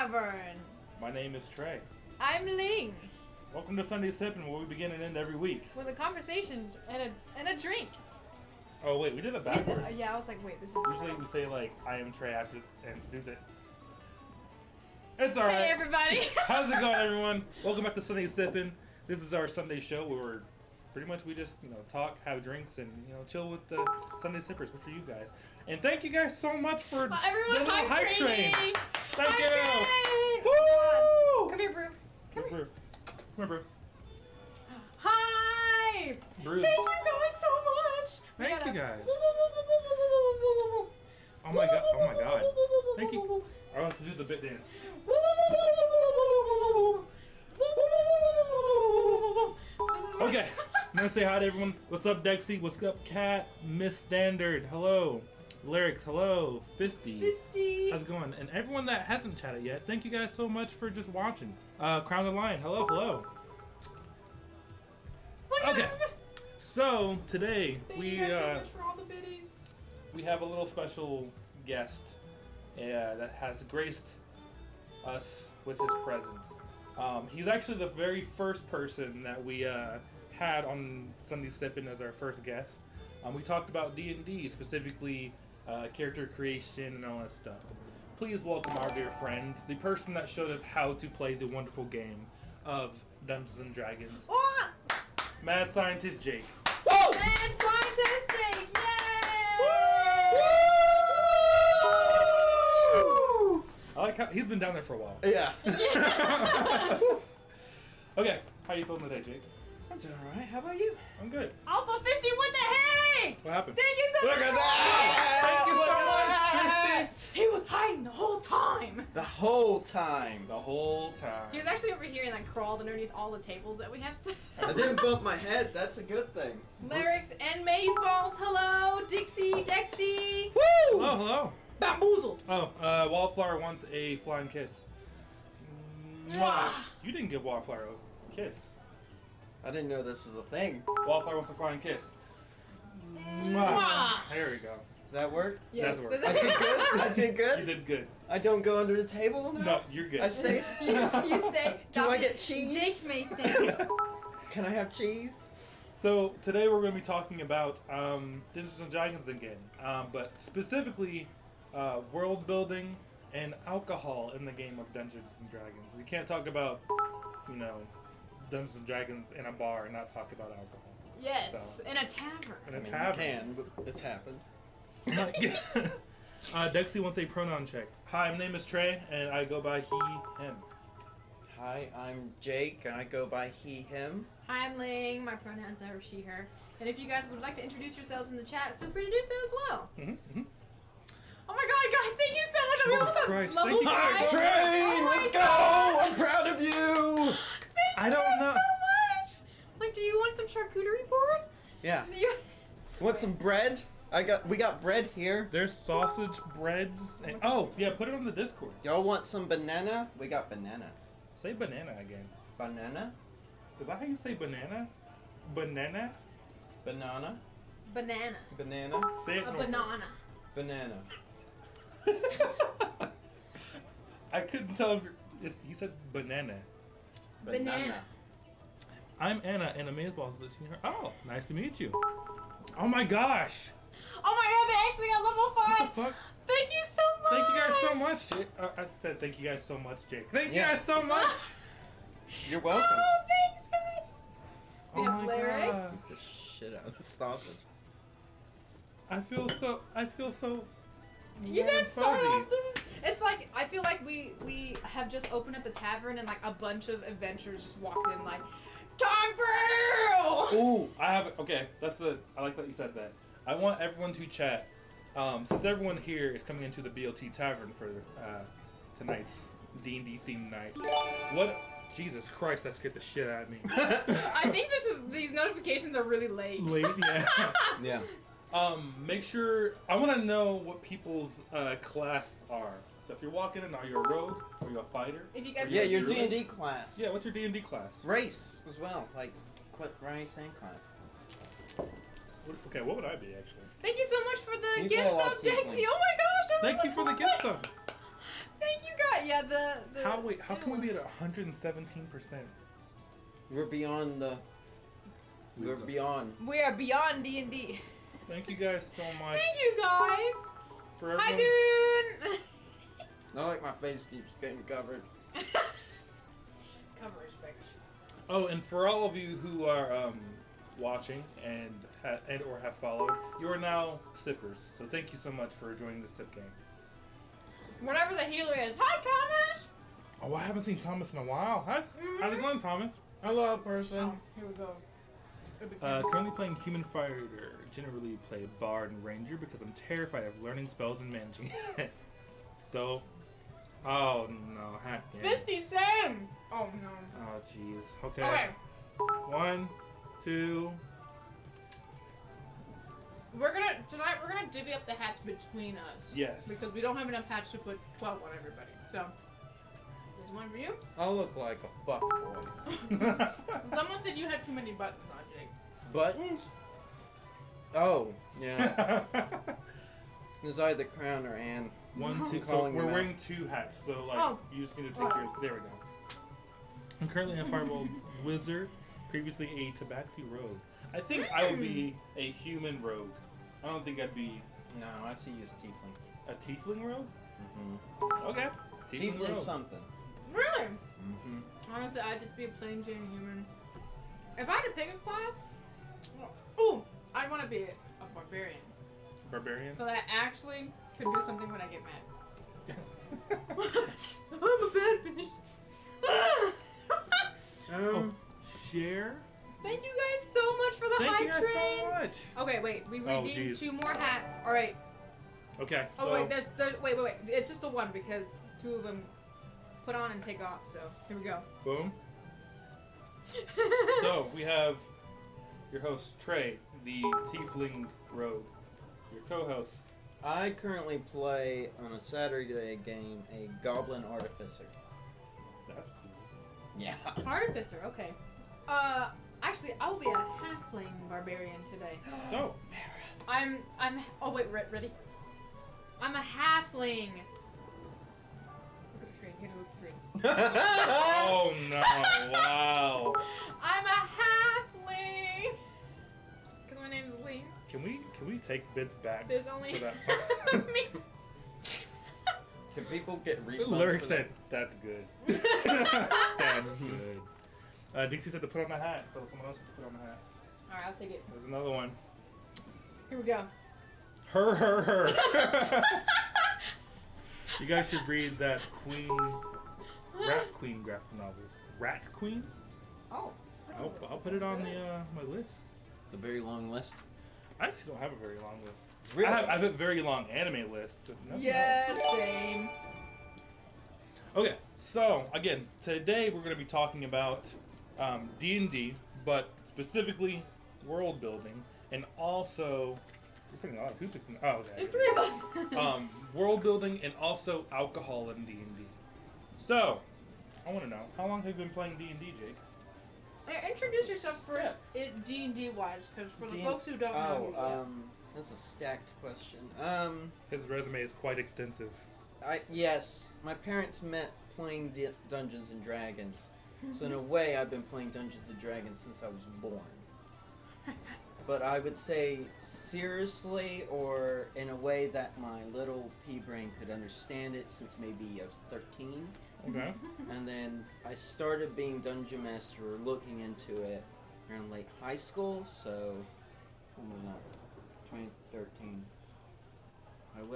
Tavern. My name is Trey. I'm Ling. Welcome to Sunday Sippin, where we begin and end every week. With a conversation and a drink. Oh wait, we did it backwards. Yeah, I was like, wait, this is... Usually we say like, I am Trey after, and do that. It's alright. Hey everybody. How's it going, everyone? Welcome back to Sunday Sippin. This is our Sunday show where we're pretty much we just talk, have drinks, and chill with the Sunday Sippers, which are you guys. And thank you guys so much for everyone's the little hype train. Thank you. Woo! Come here, Brew. Come here, Brew. Hi. Brew. Thank you guys so much. Thank you guys. Oh my god. Thank you. I want to do the bit dance. Okay, I'm gonna say hi to everyone. What's up, Dexy? What's up, Kat? Miss Standard, hello. Lyrics, hello. Fisty. How's it going? And everyone that hasn't chatted yet, thank you guys so much for just watching. Crown the Lion, hello. Okay, so today Thank you guys so much for all the biddies. We have a little special guest that has graced us with his presence. He's actually the very first person that we had on Sunday Sippin' as our first guest. We talked about D&D, specifically character creation and all that stuff. Please welcome our dear friend, the person that showed us how to play the wonderful game of Dungeons and Dragons. Oh! Mad Scientist Jake. Whoa! Mad Scientist Jake! Yay! Woo! I like how he's been down there for a while. Yeah. Okay, how you feeling today, Jake? I'm doing alright. How about you? I'm good. Also, Fisty, what the heck? What happened? Thank you so much. Look at that! Thank you so Look much, at Fisty. He was hiding the whole time. The whole time. The whole time. He was actually over here and like crawled underneath all the tables that we have set. I didn't bump my head. That's a good thing. Lyrics and Maze Balls, hello. Dixie, Dexy. Woo! Hello. Bamboozled. Oh, Wallflower wants a flying kiss. Mwah. You didn't give Wallflower a kiss. I didn't know this was a thing. Wallflower wants a flying kiss. Mwah. There we go. Does that work? Yes. That's work. I did good. I did good. You did good. I don't go under the table now? No, you're good. I stay. You stay. Do I get cheese? Jake may stay. Can I have cheese? So today we're going to be talking about Dungeons and Dragons again, but specifically world building and alcohol in the game of Dungeons and Dragons. We can't talk about Dungeons and Dragons in a bar and not talk about alcohol. Yes, So. in a tavern. In a You tavern. can, but it's happened. Dexy wants a pronoun check. Hi, my name is Trey, and I go by he, him. Hi, I'm Jake, and I go by he, him. Hi, I'm Ling. My pronouns are she, her. And if you guys would like to introduce yourselves in the chat, feel free to do so as well. Mm-hmm. Oh my god, guys, thank you so much. I'm Jesus almost Christ, level thank you. 5. Hi, Trey! Oh my Let's God. go! I'm proud of you! Thank I don't you know. so much. Like, do you want some charcuterie board? Yeah. Do you... Want some bread? We got bread here. There's sausage, breads, and put it on the Discord. Y'all want some banana? We got banana. Say banana again. Banana? Is that how you say banana? Banana? Banana? Banana. Banana? Say it A normal. banana. Banana. I couldn't tell if he said banana. Banana. I'm Anna, and Amazeballs listening her. Oh, nice to meet you. Oh my gosh! Oh my god, they actually got level 5. What the fuck? Thank you so much. Thank you guys so much, Jake. I said thank you guys so much, Jake. Thank you guys so much. You're welcome. Oh, thanks, guys. We Oh have my lyrics. God. The shit out of the sausage. I feel so. You warm and guys saw fuzzy. this is. It's like I feel like we have just opened up the tavern and like a bunch of adventurers just walked in like, time for ale! Ooh, I like that you said that. I want everyone to chat. Since everyone here is coming into the BLT Tavern for tonight's D&D themed night. What? Jesus Christ, that scared the shit out of me. I think these notifications are really late. Late, yeah. Yeah. Make sure, I want to know what people's class are. So if you're walking in, are you a rogue? Are you a fighter? If you guys Yeah, your Druid? D&D class. Yeah, what's your D&D class? Race as well, like race and class. What would I be, actually? Thank you so much for the You gift go sub, out, Dexy. tieflings. Oh my gosh. Thank you for the gift sub. Thank you, God. Yeah, the How can we be at 117%? We're beyond the. We're beyond. We are beyond D&D. Thank you guys so much. Thank you guys. For Hi, everyone. dude. Not like my face keeps getting covered. Coverage fiction. Oh, and for all of you who are watching and or have followed, you are now sippers. So thank you so much for joining the sip game. Whatever the healer is. Hi, Thomas. Oh, I haven't seen Thomas in a while. How's it going, Thomas? Hello, person. Oh, here we go. Currently playing Human Fighter. Generally play Bard and Ranger because I'm terrified of learning spells and managing it. Though, oh no, hack game. Fisty, same. Oh no. Oh jeez. Okay. Okay. 1, 2. Tonight we're gonna divvy up the hats between us. Yes. Because we don't have enough hats to put 12 on everybody. So, there's one for you. I look like a fuck boy. Someone said you had too many buttons on, Jake. Buttons? Oh, yeah. It's either Crown or Anne. 1, 2. So Calling we're them out. wearing 2 hats. So like, Oh. you just need to take yours. There we go. I'm currently a Fireball Wizard. Previously a Tabaxi Rogue. I think I would be a human rogue. I don't think I'd be No, I see you as Tiefling. a Tiefling rogue. Mm-hmm. Okay. Tiefling rogue. something. Really? Mm-hmm. Honestly, I'd just be a plain Jane human. If I had to pick a class, ooh, I'd want to be a barbarian. Barbarian. So that I actually could do something when I get mad. I'm a bad bitch. Oh, share. Thank you guys so much for the Thank hype you guys train. so much. Okay, wait. We Oh, redeemed geez. 2 more hats. All right. Okay. Oh So wait, there's wait. It's just the one because 2 of them put on and take off. So here we go. boom. So we have your host Trey, the Tiefling rogue. Your co-host. I currently play on a Saturday game a Goblin Artificer. That's cool. Yeah. Artificer. Okay. Actually, I'll be a halfling barbarian today. Oh. I'm. Oh wait, ready? I'm a halfling. Look at the screen. Here, look at the screen. Oh no! Wow. I'm a halfling. Because my name's Lee. Can we take bits back? There's only For that me. Can people get refunds? Lyric for said, "That's good." That's good. Dixie said to put on the hat, so someone else has to put on the hat. All right, I'll take it. There's another one. Here we go. Her. You guys should read that Rat Queen graphic novels. Rat Queen? Oh. I'll put it on the my list. The very long list. I actually don't have a very long list. Really? I have a very long anime list, but nothing Yeah, else. same. Okay, so again, today we're going to be talking about D&D, but specifically world building, and also we're putting a lot of toothpicks in. Oh, okay. There's 3 of us. World building and also alcohol in D&D. So, I want to know, how long have you been playing D&D, Jake? Introduce yourself first, D&D wise, because for the folks who don't know. Oh, that's a stacked question. His resume is quite extensive. Yes, my parents met playing Dungeons and Dragons. So in a way, I've been playing Dungeons and Dragons since I was born. But I would say seriously, or in a way that my little pea brain could understand it, since maybe I was 13. Okay. And then I started being Dungeon Master, or looking into it, around late high school, so, oh my god, 2013.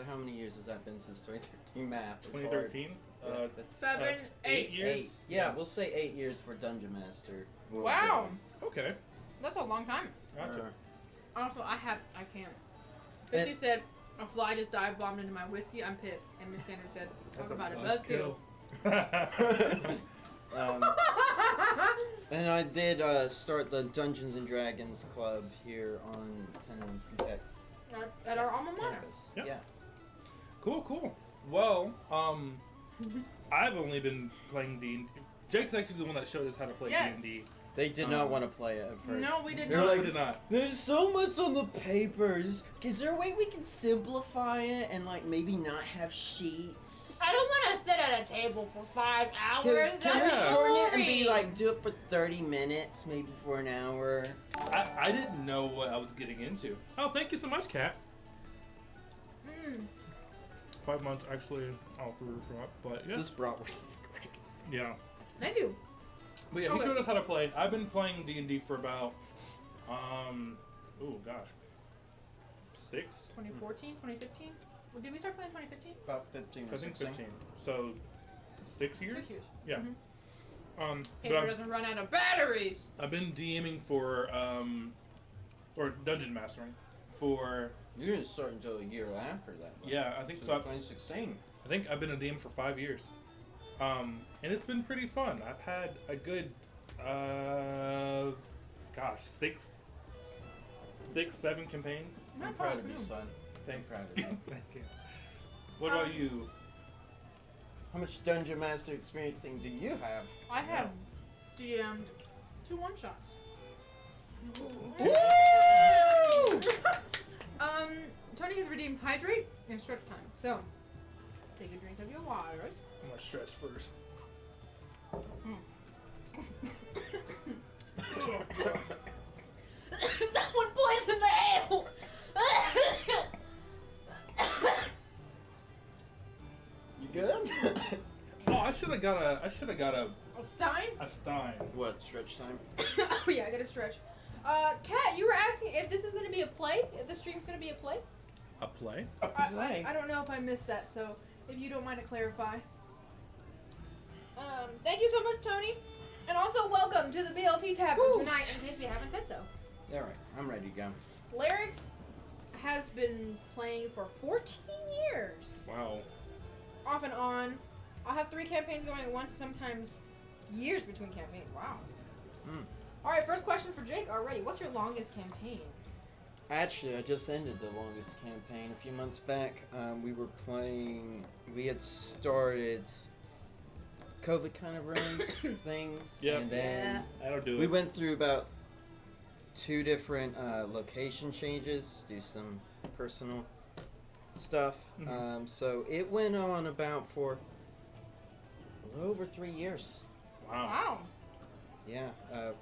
How many years has that been since 2013 math? It's hard. 2013? Yeah, that's 7, 8 years? 8. Yeah, we'll say 8 years for Dungeon Master. Wow. Okay. That's a long time. Gotcha. Also, I can't. Because she said, a fly just dive bombed into my whiskey, I'm pissed. And Miss Standard said, talk about it, buzzkill. And I did start the Dungeons and Dragons Club here on Tenants and Tech's At our alma mater. campus. Yep. Yeah. Cool. Well, I've only been playing D&D. Jake's actually the one that showed us how to play Yes. D&D. They did not want to play it at first. No, we did They're not. like, We did not. there's so much on the papers. Is there a way we can simplify it and like maybe not have sheets? I don't want to sit at a table for 5 hours. Can we That's shorten it and be boring. like, do it for 30 minutes, maybe for an hour? I didn't know what I was getting into. Oh, thank you so much, Kat. 5 months actually, I'll forgot, but yeah. This bratwurst is great. Yeah. Thank you. But yeah, he showed us how to play. I've been playing D&D for about, oh gosh, 2014, 2015? Well, did we start playing 2015? About 15 or I think 16. 15. So, 6 years? 6 years. Yeah. Mhm. But Paper doesn't run out of batteries. I've been DMing for, or dungeon mastering for, You didn't start until a year after that. Right? yeah, I think so. 2016. I think I've been a DM for 5 years. And it's been pretty fun. I've had a good, gosh, 7 campaigns. I'm proud of you, son. I'm proud of you. Thank you. What about you? How much Dungeon Master experiencing do you have? I have DM'd 2 one-shots. Woo! Tony has redeemed Hydrate and Stretch Time. So, take a drink of your water. I'm gonna stretch first. Someone poisoned the ale! You good? Oh, I should have got a A Stein? a Stein. What, stretch time? Oh yeah, I gotta stretch. Kat, you were asking if this is gonna be a play? If the stream's gonna be a play? A play? I don't know if I missed that, so if you don't mind to clarify. Thank you so much, Tony. And also welcome to the BLT Tavern tonight, in case we haven't said so. Alright, I'm ready to go. Larix has been playing for 14 years. Wow. Off and on. I'll have 3 campaigns going at once, sometimes years between campaigns. Wow. Alright, first question for Jake already. What's your longest campaign? Actually, I just ended the longest campaign a few months back. We were playing. We had started COVID kind of rooms things, Yep. and then That'll do it. we went through about 2 different location changes, do some personal stuff. Mhm. So it went on about for a little over 3 years. Wow. Yeah,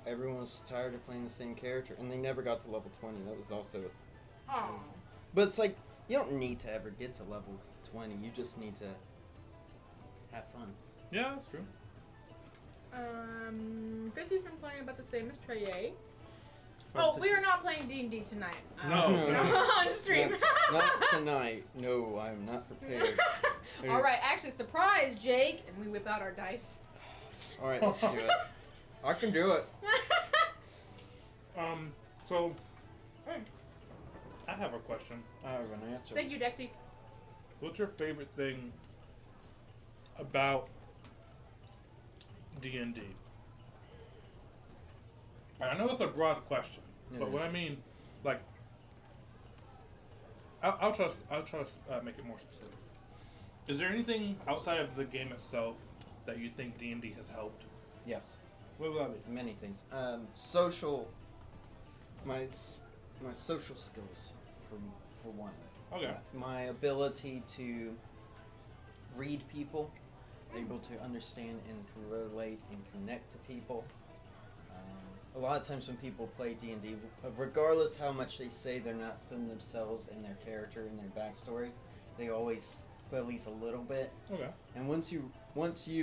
everyone was tired of playing the same character, and they never got to level 20. That was also, Oh. but it's like you don't need to ever get to level 20. You just need to have fun. Yeah, that's true. Chrissy's been playing about the same as Trey. Oh, we are not playing D&D tonight. No. On stream. Not tonight. No, I'm not prepared. All right, actually, surprise, Jake, and we whip out our dice. All right, let's do it. I can do it. So I have a question. I have an answer. Thank you, Dexy. What's your favorite thing about D&D? And I know it's a broad question, It but what is. I mean, like, I'll try to make it more specific. Is there anything outside of the game itself that you think D&D has helped? Yes, What would that be? many things. Social. My social skills, for one. Okay. My ability to read people, able to understand and relate and connect to people. A lot of times when people play D&D, regardless how much they say they're not putting themselves in their character and their backstory, they always put at least a little bit. Okay. And once you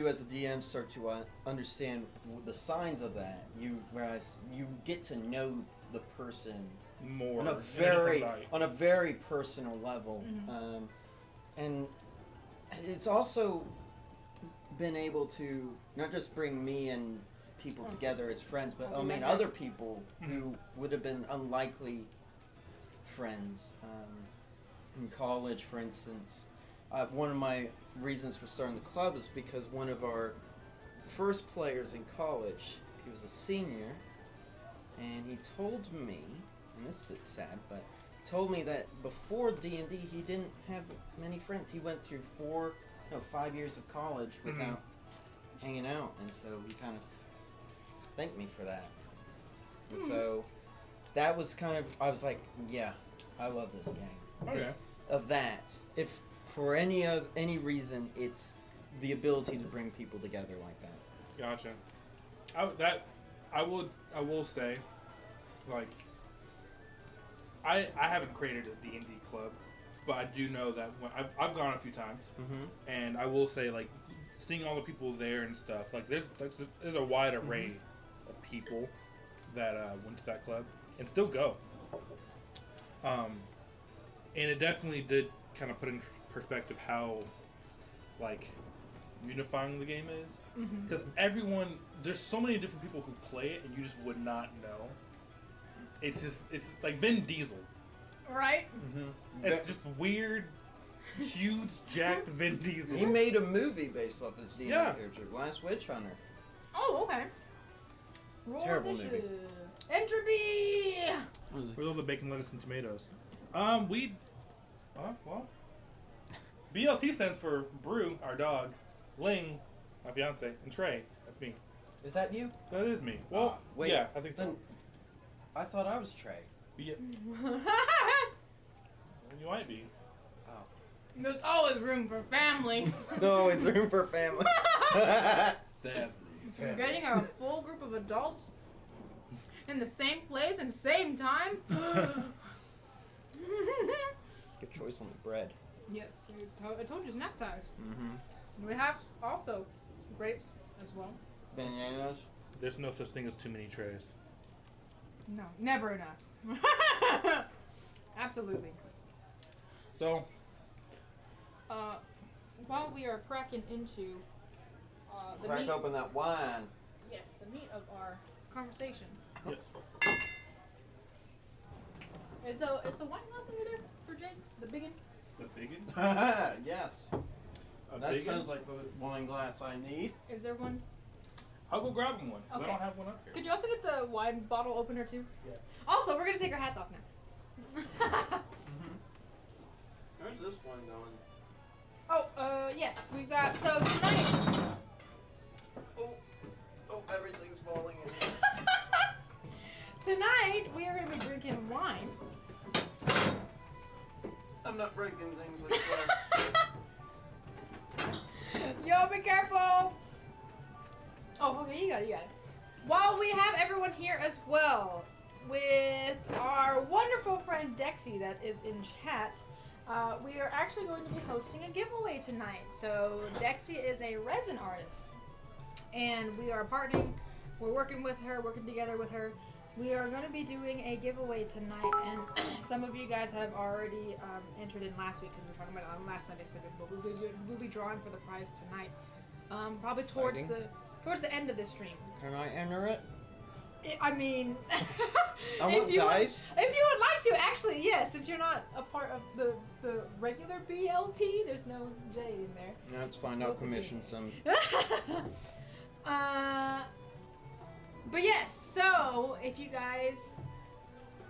as a DM start to understand the signs of that, you get to know the person More on in a a different light. very personal level, Mhm. and it's also been able to not just bring me and people together as friends, but I mean other people who would have been unlikely friends in college, for instance. One of my reasons for starting the club is because one of our first players in college, he was a senior, and he told me, and this is a bit sad, but he told me that before D&D he didn't have many friends. He went through 5 years of college without hanging out, and so he kind of, thank me for that. And so that was kind of, I was like, yeah, I love this game. Okay. Because of that. If for any reason, it's the ability to bring people together like that. Gotcha. I will say, like, I haven't created a D&D club, but I do know that when I've gone a few times, and I will say, like, seeing all the people there and stuff, like, there's a wide array of people that went to that club and still go. And it definitely did kind of put in perspective how, like, unifying the game is. Because there's so many different people who play it and you just would not know. It's like Vin Diesel. Right? It's just weird, huge, jacked Vin Diesel. He made a movie based off his D&D Yeah. character, Last Witch Hunter. Oh, okay. Roll Terrible initiative. movie. Entropy! With all the bacon, lettuce, and tomatoes. Well, BLT stands for Brew, our dog, Ling, my fiance, and Trey. That's me. Is that you? That is me. Well, wait, yeah, I think so. then I thought I was Trey. Yeah, you might be. Oh. There's always room for family. No, it's room for family. Sadly. Getting a full group of adults in the same place and same time. Good choice on the bread. Yes, I told you snack size. Mm-hmm. We have also grapes as well. Bananas. There's no such thing as too many trays. No, never enough. Absolutely. So, while we are cracking into the Crack meat, open that wine. yes, the meat of our conversation. yes. Is the wine glass over there for Jake? The biggin? The biggin? Yes. A That biggin? sounds like the wine glass I need. Is there one? I'll go grab him one. 'Cause Okay. I don't have one up here. Could you also get the wine bottle opener too? Yeah. Also, we're gonna take our hats off now. Where's this one going? Oh, yes, we've got, so tonight, Oh, everything's falling in here. tonight we are gonna be drinking wine. I'm not breaking things like that. Yo, be careful! Oh, okay, you got it. While we have everyone here as well, with our wonderful friend Dexy that is in chat, we are actually going to be hosting a giveaway tonight. So Dexy is a resin artist, and we are partnering. We're working together with her. We are going to be doing a giveaway tonight, and some of you guys have already entered in last week because we were talking about it on last Sunday, but we'll be drawing for the prize tonight. Probably towards the end of the stream. Can I enter it? I mean, I want dice. If you would like to, actually, yes. Since you're not a part of the regular BLT, there's no J in there. No, it's fine. I'll commission some. But yes. So if you guys,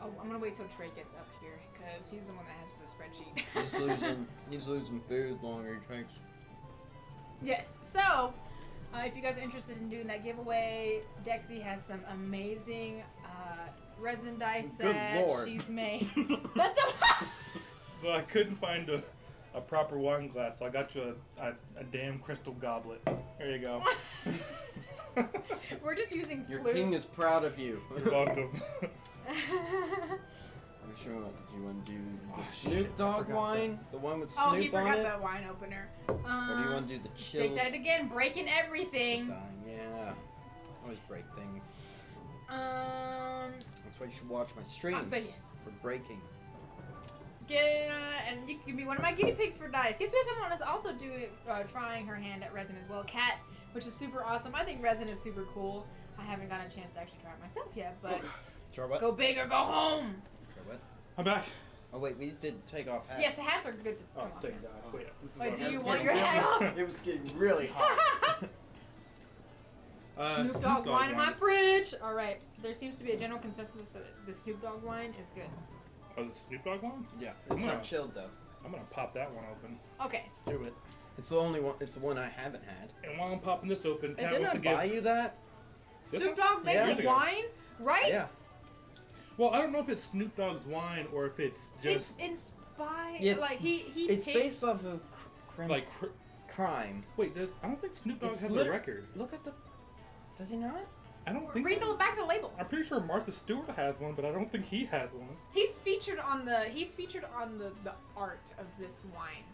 I'm gonna wait till Trey gets up here because he's the one that has the spreadsheet. He's losing food the longer he takes. Yes. So. If you guys are interested in doing that giveaway, Dexy has some amazing resin dice Good that Lord. she's made. That's a So I couldn't find a proper wine glass, so I got you a damn crystal goblet. There you go. We're just using Your flutes. king is proud of you. You're welcome. I'm sure. Do you want to do the Oh, Snoop shit, I Dogg forgot wine? The one with Oh, he Snoop on forgot it? the wine opener. Or do you want to do the chilled? Jake said it again, breaking everything. Yeah. Always break things. Um, That's why you should watch my streams. I'll say yes. For breaking. and you can be one of my guinea pigs for dice. Yes, we have someone else also trying her hand at resin as well. Kat, which is super awesome. I think resin is super cool. I haven't gotten a chance to actually try it myself yet, but Try what? go big or go home. Try what? I'm back. Oh wait, we did take off hats. Yes, the hats are good to Oh, come off. thank God. Wait, this is Wait, on do us. you want your hat off? It was getting really hot. Snoop Dogg wine in my fridge. All right, there seems to be a general consensus that the Snoop Dogg wine is good. Oh, the Snoop Dogg one? Yeah, it's Yeah. not chilled though. I'm gonna pop that one open. Okay. Let's do it. It's the only one. It's the one I haven't had. And while I'm popping this open, Hey, Kat didn't wants I to give. buy you that? Snoop Dogg makes Yeah. wine, right? Yeah. Well, I don't know if it's Snoop Dogg's wine or if it's just It's inspired. Yeah, it's- like he It's takes, based off of like. crime. Wait, I don't think Snoop Dogg It's has lit- a record. Look at the. Does he not? I don't think. read So. the back of the label. I'm pretty sure Martha Stewart has one, but I don't think he has one. He's featured on the art of this wine.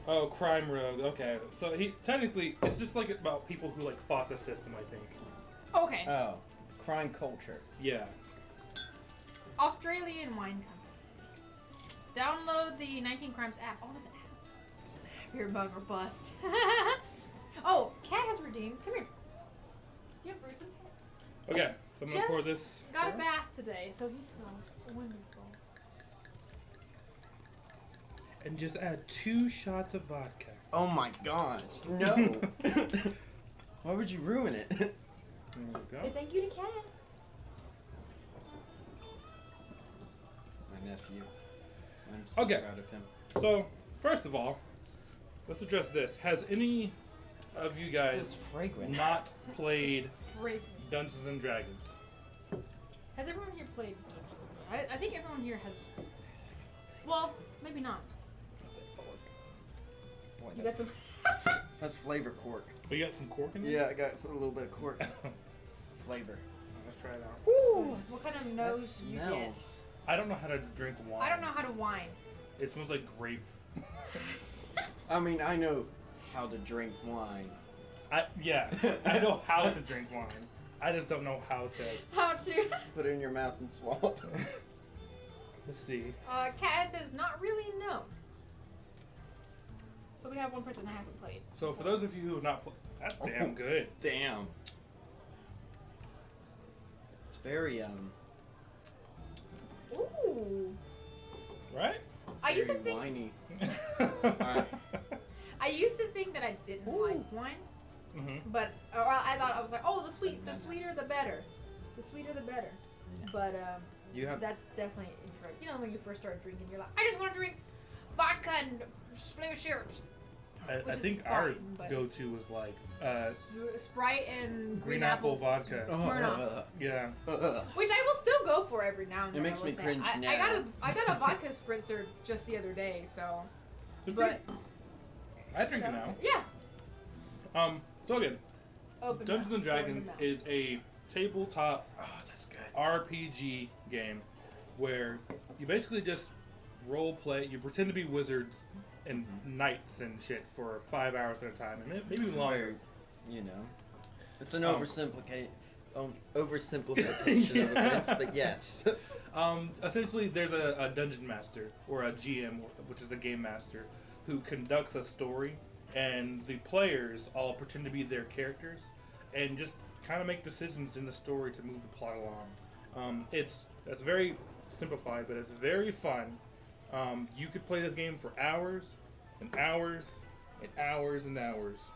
Oh, Crime Rogue. Okay, so he technically it's just like about people who like fought the system. I think. Okay. Oh, crime culture. Yeah. Australian wine company. Download the 19 Crimes app. Oh, it's an app. It's an app. You're bug or bust. Oh, Cat has redeemed. Come here. You have Bruce and Pets. Okay, so I'm gonna pour Just this. Got a first. bath today, so he smells wonderful. And just add 2 shots of vodka. Oh my gosh. No. Why would you ruin it? There we Say go. thank you to Cat. My nephew. I'm so Okay. proud of him. So first of all, let's address this. Has any of you It's guys fragrant. not played Fragrant. Dungeons and Dragons? Has everyone here played Dungeons? I think everyone here has. Well, maybe not. Boy, You got that's, some. that's flavor cork. Oh, you got some cork in there? Yeah, I got a little bit of cork flavor. Let's try it out. Ooh, What kind of nose that you get? smells. I don't know how to drink wine. I don't know how to wine. It smells like grape. I mean, I know how to drink wine. Yeah, I know how to drink wine. I just don't know how to. How to? Put it in your mouth and swallow. Let's see. Cat says not really no. So we have one person that hasn't played. So for those of you who have not played, that's damn good. Damn. It's very Ooh. Right? I used to very think whiny. I used to think that I didn't like wine, hmm but I thought I was like, oh, the sweeter the better, the sweeter the better. Yeah. But You have that's definitely incorrect. You know, when you first start drinking, you're like, I just want to drink vodka and flavored syrups. I Which is think our fine, but- go-to was like, Sprite and green apple apples, vodka. Smirnoff, yeah. which I will still go for every now and It then. makes I will me say. cringe I now. I got a vodka spritzer just the other day, so. It's But pretty- I drink it now. yeah. So again, Open Dungeons mouth, and Dragons open mouth. is a tabletop Oh, that's good. RPG game where you basically just role play. You pretend to be wizards and knights and shit for 5 hours at a time, and maybe It's longer. very, you know, it's an Um, oversimplification of events, but yes. Essentially, there's a dungeon master or a GM, which is a game master, who conducts a story, and the players all pretend to be their characters, and just kind of make decisions in the story to move the plot along. It's very simplified, but it's very fun. You could play this game for hours and hours and hours and hours,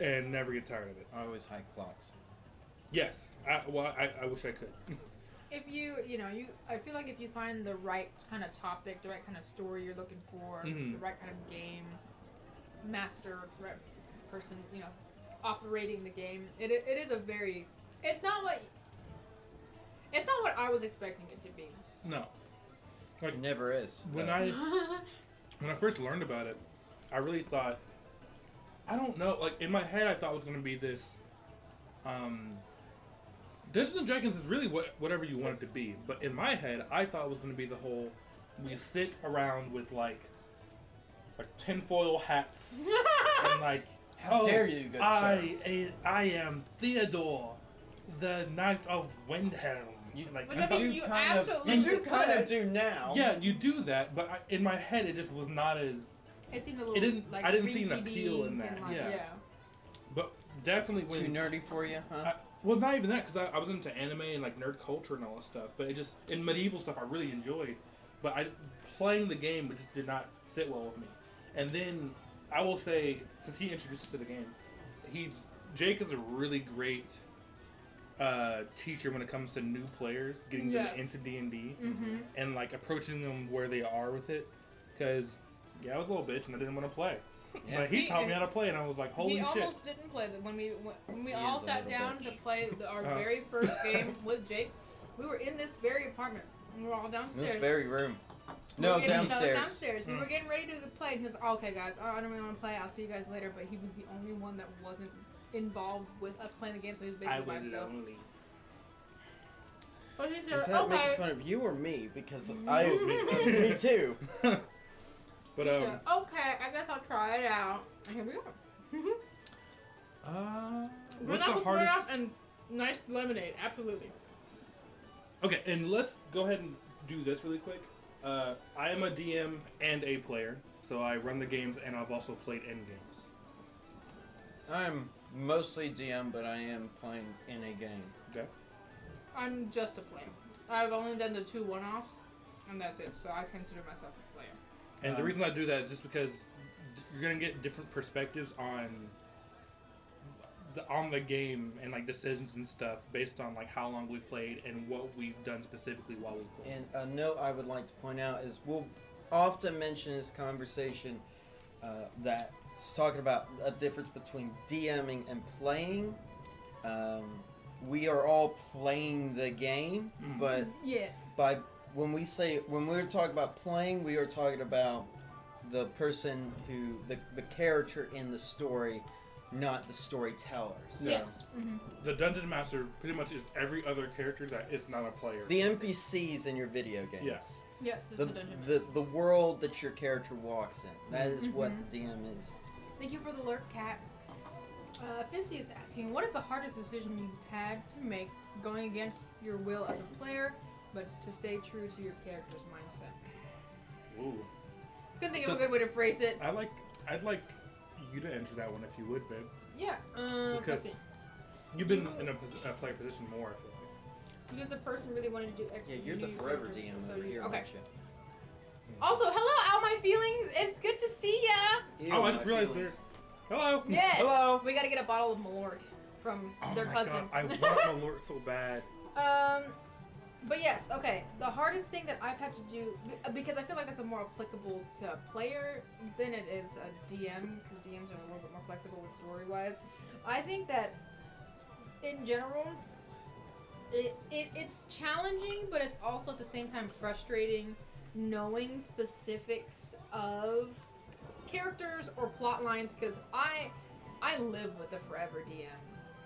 and never get tired of it. I always high clocks. Yes, I wish I could. If I feel like if you find the right kind of topic, the right kind of story you're looking for, Mhm. the right kind of game master, the right person, operating the game, it is a very. It's not what I was expecting it to be. No. It never is. When though. When I first learned about it, I really thought, I don't know, like in my head I thought it was going to be this, Dungeons and Dragons is really whatever you want it to be, but in my head I thought it was going to be the whole, we sit around with like tinfoil hats and like, How dare you, good sir. I am Theodore, the Knight of Windhelm. Like, Which I I thought- mean, do you kind of, absolutely you do kind of could. do now. yeah, you do that, but in my head it just was not as. It seemed a little. It didn't- Like I didn't see an rinky-dink appeal in that, and like, yeah. But definitely Too when nerdy for you, huh? well, not even that, because I was into anime and like nerd culture and all that stuff. But it just in medieval stuff I really enjoyed, but playing the game just did not sit well with me. And then I will say, since he introduced us to the game, Jake is a really great teacher when it comes to new players, getting them Yeah. into D&D Mm-hmm. and like approaching them where they are with it. Because I was a little bitch and I didn't want to play. Yeah. But he taught me how to play, and I was like, holy he shit. almost didn't play that when we He all is a sat little down bitch. to play our very first game with Jake. We were in this very apartment. We were all In downstairs. this very room. We were No, getting- downstairs. No, it was downstairs. We Mm. were getting ready to play, and he was like, okay, guys, I don't really want to play. I'll see you guys later. But he was the only one that wasn't involved with us playing the game, so he was I basically by was himself. lonely. But he Is said, that making okay. fun of you or me? Because Mm. I me too. But He said, okay, I guess I'll try it out. And here we are. what's the Pineapple straight hardest? up and nice lemonade, absolutely. Okay, and let's go ahead and do this really quick. I am a DM and a player, so I run the games, and I've also played end games. I'm mostly DM, but I am playing in a game. Okay. I'm just a player. I've only done the 2 one-offs, and that's it. So I consider myself a player. And the reason I do that is just because you're gonna get different perspectives on the game and like decisions and stuff based on like how long we played and what we've done specifically while we played. And a note I would like to point out is we'll often mention in this conversation that it's talking about a difference between DMing and playing. We are all playing the game, Mhm. but Yes. when we're talking about playing, we are talking about the person who the character in the story, not the storyteller. So Yes. Mm-hmm. The Dungeon Master pretty much is every other character that is not a player. the NPCs in your video games. Yes. Yes, it's The, the dungeon. the world that your character walks in. That is what Mhm. the DM is. Thank you for the lurk, Cat. Fizzy is asking, what is the hardest decision you've had to make going against your will as a player, but to stay true to your character's mindset? Ooh. Couldn't think So- of a good way to phrase it. I'd like you to answer that one if you would, babe. Yeah. Because Let's see. you've been in a player position more, I feel like. Because a person really wanted to do X. Yeah, you're the forever DM over here, Okay. aren't you? Also, hello, Out My Feelings. It's good to see ya. Ew, Oh, I my just realized feelings. Hello. Yes. Hello. We gotta get a bottle of Malort from Oh their my cousin. God, I want Malort so bad. But yes, okay. The hardest thing that I've had to do, because I feel like that's a more applicable to a player than it is a DM, because DMs are a little bit more flexible with story-wise. I think that, in general, it's challenging, but it's also at the same time frustrating knowing specifics of characters or plot lines, because I live with a forever DM,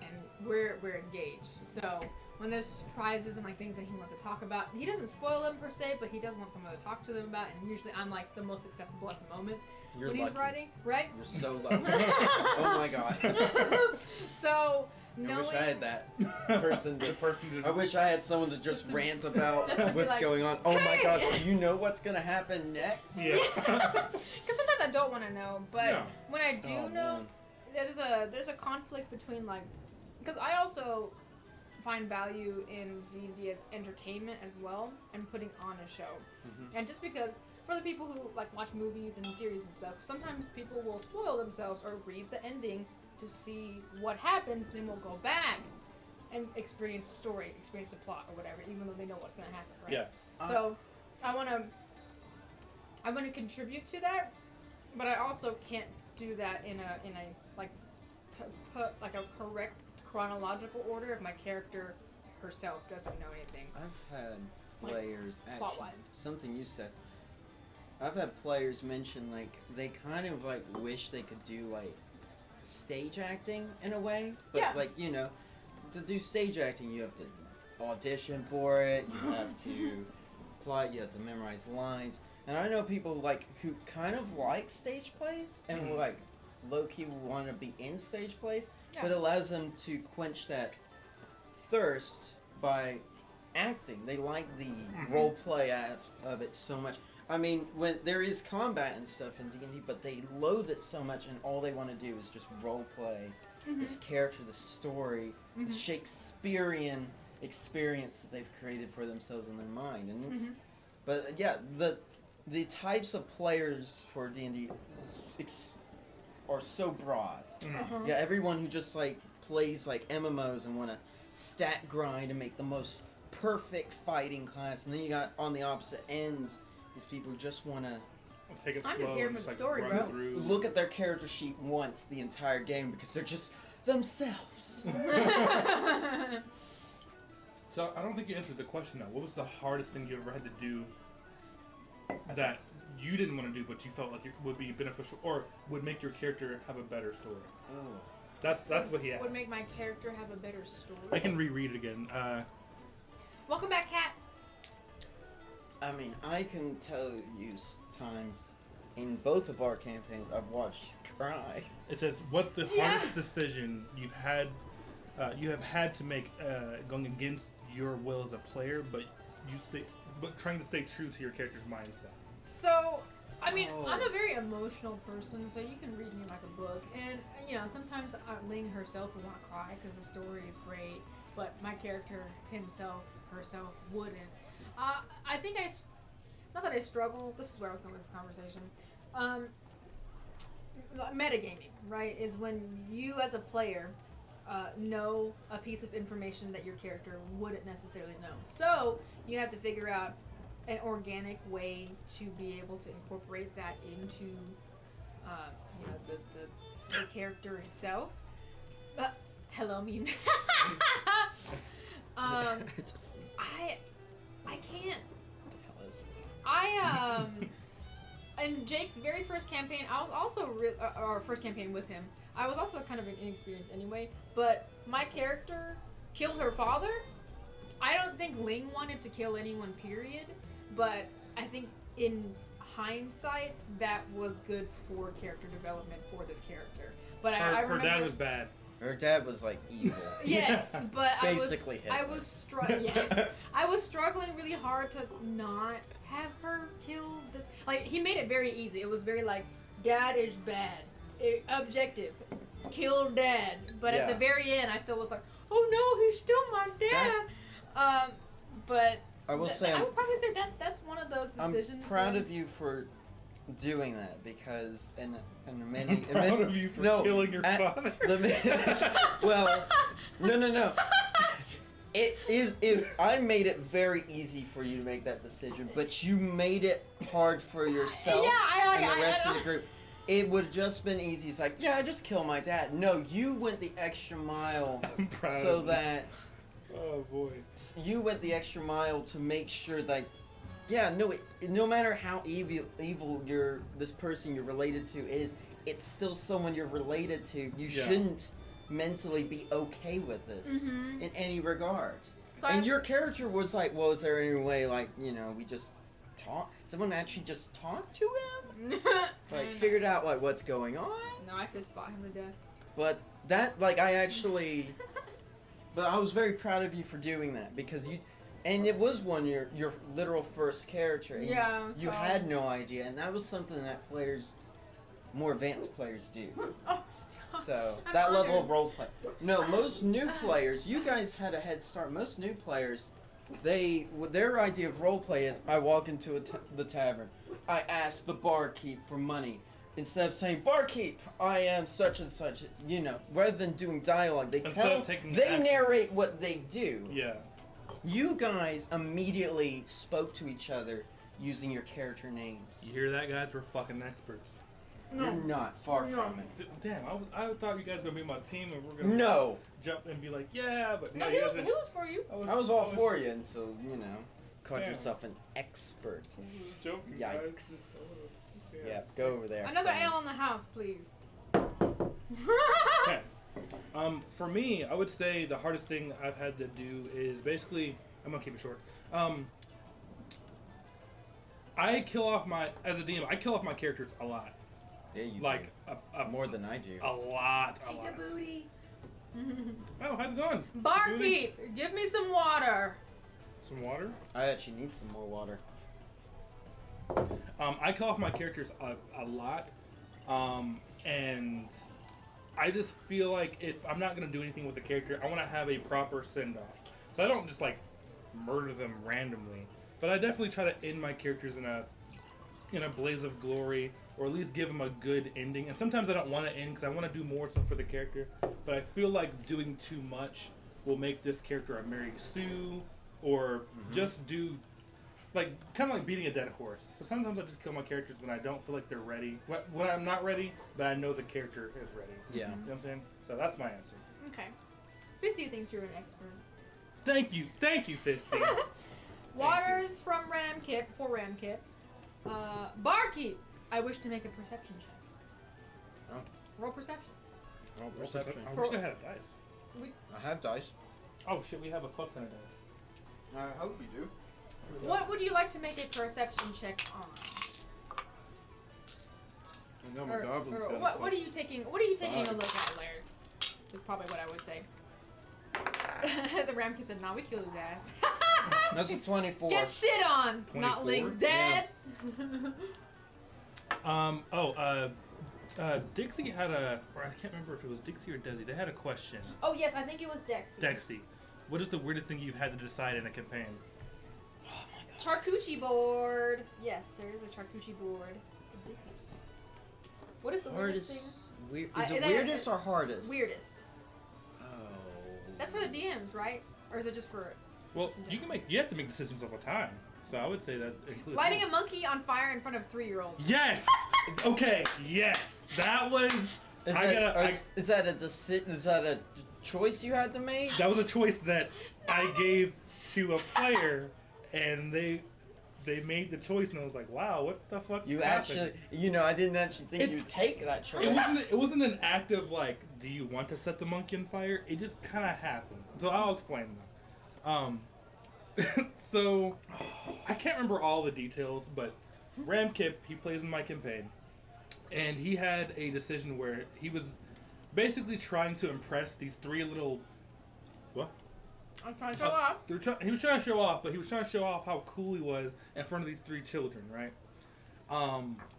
and we're engaged. So when there's surprises and like things that he wants to talk about, he doesn't spoil them per se, but he does want someone to talk to them about. And usually I'm like the most accessible at the moment You're when lucky. he's writing, right? You're so lucky. Oh my god. So I knowing, wish I had that person. The person just I wish I had someone to just Just to- rant about just to be what's like, going on. Oh my "Hey!" gosh, do you know what's gonna happen next? Yeah. Because sometimes I don't want to know, but Yeah. when I do Oh, know, man. there's a conflict between like, because I also find value in D&D as entertainment as well and putting on a show. Mhm. And just because for the people who like watch movies and series and stuff, sometimes people will spoil themselves or read the ending to see what happens, then we'll go back and experience the story, experience the plot or whatever, even though they know what's going to happen, right? Yeah. So I want to contribute to that, but I also can't do that in a like to put like a correct chronological order if my character herself doesn't know anything. I've had Like, players actually plot-wise. something you said. I've had players mention like they kind of like wish they could do like stage acting in a way, but Yeah. like to do stage acting you have to audition for it, you have to plot, you have to memorize lines, and I know people like who kind of like stage plays and Mhm. like low key want to be in stage plays, Yeah. but it allows them to quench that thirst by acting. They like the role play of it so much. I mean, when there is combat and stuff in D&D, but they loathe it so much, and all they want to do is just role play this character, this story, this Shakespearean experience that they've created for themselves in their mind. And it's, but yeah, the types of players for D&D are so broad. Uh-huh. Yeah, everyone who just like plays like MMOs and want to stat grind and make the most perfect fighting class, and then you got on the opposite end these people who just want to take it I'm slow. just here and for the like, story, run bro. through. Look at their character sheet once the entire game because they're just themselves. So I don't think you answered the question though. What was the hardest thing you ever had to do that you didn't want to do, but you felt like it would be beneficial or would make your character have a better story? Oh. That's what he asked. Would make my character have a better story. I can reread it again. Welcome back, Kat. I mean, I can tell you times in both of our campaigns I've watched you cry. It says, "What's the hardest decision you have had to make going against your will as a player, but trying to stay true to your character's mindset?" So, I mean, Oh. I'm a very emotional person, so you can read me like a book. And, sometimes Ling herself will want to cry because the story is great, but my character herself wouldn't. I think not that I struggle, this is where I was going with this conversation. Metagaming, right, is when you as a player know a piece of information that your character wouldn't necessarily know. So, you have to figure out an organic way to be able to incorporate that into the character itself. Hello, meme. I can't. In Jake's very first campaign, I was also our first campaign with him. I was also kind of inexperienced anyway, but my character killed her father. I don't think Ling wanted to kill anyone, period. But I think in hindsight, that was good for character development for this character. But I remember her dad was bad. Her dad was like evil. Yes, but Basically I was struggling really hard to not have her kill this. Like, he made it very easy. It was very like, dad is bad, objective, kill dad. But at the very end, I still was like, oh no, he's still my dad. But I will say, I would probably say that's one of those decisions. I'm proud of you for doing that because in many. I'm proud of you for killing your father. Well, no. I made it very easy for you to make that decision, but you made it hard for yourself and the rest of the group. It would have just been easy. It's like, I just kill my dad. No, you went the extra mile I'm proud so of you. that. Oh boy. You went the extra mile to make sure that, no matter how evil this person you're related to is, it's still someone you're related to. You shouldn't mentally be okay with this in any regard. So and your character was like, well, is there any way, like, we just talk? Someone actually just talked to him? Like, figured out, like, what's going on? No, I fist fought him to death. But that, like, But I was very proud of you for doing that because and it was your literal first character. And you had no idea, and that was something that more advanced players do. Oh, so I'm that honored. level of role play. No, most new players, you guys had a head start. Most new players, their idea of role play is I walk into the tavern, I ask the barkeep for money. Instead of saying, barkeep, I am such and such, rather than doing dialogue, they narrate what they do. Yeah. You guys immediately spoke to each other using your character names. You hear that, guys? We're fucking experts. No. You're not far from it. Damn, I thought you guys were gonna be my team and we're gonna jump and be like, but No, he was for you. I was all for you until, called yourself an expert. I was joking, Yikes. guys. Yeah, go over there. Another ale in the house, please. Okay. For me, I would say the hardest thing I've had to do is basically, I'm gonna keep it short. As a DM, I kill off my characters a lot. Yeah, you like do. More than I do. A lot. booty. Oh, how's it going? Barkeep, give me some water. Some water? I actually need some more water. I kill off my characters a lot, and I just feel like if I'm not gonna do anything with the character, I want to have a proper send off. So I don't just like murder them randomly, but I definitely try to end my characters in a blaze of glory, or at least give them a good ending. And sometimes I don't want to end because I want to do more stuff for the character, but I feel like doing too much will make this character a Mary Sue, or just do like kind of like beating a dead horse. So sometimes I just kill my characters when I don't feel like they're ready. When I'm not ready, but I know the character is ready. Yeah. You know what I'm saying? So that's my answer. Okay. Fisty thinks you're an expert. Thank you, Fisty. Waters from Ramkip for Ramkip. Barkeep. I wish to make a perception check. Oh. Roll perception. Oh, perception. I wish I had a dice. I have dice. Oh shit, we have a fuck ton of dice. I hope you do. What would you like to make a perception check on? I know my goblin's got what are you taking? What are you taking a look at, Laird's? Is probably what I would say. The Ramkip said, "Nah, we killed his ass." That's a 24. Get shit on. 24? Not Ling's dead. Dixie had a, or I can't remember if it was Dixie or Desi. They had a question. Oh yes, I think it was Dexy. Dexy, what is the weirdest thing you've had to decide in a campaign? Oh my god. Charcuterie board. Yes, there is a charcuterie board. Dixie. What is the weirdest thing? Is it weirdest or hardest? Weirdest. Oh. That's for the DMs, right? Or is it just for? Well, you have to make decisions all the time. So I would say that includes Lighting a monkey on fire in front of 3-year-olds. Yes. Okay. Yes. That was. Is that a choice you had to make? That was a choice that I gave to a player, and they made the choice, and I was like, wow, what the fuck? You happened? actually, I didn't actually think you'd take that choice. It wasn't an act of like, do you want to set the monkey on fire? It just kind of happened. So I'll explain them. So I can't remember all the details, but Ramkip, he plays in my campaign, and he had a decision where he was basically trying to impress these 3 little. What? I'm trying to show off. He was trying to show off, but he was trying to show off how cool he was in front of these 3 children, right?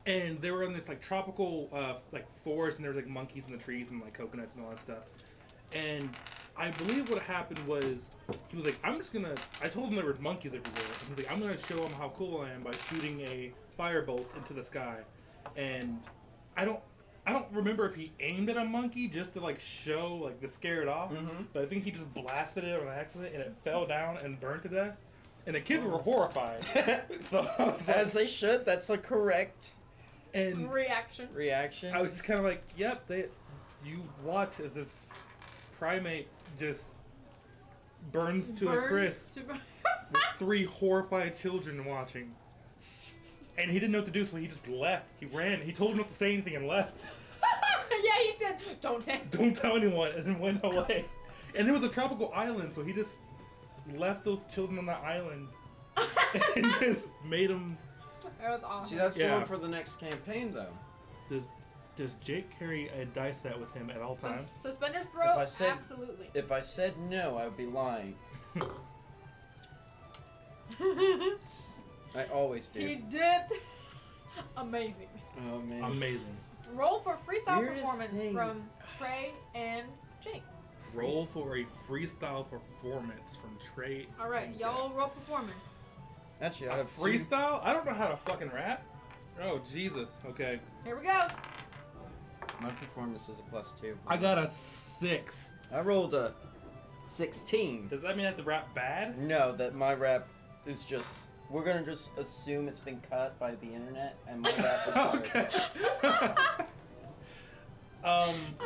And they were in this like tropical like forest, and there was like monkeys in the trees and like coconuts and all that stuff. And I believe what happened was he was like, I told him there were monkeys everywhere. And he's like, I'm gonna show him how cool I am by shooting a firebolt into the sky. And I don't remember if he aimed at a monkey just to like show, like to scare it off. Mm-hmm. But I think he just blasted it on accident, and it fell down and burned to death. And the kids were horrified. So as they should. That's a correct reaction. I was just kind of like, yep. You watch as this primate just burns to a crisp with 3 horrified children watching. And he didn't know what to do, so he just left. He ran. He told them not to say anything and left. Yeah, he did. Don't tell anyone, and went away. And it was a tropical island, so he just left those children on that island and just made them. That was awesome. See, that's the one for the next campaign, though. Does Jake carry a dice set with him at all times? Suspenders, bro? Absolutely. If I said no, I would be lying. I always do. He dipped. Amazing. Oh, man. Amazing. Roll for freestyle Weirdest performance thing. from Trey and Jake. Roll for a freestyle performance from Trey. All right, y'all roll performance. Actually, I A have freestyle? I don't know how to fucking rap. Oh, Jesus. Okay. Here we go. My performance is a +2. I got a 6. I rolled a 16. Does that mean I have to rap bad? No, that my rap is just... We're gonna just assume it's been cut by the internet, and my rap is better. Okay.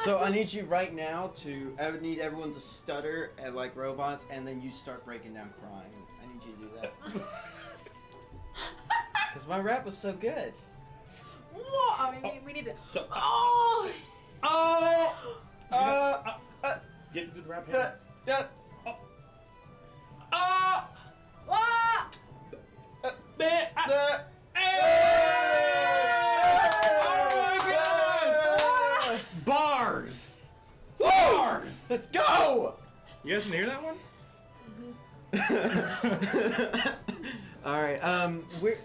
So I need you right now to... I would need everyone to stutter like robots, and then you start breaking down crying. I need you to do that. Because my rap was so good. Whoa! I mean, we need to... Get to do the rap hands. Bars! Bars! Let's go! You guys can hear that one? Alright,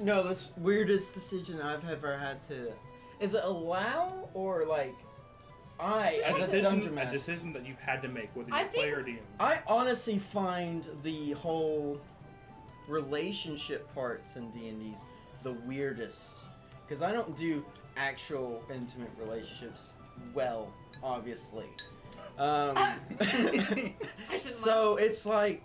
this weirdest decision I've ever had to... Is it allow, or like... as a dungeon master... A decision that you've had to make, whether I you play think- or DM. I honestly find the whole relationship parts in D&D's the weirdest. Because I don't do actual intimate relationships well, obviously. I shouldn't So it's like...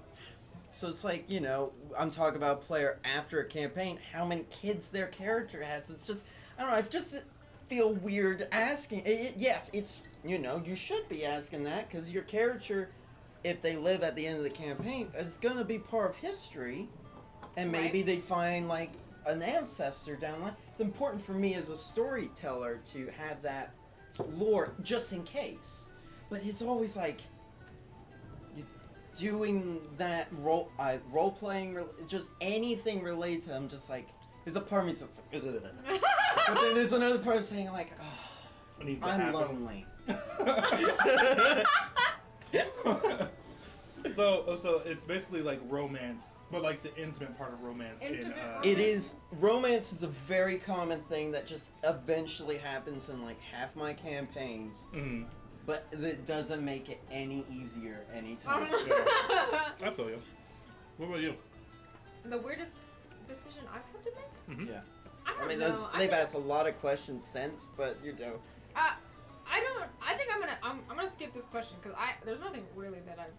So it's like, you know, I'm talking about a player after a campaign, how many kids their character has. It's just, I don't know, I just feel weird asking. Yes, it's, you know, you should be asking that because your character, if they live at the end of the campaign, is going to be part of history. And maybe Right. they find, like, an ancestor down the line. It's important for me as a storyteller to have that lore just in case. But it's always like doing that role playing, just anything related to them. Just like there's a part of me that's like, ugh. But then there's another part saying like, oh, It needs to I'm happen. lonely. So it's basically like romance, but like the intimate part of romance. Intimate romance. It is romance is a very common thing that just eventually happens in like half my campaigns. Mhm. But it doesn't make it any easier anytime. I feel you. What about you? The weirdest decision I've had to make? Mhm. Yeah. I don't I mean, know. they've asked a lot of questions since, but you know. I think I'm gonna skip this question because there's nothing really that I've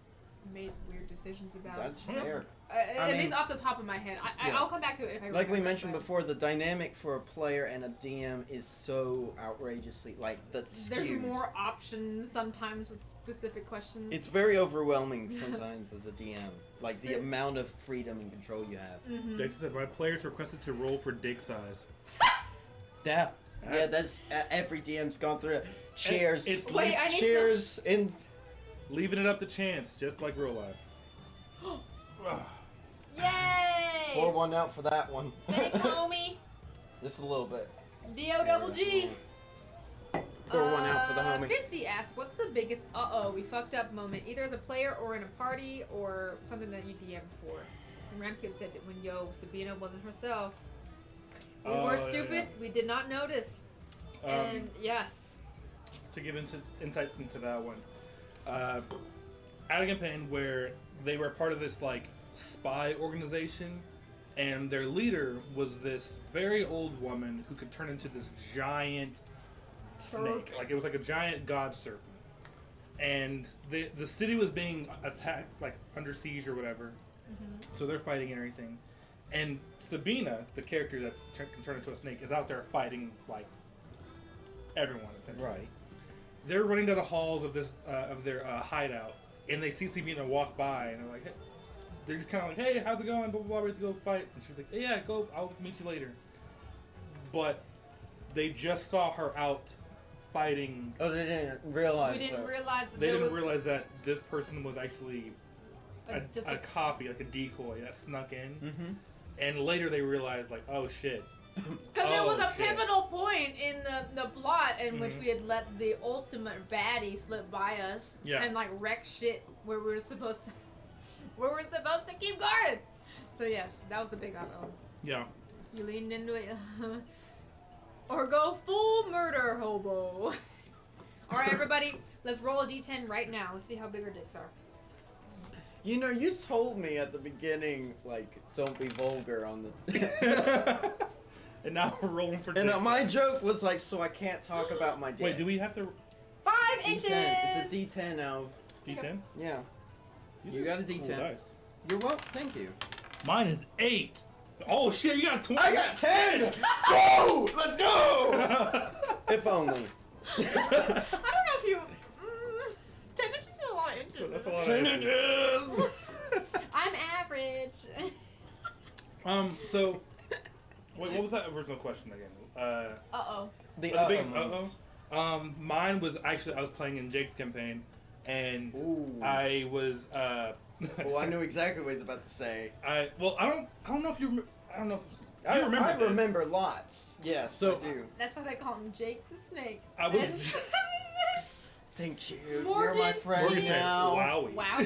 made weird decisions about. That's fair. At mean- least off the top of my head. Yeah. I'll come back to it if I Like we remember, mentioned but before, the dynamic for a player and a DM is so outrageously that's there's skewed. more options sometimes with specific questions. It's very overwhelming sometimes as a DM, like the Fair. amount of freedom and control you have. Mhm. Dex said, my players requested to roll for dick size. Yeah, that's every DM's gone through it. Chairs, It's Wait, I need chairs, in leaving it up to chance, just like real life. Yay! pour one out for that one. Thanks, homie. Just a little bit. D-O-double-G. Pour one out for the homie. Fissy asked, what's the biggest we fucked up moment, either as a player or in a party or something that you DM'd for? And Ramkib said that when Sabina wasn't herself. We Oh, were yeah, stupid. We did not notice. And yes. To give insight into that one, I had a campaign where they were part of this like spy organization, and their leader was this very old woman who could turn into this giant snake. Like it was like a giant god serpent, and the city was being attacked, like under siege or whatever. So they're fighting and everything. And Sabina, the character that can turn into a snake, is out there fighting like everyone essentially. Right. They're running down the halls of this of their hideout, and they see Sabina walk by, and they're like, hey, they're just kind of like, "Hey, how's it going? Blah blah blah. Ready to go fight?" And she's like, hey, "Yeah, go. I'll meet you later." But they just saw her out fighting. Oh, they didn't realize. We didn't realize that They there didn't was realize that this person was actually just a copy, like a decoy that snuck in. Mm-hmm. And later they realized, like, oh shit. because it was a shit. pivotal point in the plot in which Mhm. we had let the ultimate baddie slip by us and like wreck shit where we were supposed to keep guard. So yes, that was a big uh-oh. Yeah. You leaned into it. Or go full murder hobo. Alright, everybody, let's roll a d10 right now. Let's see how big our dicks are. You know, you told me at the beginning, like, don't be vulgar on the. And now we're rolling for And dicks. my joke was like, so I can't talk about my dick. Wait, do we have to 5 D10. inches! It's a D10 now. D10? Yeah. These You are got a cool D10. dice. You're welcome. Thank you. Mine is 8. Oh shit, you got 20. I got 10! Go! Let's go! If only. I don't know if you. 10 inches is a lot of inches. So that's a lot of 10 inches. inches! I'm average. So, wait, what was that original question again? Uh-oh. The The biggest moments. mine was actually I was playing in Jake's campaign, and Ooh. I was Oh, I knew exactly what he was about to say. I don't know if you I don't know if I you remember I this. remember lots. Yes, So- I do. That's why they call him Jake the Snake. I was Thank you. You're Morgan. my friend Morgan said, now. "Wowie." Wow.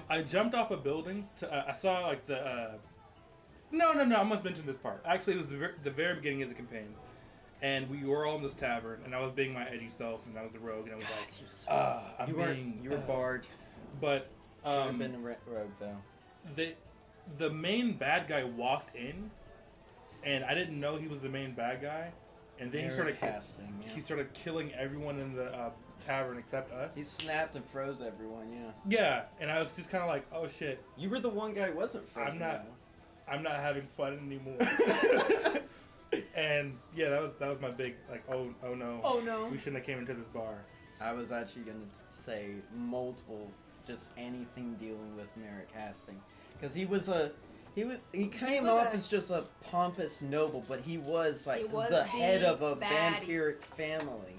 I jumped off a building. I saw like the. No, I must mention this part. Actually, it was the very beginning of the campaign, and we were all in this tavern, and I was being my edgy self, and I was the rogue, and I was like, You were barred. But Should have been a rogue though. the main bad guy walked in, and I didn't know he was the main bad guy, and then he Very started casting. Yeah. he started killing everyone in the tavern except us. He snapped and froze everyone. Yeah. Yeah, and I was just kind of like, oh shit, You were the one guy who wasn't frozen. I'm not having fun anymore. And yeah, that was my big like, oh no. Oh no. We shouldn't have came into this bar. I was actually gonna say multiple, just anything dealing with Merrick Hastings, because he came off as just a pompous noble, but he was like the head of a vampiric family.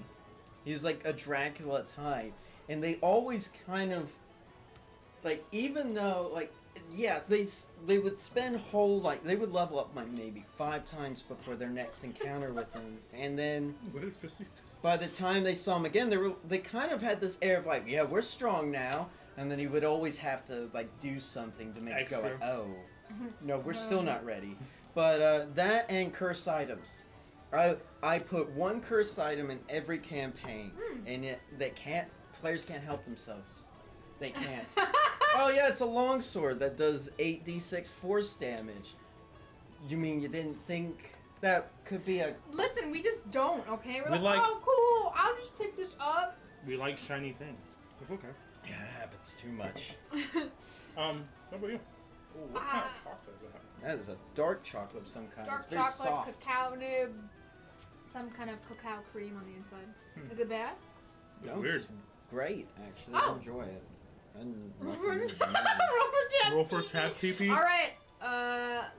He was like a Dracula type, and they always kind of like, even though like, yes, they would spend they would level up like maybe 5 times before their next encounter with him, and then What did Fissy say? by the time they saw him again, they kind of had this air of like, yeah, we're strong now, and then he would always have to like do something to make it go like, oh, no, we're still not ready. But that and cursed items. I put one cursed item in every campaign, and players can't help themselves. They can't. Oh yeah, it's a longsword that does 8d6 force damage. You mean you didn't think that could be a... Listen, we just don't, okay? We're We like, like- oh, cool, I'll just pick this up. We like shiny things. It's okay. Yeah, it happens too much. What about you? Ooh, what kind of chocolate is that? That is a dark chocolate of some kind. Dark It's very chocolate, soft. cacao nib, some kind of cacao cream on the inside. Is it bad? It's No, weird. It's great, actually. Oh. I enjoy it. And Robert Roll for Chad's PP. All right,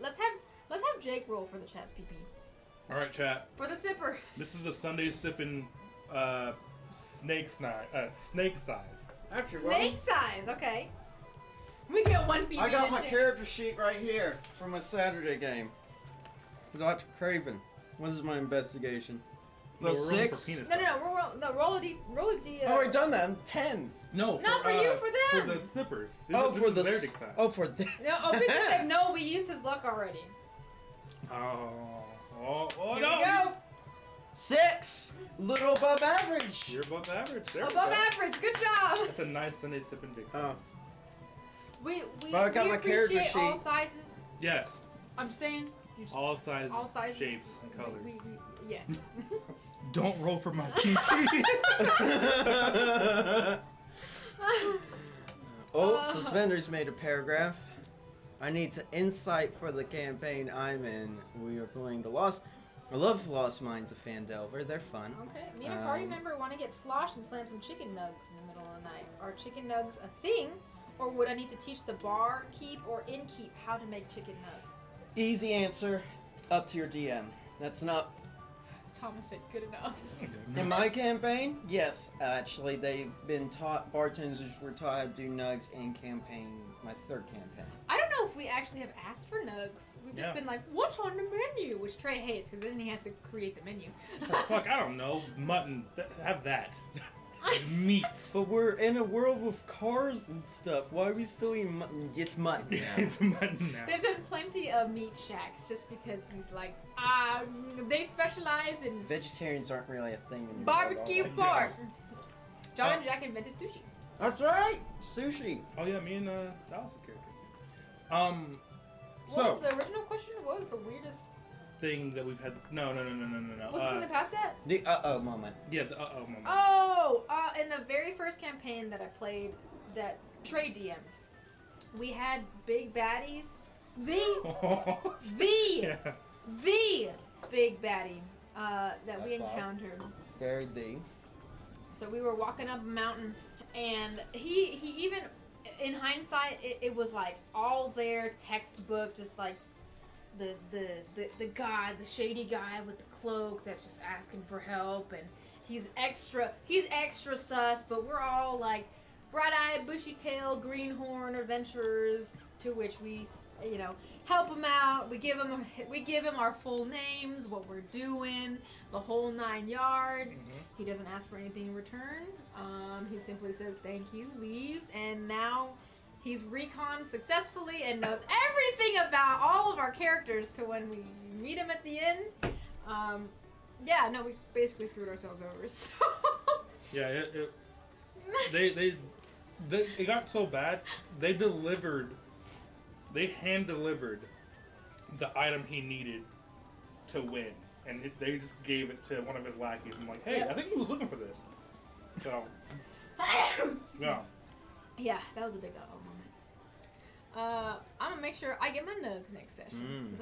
let's have Jake roll for the chat's PP. All right, chat. For the sipper. This is the Sunday Sippin' snake size. After Snake size, okay. We get 1 PP. I got to my share. character sheet right here from my Saturday game. Dr. Craven. What is my investigation? No, No, we're rolling 6? for penis No, size. roll a D. Oh, I done that. I'm 10. No, Not for you, for them. For the zippers. For is the... their dick size. Oh, for the... No, Official said no, we used his luck already. Oh, Here no. we go. 6! Little above average. You're above average. There we Above go. average, good job. That's a nice Sunday Sippin' dick size. Oh. We Well, I got my character appreciate all sheet. sizes. Yes. I'm saying you just, All sizes, all sizes, shapes, and colors. Yes. Don't roll for my PP. Oh, Suspenders made a paragraph. I need to insight for the campaign I'm in. We are playing I love Lost Mines of Fandelver. They're fun. Okay. Me and a party member want to get sloshed and slam some chicken nugs in the middle of the night. Are chicken nugs a thing, or would I need to teach the barkeep or innkeep how to make chicken nugs? Easy answer. Up to your DM. That's not... Thomas said good enough. In my campaign, yes. Actually, they've been taught... Bartenders were taught how to do nugs in my 3rd campaign. I don't know if we actually have asked for nugs. We've just Yeah. been like, what's on the menu? Which Trey hates because then he has to create the menu. Fuck, I don't know. Mutton. Have that. Meat. But we're in a world with cars and stuff. Why are we still eating mutton? It's mutton now. It's mutton now. There's been plenty of meat shacks just because he's like, they specialize in Vegetarians aren't really a thing in barbecue world. pork. John and Jack invented sushi. That's right! Sushi. Oh yeah, me and Dallas' character. What So was the original question? What was the weirdest? thing that we've had. No. Was this in the past set? The moment. Yeah, the moment. Oh, in the very first campaign that I played, that Trey DM'd, we had big baddies. Yeah. The big baddie that we I saw. encountered. Very D. So we were walking up a mountain, and he even, in hindsight, it was like all their textbook, just like the guy, the shady guy with the cloak that's just asking for help, and he's extra sus, but we're all like bright-eyed, bushy-tailed, greenhorn adventurers, to which we, help him out. We give him our full names, what we're doing, the whole 9 yards. Mm-hmm. He doesn't ask for anything in return. He simply says thank you, leaves, and now he's reconned successfully and knows everything about all of our characters to when we meet him at the end. We basically screwed ourselves over. So Yeah, it got so bad. They hand delivered the item he needed to win, and they just gave it to one of his lackeys. I'm like, hey, Yeah. I think he was looking for this. So, yeah. Yeah, that was a big moment. I'm gonna make sure I get my nugs next session.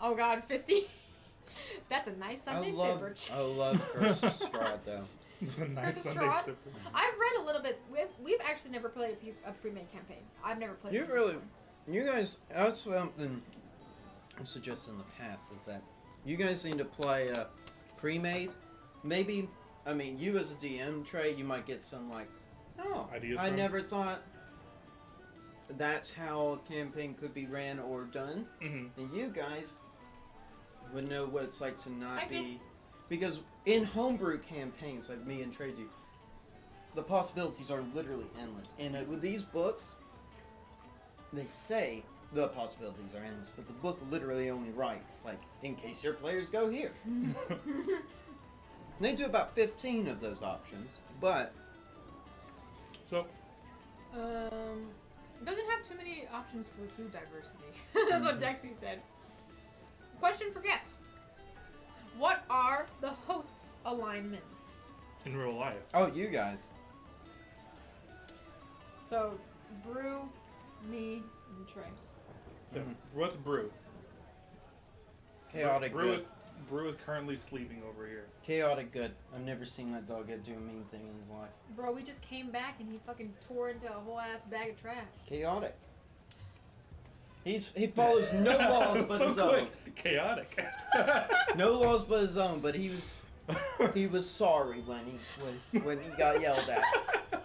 Oh God, Fisty. That's a nice Sunday sipper. I love Curse of Strahd though. It's a nice Curse of Sunday Strahd? sipper. I've read a little bit. We've actually never played a pre-made campaign. I've never played. You really, you guys. That's something I've suggested in the past is that you guys need to play pre-made. Maybe, I mean, you as a DM, Trey, you might get some like, oh, Ideas I from? never thought that's how a campaign could be ran or done. Mm-hmm. And you guys would know what it's like to not I be... Because in homebrew campaigns like me and Trey do, the possibilities are literally endless. And with these books, they say the possibilities are endless, but the book literally only writes, like, in case your players go here. They do about 15 of those options, but... So, It doesn't have too many options for food diversity. That's what Dexy said. Question for guests. What are the hosts' alignments? in real life. Oh, you guys. So, Brew, me, and Trey. Yeah. What's Brew? Chaotic Brew good. Brew is currently sleeping over here. Chaotic good. I've never seen that dog do a mean thing in his life. Bro, we just came back and he fucking tore into a whole ass bag of trash. Chaotic. He follows no laws but So his quick. own. Chaotic. No laws but his own, but he was sorry when he got yelled at.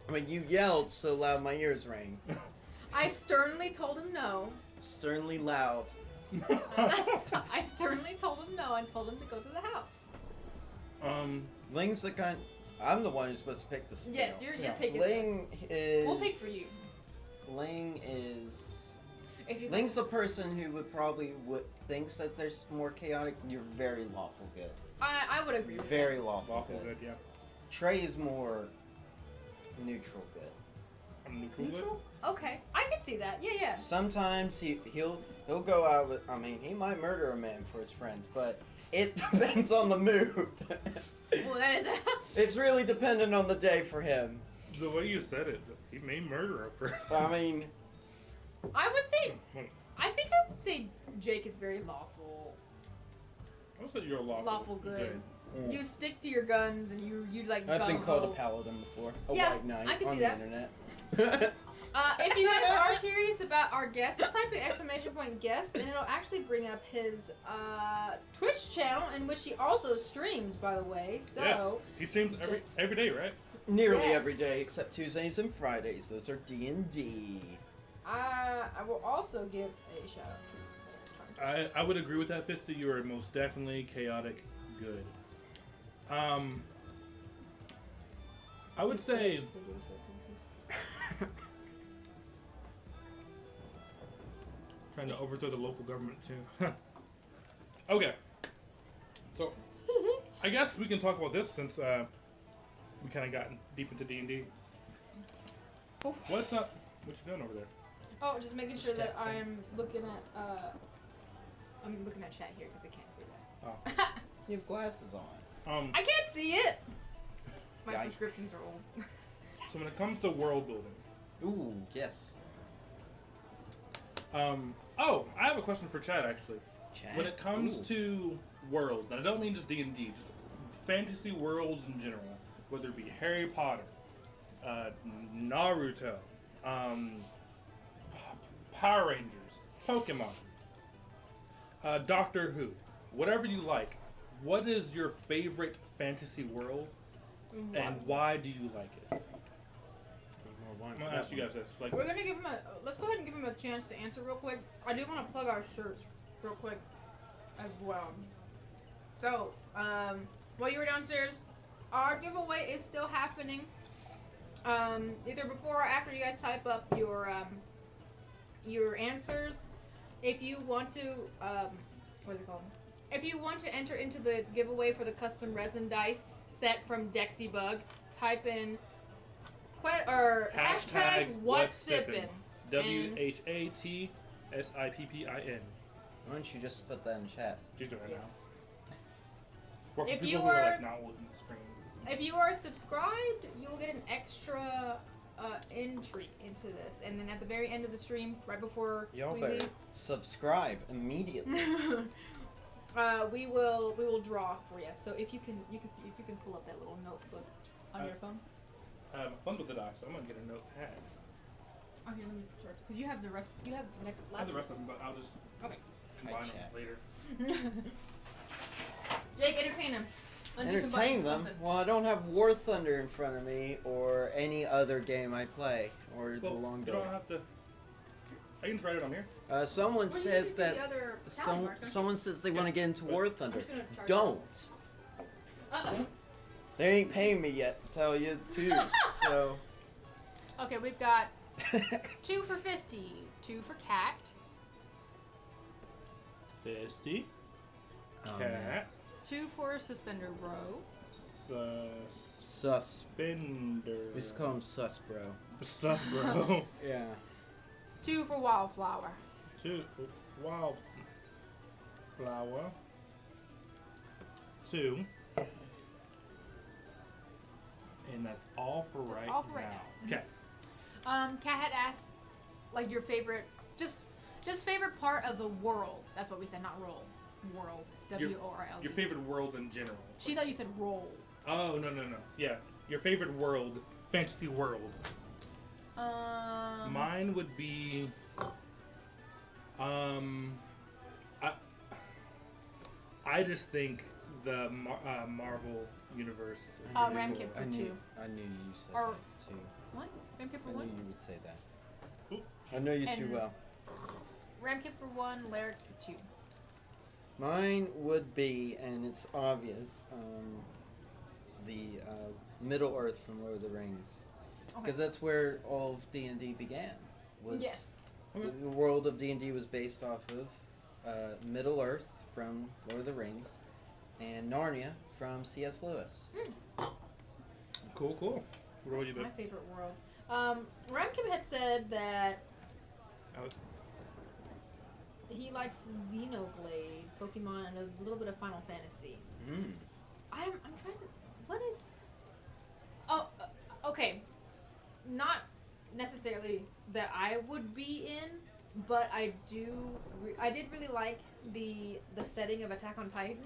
When you yelled so loud my ears rang. I sternly told him no. Sternly loud. I sternly told him no and told him to go to the house. Ling's the kind. I'm the one who's supposed to pick the scale. Yes, you're Yeah. picking. Ling is. We'll pick for you. Ling is. If you Ling's the person who thinks that there's more chaotic. You're very lawful good. I would agree You're with very lawful, Lawful good. good, yeah. Trey is more neutral good. I'm neutral good. Neutral? Okay, I can see that. Yeah, yeah. Sometimes he'll go out with. I mean, he might murder a man for his friends, but it depends on the mood. Well, that is. It's really dependent on the day for him. The way you said it, he may murder a person. I mean, I would say. Wait, I think I would say Jake is very lawful. I said you're a lawful Good. You stick to your guns and you like. I've been called a gung-ho. paladin before. A Yeah, white knight I can on see the that. internet. If you guys are curious about our guest, just type in ! guest and it'll actually bring up his Twitch channel in which he also streams, by the way. So Yes, he streams every day, right? Nearly Yes. every day except Tuesdays and Fridays. Those are D&D. I will also give a shout out to I would agree with that, Fisty. You are most definitely chaotic good. I would say trying to overthrow the local government too. Okay, so I guess we can talk about this since we kind of got deep into D&D. What's up? What you doing over there? Oh, just making sure that Texting. I'm looking at chat here because I can't see that. Oh. You have glasses on. I can't see it. My Yikes. prescriptions are old. So when it comes to world building, Ooh, yes. oh, I have a question for Chad actually. Chat. When it comes Ooh. to worlds, and I don't mean just D&D, just fantasy worlds in general, whether it be Harry Potter, Naruto, Power Rangers, Pokemon, Doctor Who, whatever you like, what is your favorite fantasy world, and why do you like it? I'm gonna ask you guys this. Like, We're gonna give him let's go ahead and give him a chance to answer real quick. I do want to plug our shirts real quick as well. So, while you were downstairs, our giveaway is still happening. Either before or after you guys type up your answers. If you want to, what is it called? If you want to enter into the giveaway for the custom resin dice set from Dexy Bug, type in hashtag what's sippin'. WHATSIPPIN. Why don't you just put that in chat? She's doing it Yes. now. Or for If people you who are are- like not looking at the screen. If you are subscribed, you will get an extra entry into this, and then at the very end of the stream, right before Y'all we better leave, subscribe immediately. we will draw for you. So if you can pull up that little notebook on your phone. My phone's with the doc, so I'm gonna get a notepad. Okay, let me start. Because you have the rest. You have the next. I have the rest of them, but I'll just combine them chat. later. Jake, entertain them. Entertain them? Well, I don't have War Thunder in front of me, or any other game I play, or the long You door. don't have to. I can just write it on here. Someone said that. Someone says they want to get into War Thunder. Don't. They ain't paying me yet to tell you too. So. Okay, we've got 2 for Fisty, 2 for Cat. Fisty. Oh, Cat. 2 for Suspender Bro. Suspender. We just call him Sus Bro. Sus Bro. Yeah. 2 for Wildflower. 2 Wildflower. 2. And that's all for right all for right now. Okay. Kat had asked, like, your favorite, just favorite part of the world. That's what we said, not roll. World. W-O-R-L-D. Your favorite world in general. She thought you said roll. Oh, no. Yeah. Your favorite world, fantasy world. Mine would be, I just think the Marvel universe is really Ramkip cool. for 2. I knew you said Or- that too. What? Ramkip for I 1? knew you would say that. Oop. I know you too And- well. Ramkip for 1, Larix for 2. Mine would be, and it's obvious, the Middle Earth from Lord of the Rings, because that's where all of D&D began. Was Yes. the world of D&D was based off of Middle Earth from Lord of the Rings, and Narnia from C.S. Lewis. Cool. What about you, My babe? favorite world. Ramkip had said that he likes Xenoblade, Pokemon, and a little bit of Final Fantasy. I'm trying to. What is? Oh, okay. Not necessarily that I would be in, but I do. I did really like the setting of Attack on Titan.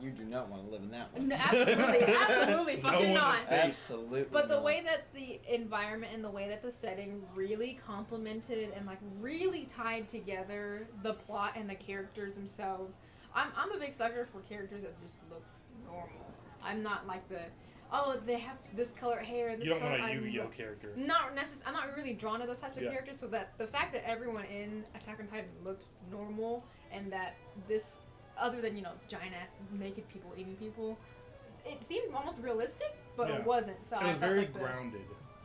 You do not want to live in that one. No, absolutely, fucking one not. is safe. Absolutely. But the not. way that the environment and the way that the setting really complemented and like really tied together the plot and the characters themselves. I'm a big sucker for characters that just look normal. I'm not like they have this color hair and this You don't color want a eyes. Yu-Gi-Oh character. Not necessarily. I'm not really drawn to those types of Yeah. characters. So that the fact that everyone in Attack on Titan looked normal and that this, other than giant ass naked people eating people, it seemed almost realistic, but Yeah. it wasn't. So It I was felt very like grounded.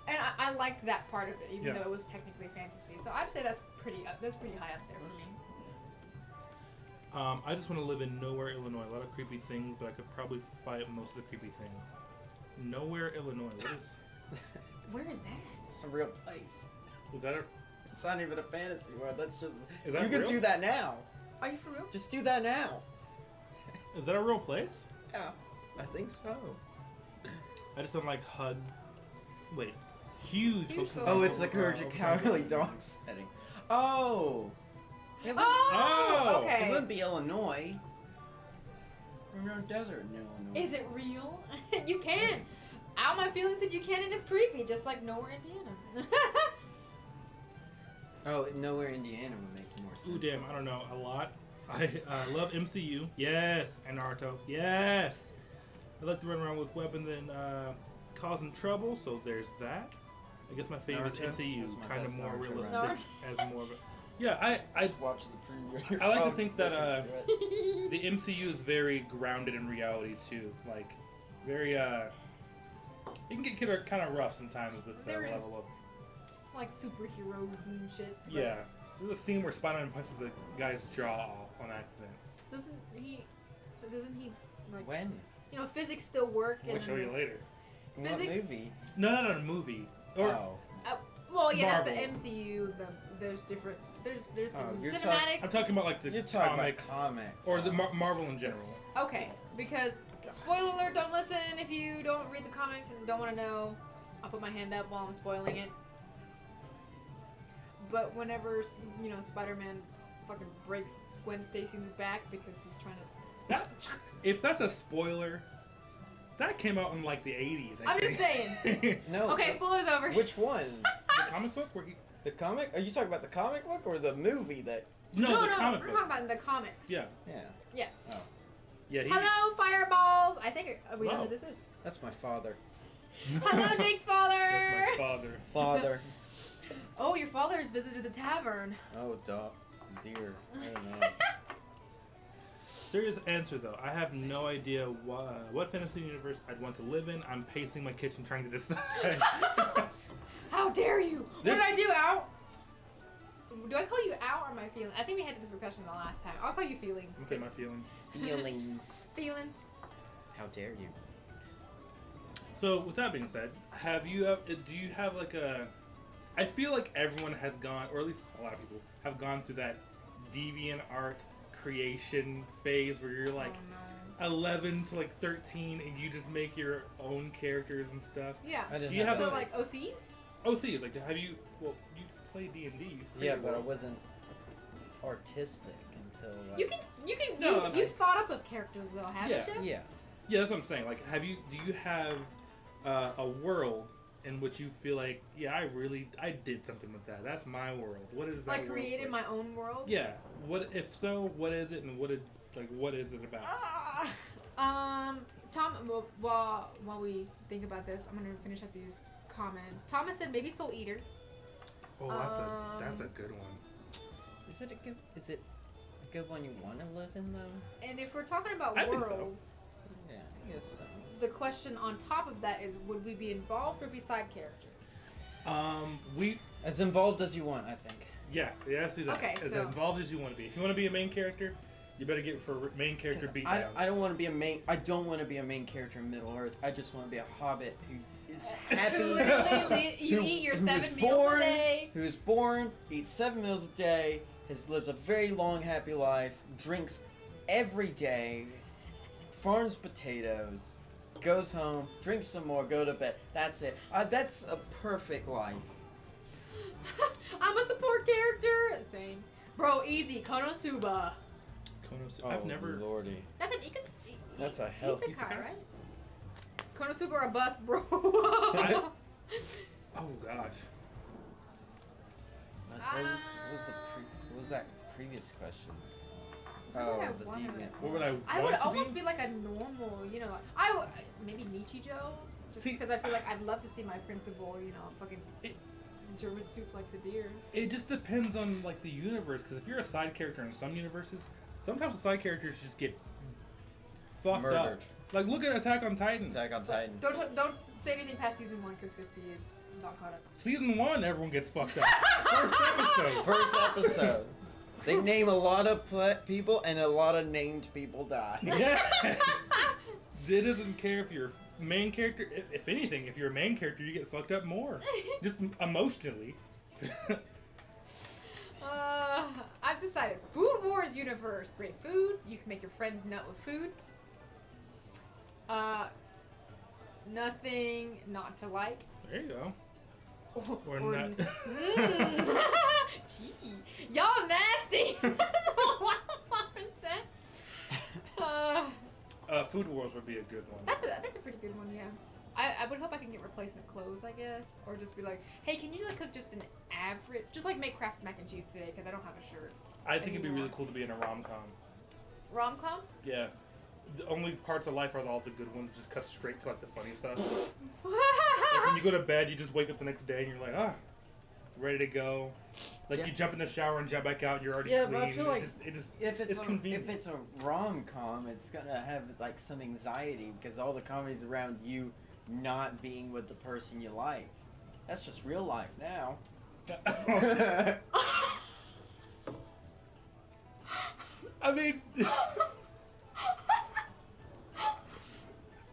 and I liked that part of it, even Yeah. though it was technically fantasy. So I'd say that's pretty high up there for me. I just want to live in Nowhere, Illinois. A lot of creepy things, but I could probably fight most of the creepy things. Nowhere, Illinois. What is? Where is that? It's a real place. Was that a? It's not even a fantasy world. That's just. Is that you can real? do that now. Are you for real? Just do that now. Is that a real place? Yeah, I think so. I just don't like HUD. Wait, huge. Huge folks. folks. Oh, it's the Courage of Cowardly Dog setting. Oh. It would- Oh, Oh! It okay. wouldn't be Illinois. There's no desert in Illinois. Is it real? You can. Out my feelings that you can, and it's creepy, just like Nowhere, Indiana. Oh, nowhere Indiana would make more sense. Ooh, damn! I don't know a lot. I love MCU. Yes, and Naruto. Yes. I like to run around with weapons and causing trouble. So there's that. I guess my favorite is Naruto MCU, was my kind of best more Naruto realistic run. as more of a. Yeah, I Just watch the preview. I like to think that the MCU is very grounded in reality too. Like, very it can get kind of rough sometimes with the There is- level of. Like superheroes and shit. but Yeah, there's a scene where Spider-Man punches the guy's jaw off on accident. Doesn't he like When? physics still work? I'll show you later. In what Physics- movie? No, movie. Or Oh. Well, yeah, Marvel. that's the MCU. There's different. There's the Oh, you're cinematic. I'm talking about like the You're talking comic about comics. or the Marvel in general. Okay, because Spoiler alert, don't listen if you don't read the comics and don't want to know. I'll put my hand up while I'm spoiling it. But whenever, Spider-Man fucking breaks Gwen Stacy's back because he's trying to... If that's a spoiler, that came out in like the 80s. I'm just saying. No. Okay, spoilers over. Which one? The comic book where he... The comic? Are you talking about the comic book or the movie that... No, the we're comic talking book. about the comics. Yeah. Yeah. Oh. Yeah. Hello, fireballs! I think we know Wow. who this is. That's my father. Hello, Jake's father! That's my father. Father. Oh, your father has visited the tavern. Oh, dear. I don't know. Serious answer though, I have no idea what fantasy universe I'd want to live in. I'm pacing my kitchen trying to decide. How dare you? There's- What did I do, Ow? Do I call you Ow or my feelings? I think we had this discussion the last time. I'll call you feelings. I'll say my feelings. Feelings. Feelings. How dare you? So with that being said, do you have like a? I feel like everyone has gone, or at least a lot of people have gone through that deviant art creation phase where you're like Oh, 11 to like 13 and you just make your own characters and stuff. no. Yeah. I didn't Do you have So, a- like, OCs? OCs, like have you? Well, you play D&D. Yeah, but I wasn't artistic until. You can, No, you've nice. thought up of characters, though, haven't Yeah. you? Yeah. Yeah, that's what I'm saying. Like, do you have a world in which you feel like, yeah, I did something with that. That's my world. What is that? Like, world created for? my own world? Yeah. What if so? What is it, and what is it about? Tom, while we think about this, I'm gonna finish up these comments. Thomas said maybe Soul Eater. Oh, that's a good one. Is it a good one you want to live in though? And if we're talking about I think so. worlds, Yeah, I guess so. the question on top of that is, would we be involved or be side characters? As involved as you want, I think. Yeah, let's do that. Okay, as so- involved as you want to be. If you want to be a main character, you better get for main character 'Cause beatdowns. I don't want to be a main. I don't want to be a main character in Middle Earth. I just want to be a hobbit who is happy. Literally, you who- eat your who 7 was meals born, a day. Who is born, eats 7 meals a day, lives a very long, happy life, drinks every day, farms potatoes, goes home, drinks some more, go to bed. That's it. That's a perfect life. I'm a support character. Same. Bro, easy. Konosuba. I've never. Lordy. That's an That's a hell. isekai, right? Konosuba or a bust, bro. Oh gosh. What was that previous question? What would I the wanna- deviant. What would I? I want would to almost be like a normal, I would, maybe Nichijou, just See- because I feel like I'd love to see my principal, fucking German suplex a deer. It just depends on like the universe, because if you're a side character in some universes, sometimes the side characters just get fucked up. Murdered. Like look at Attack on Titan. Attack on Titan. Don't say anything past season 1 because Fisty is not caught up. Season 1, everyone gets fucked up. First episode. First episode. They name a lot of people, and a lot of named people die. Yeah. It doesn't care if you're main character. If anything, if you're a main character, you get fucked up more, just emotionally. I've decided. Food Wars universe. Great food. You can make your friends nut with food. Nothing not to like. There you go. Or not. Gee, y'all nasty. That's 100%. Food Wars would be a good one. That's a pretty good one, yeah. I would hope I can get replacement clothes, I guess, or just be like, hey, can you cook just an average, just make Kraft mac and cheese today because I don't have a shirt. I think it'd be anymore. really cool to be in a rom-com. Rom-com? Yeah. The only parts of life are all the good ones. Just cut straight to like the funny stuff. Like when you go to bed, you just wake up the next day and you're like, ready to go. Like you jump in the shower and jump back out, and you're already clean. But I feel like if it's a rom-com, it's gonna have like some anxiety because all the comedy's around you not being with the person you like. That's just real life now.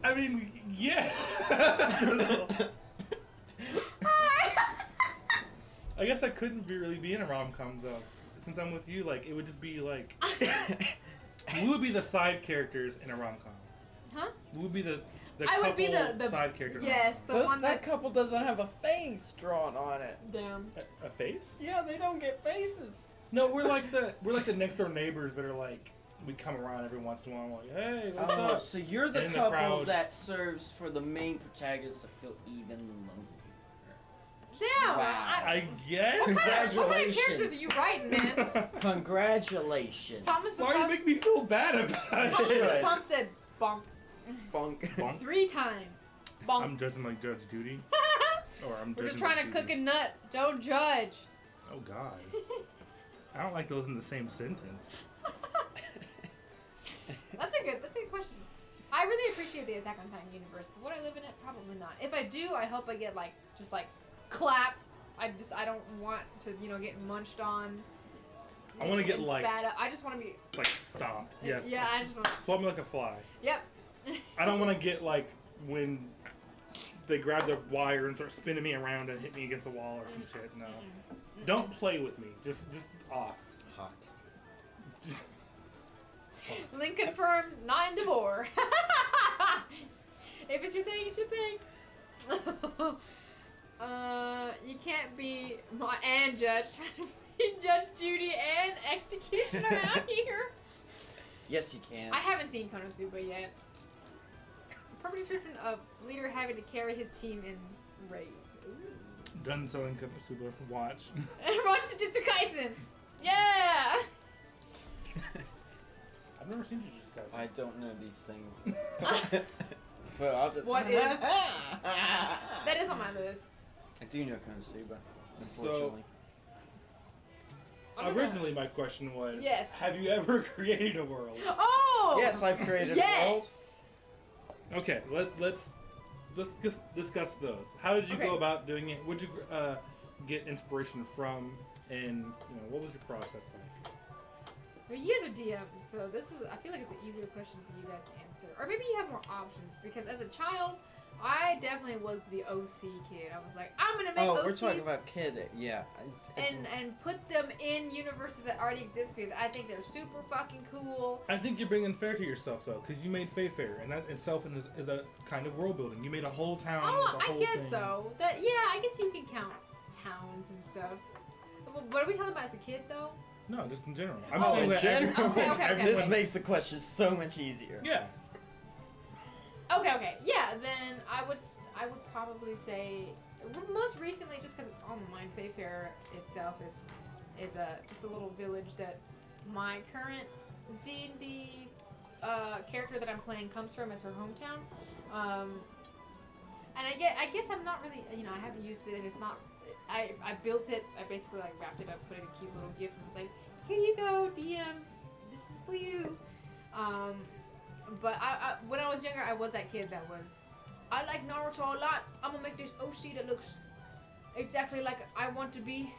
I mean, yeah. I guess I couldn't really be in a rom-com though. Since I'm with you, like it would just be like we would be the side characters in a rom-com. Huh? Who would be the I couple would be the side character? Yes, the one that that's couple doesn't have a face drawn on it. damn. A face? Yeah, they don't get faces. No, we're like the next door neighbors that are like we come around every once in a while. Like, hey, what's Oh, up? so you're the In the couple crowd. that serves for the main protagonist to feel even lonelier. Damn. Wow. I guess. What kind of Congratulations. characters are you writing, man? Congratulations. Thomas the Why do you Pump. make me feel bad about Thomas it? the Should. Pump said bonk Bonk. Bonk. 3 times. Bonk. I'm judging like Judge Judy, or I'm We're judging. just trying to like cook a Judy. nut. Don't judge. Oh God. I don't like those in the same sentence. That's a good question. I really appreciate the Attack on Titan universe, but would I live in it? Probably not. If I do, I hope I get just clapped. I don't want to, get munched on. I want to get and like spat up. I just want to be. stomped. Yes. Yeah, I just want. Swap me like a fly. Yep. I don't want to get like when they grab the wire and start spinning me around and hit me against the wall or some shit. No. Don't play with me. Just off. Hot. Just, Link confirmed. Not into bore. If it's your thing, it's your thing. You can't be and judge trying to be Judge Judy and Executioner out here. Yes, you can. I haven't seen Konosuba yet. Perfect description of leader having to carry his team in raids. Ooh. done selling Konosuba. Watch. Watch Jujutsu Kaisen. Yeah. I've never seen Jujutsu Kaisen. I don't know these things. So I'll just. What is- That is on my list. I do know Konosuba, unfortunately. I don't know. Originally, my question was: Yes. Have you ever created a world? Oh. Yes, I've created a world. Yes. Okay, let's discuss those. How did you Okay. go about doing it? Would you get inspiration from, and what was your process like? Well, you guys are DMs, so I feel like it's an easier question for you guys to answer. Or maybe you have more options, because as a child, I definitely was the OC kid. I was like, I'm gonna make OCs We're talking about kid. Yeah. and put them in universes that already exist because I think they're super fucking cool. I think you're bringing fair to yourself though, because you made Fae Fair, and that itself is a kind of world building. You made a whole town. Oh, with a I whole guess thing. so. I guess you can count towns and stuff. What are we talking about as a kid though? No, just in general. I'm Oh, saying in that general? Okay. This makes the question so much easier. Yeah. Okay. Yeah, then I would probably say most recently, just because it's on the mind, Fae Fair itself is just a little village that my current D&D character that I'm playing comes from. It's her hometown, and I guess I'm not really I haven't used it. It's not. I built it. I basically wrapped it up, put it in a cute little gift, and was like, here you go, DM. This is for you. But I when I was younger, I was that kid that was, I like Naruto a lot. I'm gonna make this OC that looks exactly like I want to be,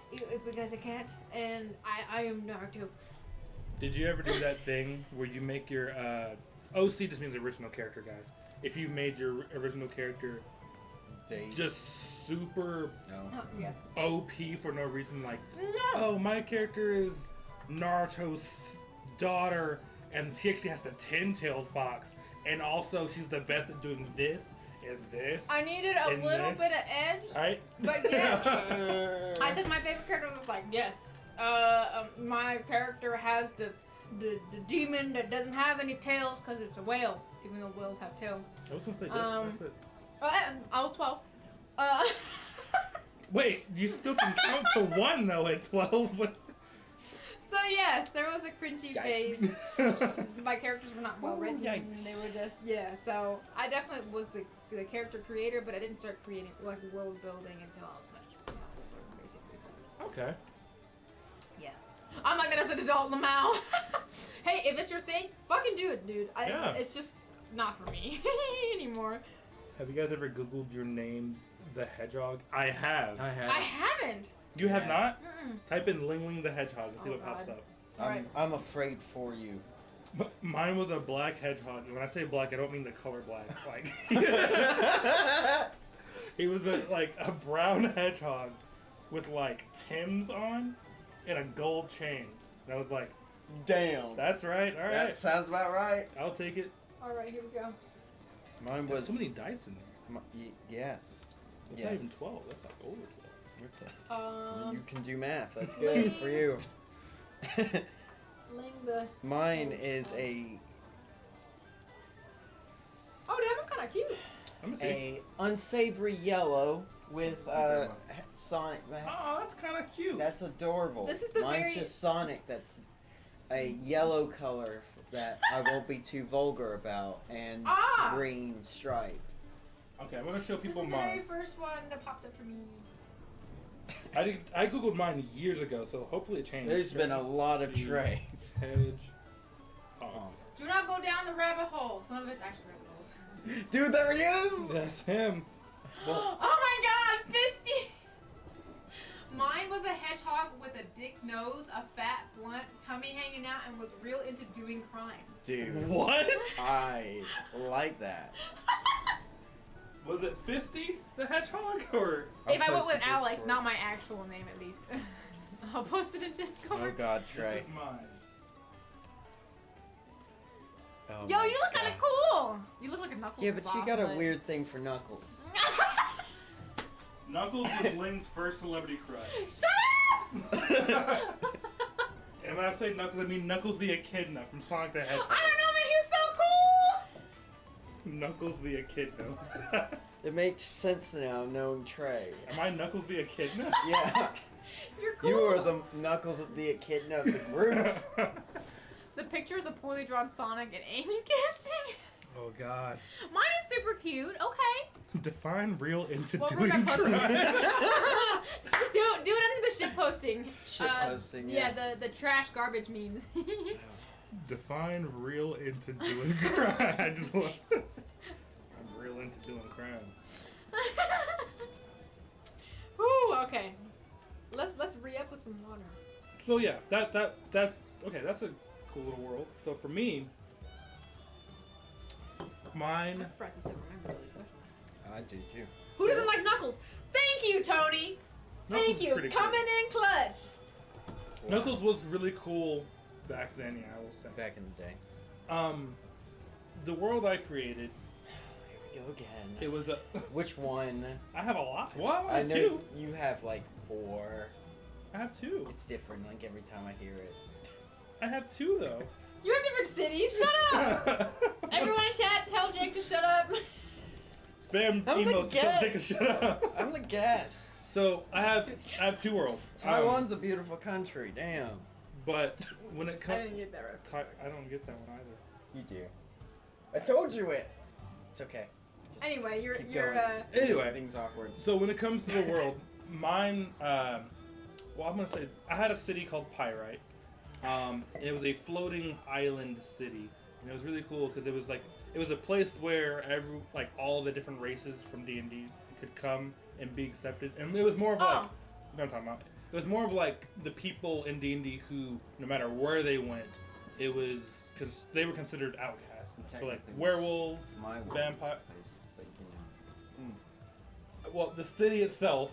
because I can't, and I am Naruto. Did you ever do that thing where you make your OC just means original character, guys? If you made your original character just super Yes. OP for no reason, like, No. oh, my character is Naruto's daughter, and she actually has the 10-tailed fox, and also she's the best at doing this and this. I needed a and little this. bit of edge, Right? but yes. I took my favorite character and was like, yes, my character has the demon that doesn't have any tails because it's a whale, even though whales have tails. I was gonna say that's it. I was 12. Wait, you still can count to 1 though at 12. So yes, there was a cringy Yikes. phase. My characters were not well written. Yikes. They were just so I definitely was the character creator, but I didn't start creating world building until I was much older, basically. So Okay. yeah, I'm like that as an adult now. Hey, if it's your thing, fucking do it, dude. Yeah. It's just not for me anymore. Have you guys ever Googled your name, the Hedgehog? I have. I have. I haven't. You have Yeah. not? Mm-mm. Type in Ling Ling the Hedgehog and see Oh, what pops God. up. Alright. I'm afraid for you. Mine was a black hedgehog. And when I say black, I don't mean the color black. Like, he was a brown hedgehog with Tim's on and a gold chain. And I was like, Damn. that's right. All right. That sounds about right. I'll take it. All right, here we go. Mine There's was. so many dice in there. Yes. That's Yes. not even 12. That's like over 12. You can do math. That's good for you. Ling the. Mine is a Oh, damn, I'm kind of cute. I'm gonna see. a unsavory yellow with Sonic. Oh, that's kind of cute. That's adorable. This is the Mine's very- just Sonic. That's a yellow color that I won't be too vulgar about, and Ah! green stripe. Okay, I'm gonna show This people is the very mine. first one that popped up for me. I googled mine years ago, so hopefully it changed. There's been a lot of traits. Hedge. Oh. Do not go down the rabbit hole. Some of it's actually rabbit holes. Dude, there he is! That's him. Well, Oh my god, Fisty! Mine was a hedgehog with a dick nose, a fat, blunt tummy hanging out, and was real into doing crime. Dude, what? I like that. Was it Fisty the Hedgehog or? If I went post with it Alex, Discord. not my actual name at least. I'll post it in Discord. Oh god, This Trey. is mine. Oh Yo, my you look kind God. of cool. You look like a Knuckles. Yeah, but she bop, got a weird thing for Knuckles. Knuckles was Ling's first celebrity crush. Shut up! And when I say Knuckles, I mean Knuckles the Echidna from Sonic the Hedgehog. I don't know, man. He's so cool. Knuckles the Echidna. It makes sense now knowing Trey. Am I Knuckles the Echidna? Yeah, You're cool. you are the Knuckles of the Echidna of the group. The pictures of poorly drawn Sonic and Amy kissing. Oh God. Mine is super cute. Okay. Define real into Well, we're doing not posting crime. it. do it under the shit posting. Shit posting, Yeah, yeah. the trash garbage memes. Define real into doing crime. I just love. I'm real into doing crime. Ooh, okay. Let's re-up with some water. So yeah, that's okay. That's a cool little world. So for me, mine. I'm surprised he still remembers all these questions. I do too. Who doesn't like Knuckles? Thank you, Tony. Knuckles Thank is you. pretty Coming in clutch. Knuckles was really cool back then. Yeah, I will say. Back in the day. The world I created, Here we go again. it was a. Which one? I have a lot. Well, I I have know two. you have like 4. I have two. It's different, like every time I hear it. I have two though. You have different cities. Shut up. Everyone in chat, tell Jake to shut up. Spam I'm the emails. Tell Jake to guest. shut up. I'm the guest. So I have two worlds. Taiwan's a beautiful country. Damn. But when it I comes, didn't get that right. I don't get that one either. You do. I told you it. It's okay. Just Anyway, you're keep you're going. Anyway, Things awkward. so when it comes to the world, mine. Well, I'm gonna say I had a city called Pyrite. And it was a floating island city, and it was really cool because it was a place where all the different races from D&D could come and be accepted, and it was more of like, Oh. you know what I'm talking about. It was more of like the people in D&D who, no matter where they went, it was they were considered outcasts. So like Technically, werewolves, My world vampire. place, but, you know. Well, the city itself,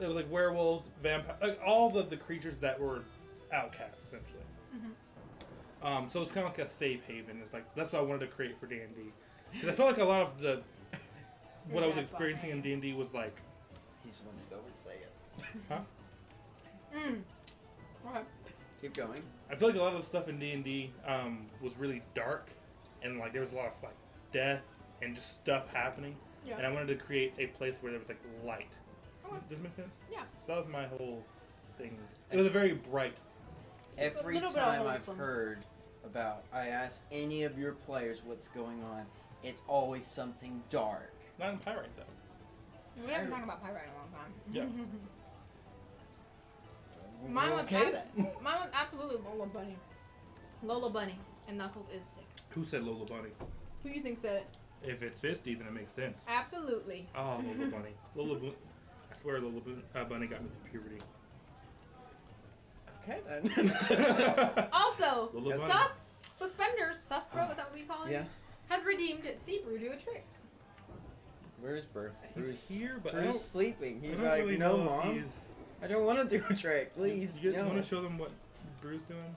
it was like werewolves, vampire, like all the creatures that were outcasts essentially. So it's kind of like a safe haven. It's like that's what I wanted to create for D&D, because I felt like a lot of what I was experiencing in D&D was like, He's the one who's always say it. huh? Okay. Keep going. I feel like a lot of the stuff in D&D was really dark, and like there was a lot of like death and just stuff happening. Yeah. And I wanted to create a place where there was like light. Okay. Does it make sense? Yeah. So that was my whole thing. It was a very bright. Every little bit of time I've wholesome. heard about, I ask any of your players what's going on, it's always something dark. Not in Pyrite though. We haven't talked about Pyrite in a long time. Yeah. Mine was okay then. Mine was absolutely Lola Bunny. Lola Bunny and Knuckles is sick. Who said Lola Bunny? Who do you think said it? If it's Fisty, then it makes sense. Absolutely. Oh, Lola Bunny. I swear Lola Bunny got me through puberty. Okay then. Also, Lola Bunny. Suspenders, Suspro, is that what we call it? Yeah. Has redeemed Seabrew do a trick. Where's Bruce? He's here, but I Bruce don't, sleeping. He's I don't like, really no, know if mom. he's- I don't want to do a trick. Please, You no. want to show them what Brew's doing?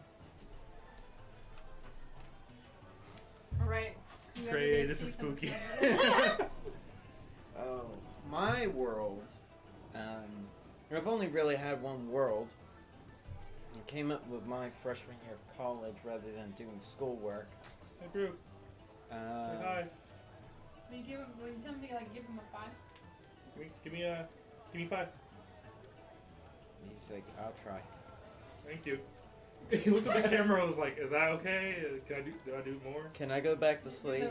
All right. You guys are Trey, gonna this see is some spooky. stuff. Oh, my world. I've only really had one world. I came up with my freshman year of college rather than doing schoolwork. Hey, Brew. Say hi. When you tell me to like give him a 5. Give me 5. He's like, I'll try. Thank you. He looked at the camera and was like, is that okay? Do I do more? Can I go back to sleep?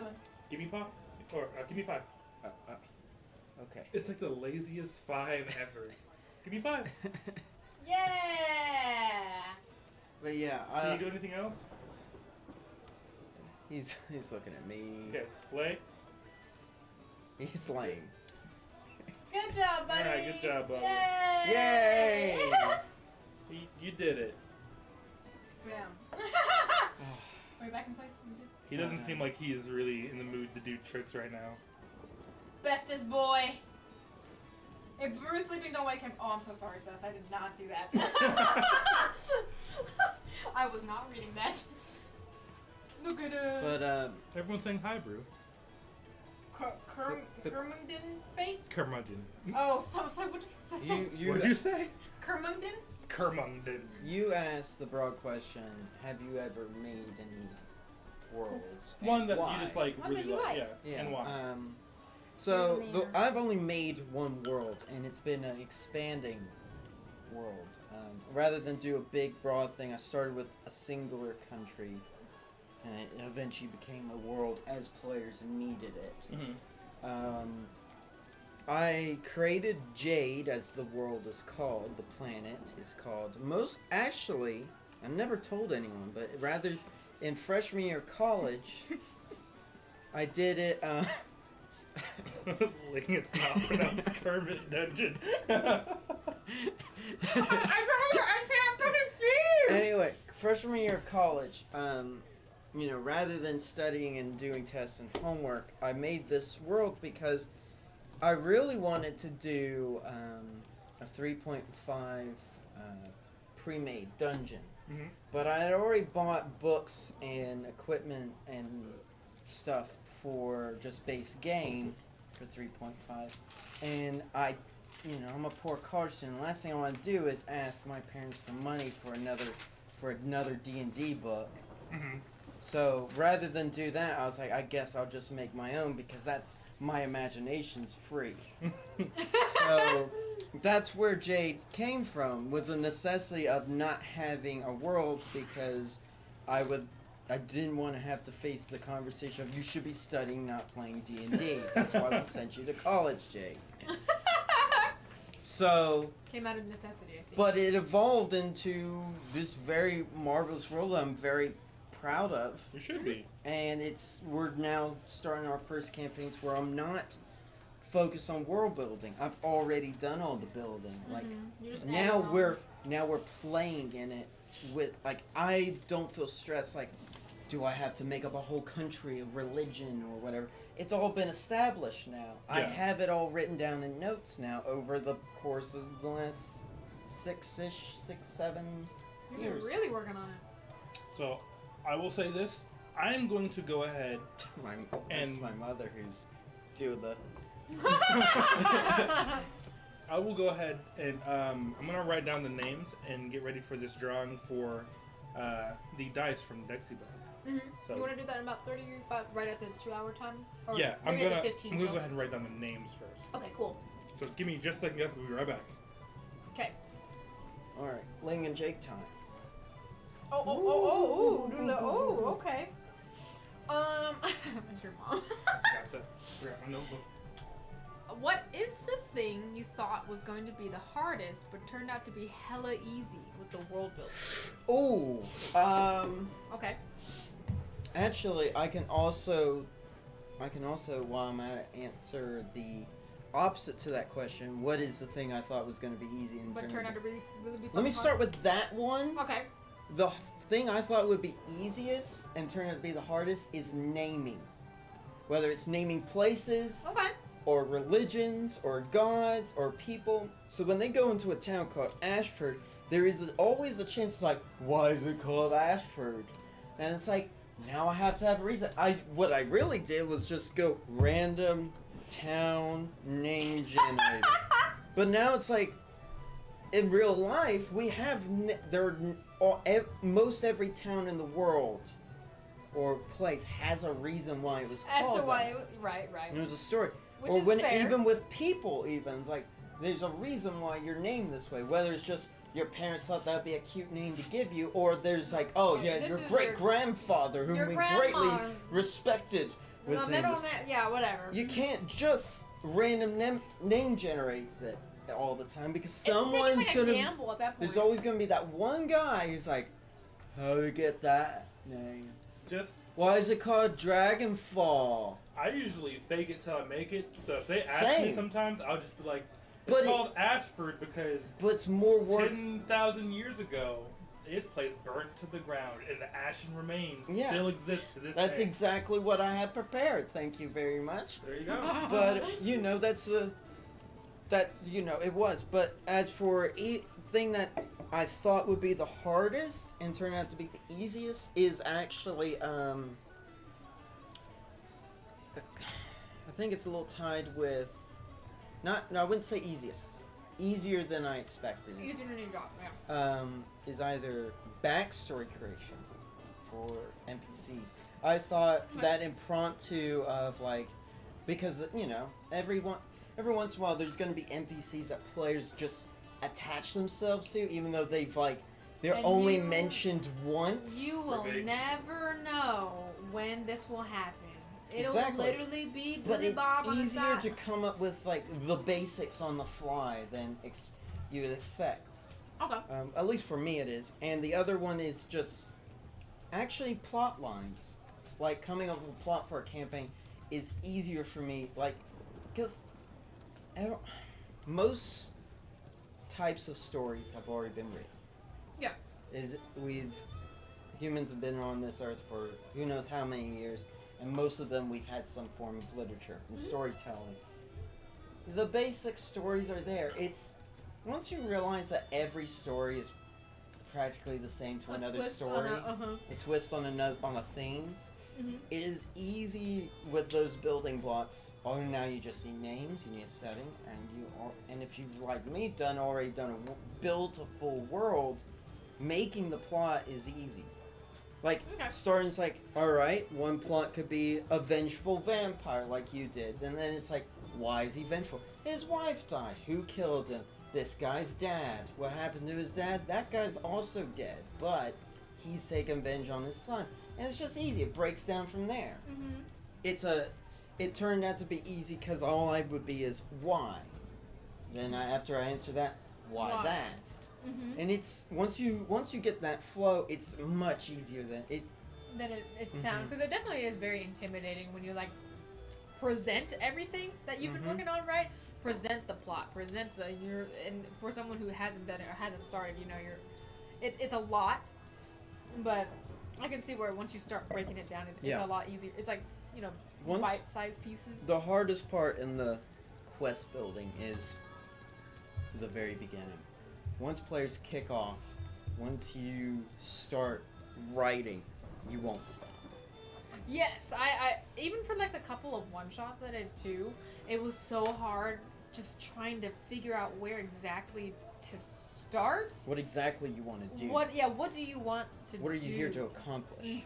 Give me pop. Or give me 5. Okay. It's like the laziest 5 ever. Give me 5. Yeah. But yeah, Can you do anything else? he's looking at me. Okay, play. He's lame. Good job, buddy. Alright, good job, buddy. Yay! Yay! You did it. Yeah. Are we back in place? He doesn't seem like he is really in the mood to do tricks right now. Bestest boy. If Bruce sleeping, don't wake him. Oh, I'm so sorry, Seth. I did not see that. I was not reading that. Look at it. But Everyone's saying hi, Brew. Kermungden face? Curmudgeon. Oh, so what did you say? What'd you say? Kermungden? Kermungden. You asked the broad question, have you ever made any worlds? One and that why? you just like Ones really that you like. like. Yeah. Yeah. And why? So You're the main I've only made one world, and it's been an expanding world. Rather than do a big, broad thing, I started with a singular country, and it eventually became a world as players needed it. Mm-hmm. I created Jade, as the world is called. The planet is called. Actually, I never told anyone, but rather in freshman year of college, I did it. It's not pronounced Kermit Dungeon. Anyway, freshman year of college, rather than studying and doing tests and homework, I made this world because I really wanted to do a 3.5 pre-made dungeon. Mm-hmm. But I had already bought books and equipment and stuff for just base game for 3.5, and I'm a poor college student. The last thing I want to do is ask my parents for money for another D&D book. Mm-hmm. So rather than do that, I was like, I guess I'll just make my own because that's my imagination's free. So that's where Jade came from, was a necessity of not having a world because I didn't want to have to face the conversation of you should be studying, not playing D&D. That's why we sent you to college, Jade. So Came out of necessity, I see. but it evolved into this very marvelous world I'm very proud of. You should be. And we're now starting our first campaigns where I'm not focused on world building. I've already done all the building. Like You just now add on. we're playing in it with I don't feel stressed like do I have to make up a whole country of religion or whatever. It's all been established now. I Yeah. have it all written down in notes now over the course of the last 7 You've years. been really working on it. So, I will say this. I'm going to go ahead. It's my mother who's doing the I will go ahead and I'm going to write down the names and get ready for this drawing for the dice from Dexy Bug. Mm-hmm. So- You want to do that in about 35, right at the 2-hour time? Or Yeah, I'm maybe gonna at the 15 go till? ahead and write down the names first. Okay, cool. So give me just a second, guys. We'll be right back. Okay. Alright, Ling and Jake time. Okay. That's your mom. Got that. Forgot my notebook. What is the thing you thought was going to be the hardest, but turned out to be hella easy with the world building? Okay. Actually, I can also while I'm at it, answer the opposite to that question. What is the thing I thought was going to be easy and But turned out to really be fun. Let me start with that one. Okay. The thing I thought would be easiest and turned out to be the hardest is naming. Whether it's naming places, Okay. or religions, or gods, or people. So when they go into a town called Ashford, there is always the chance like, why is it called Ashford? And it's like, now I have to have a reason. What I really did was just go random town name generator. But now it's like, in real life, we have most every town in the world or place has a reason why it was As called to why, that. right. And there's a story. Which or is when fair. even with people, even it's like there's a reason why you're named this way. Whether it's just your parents thought that'd be a cute name to give you, or there's like, oh yeah, This your is great grandfather, whom your we grandma. greatly respected, was The named middle this. yeah, whatever. You can't just random name generate that all the time because It's someone's taking, like, gonna. a gamble at that point. There's always gonna be that one guy who's like, how to get that name? Just Why is it called Dragonfall? I usually fake it till I make it. So if they ask Same. me sometimes, I'll just be like, But it's called Ashford because But it's more work. 10,000 years ago, this place burnt to the ground and the ashen remains Yeah. still exist to this That's day. exactly what I had prepared. Thank you very much. There you go. But that's it was. But as for thing that I thought would be the hardest and turned out to be the easiest is actually I think it's a little tied with I wouldn't say easiest. Easier than I expected. Easier than you got, yeah. Is either backstory creation for NPCs. I thought that impromptu of like, because every once in a while there's going to be NPCs that players just attach themselves to, even though they're And only you- mentioned once. You will Perfect. never know when this will happen. It'll Exactly. literally be But Billy it's Bob on the easier side. to come up with like the basics on the fly than you would expect. Okay. At least for me it is. And the other one is just actually plot lines. Like coming up with a plot for a campaign is easier for me. Like, because most types of stories have already been written. Yeah. Humans have been on this earth for who knows how many years, and most of them we've had some form of literature and storytelling. The basic stories are there. It's once you realize that every story is practically the same to another story, a twist on a theme. Mhm. It is easy with those building blocks. Oh, now you just need names, you need a setting, and if you've like me already done built a full world, making the plot is easy. Like Okay. starting's like, all right, one plot could be a vengeful vampire like you did, and then it's like, why is he vengeful? His wife died. Who killed him? This guy's dad. What happened to his dad? That guy's also dead, but he's taking revenge on his son. And it's just easy. It breaks down from there. Mhm. It turned out to be easy because all I would be is why. Then after I answer that, why that? Mhm. And it's once you get that flow, it's much easier than it. Then it sounds, Mhm. because it definitely is very intimidating when you like present everything that you've been Mhm. working on, right? Present the plot, present and for someone who hasn't done it or hasn't started, it's a lot, but I can see where once you start breaking it down, it's Yeah. a lot easier. It's like Once- bite-sized pieces. The hardest part in the quest building is the very beginning. Once players kick off, once you start writing, you won't stop. Yes, I even for like the couple of one shots I did too, it was so hard just trying to figure out where exactly to start. What exactly you want to do? What do you want to do? What are you here to accomplish?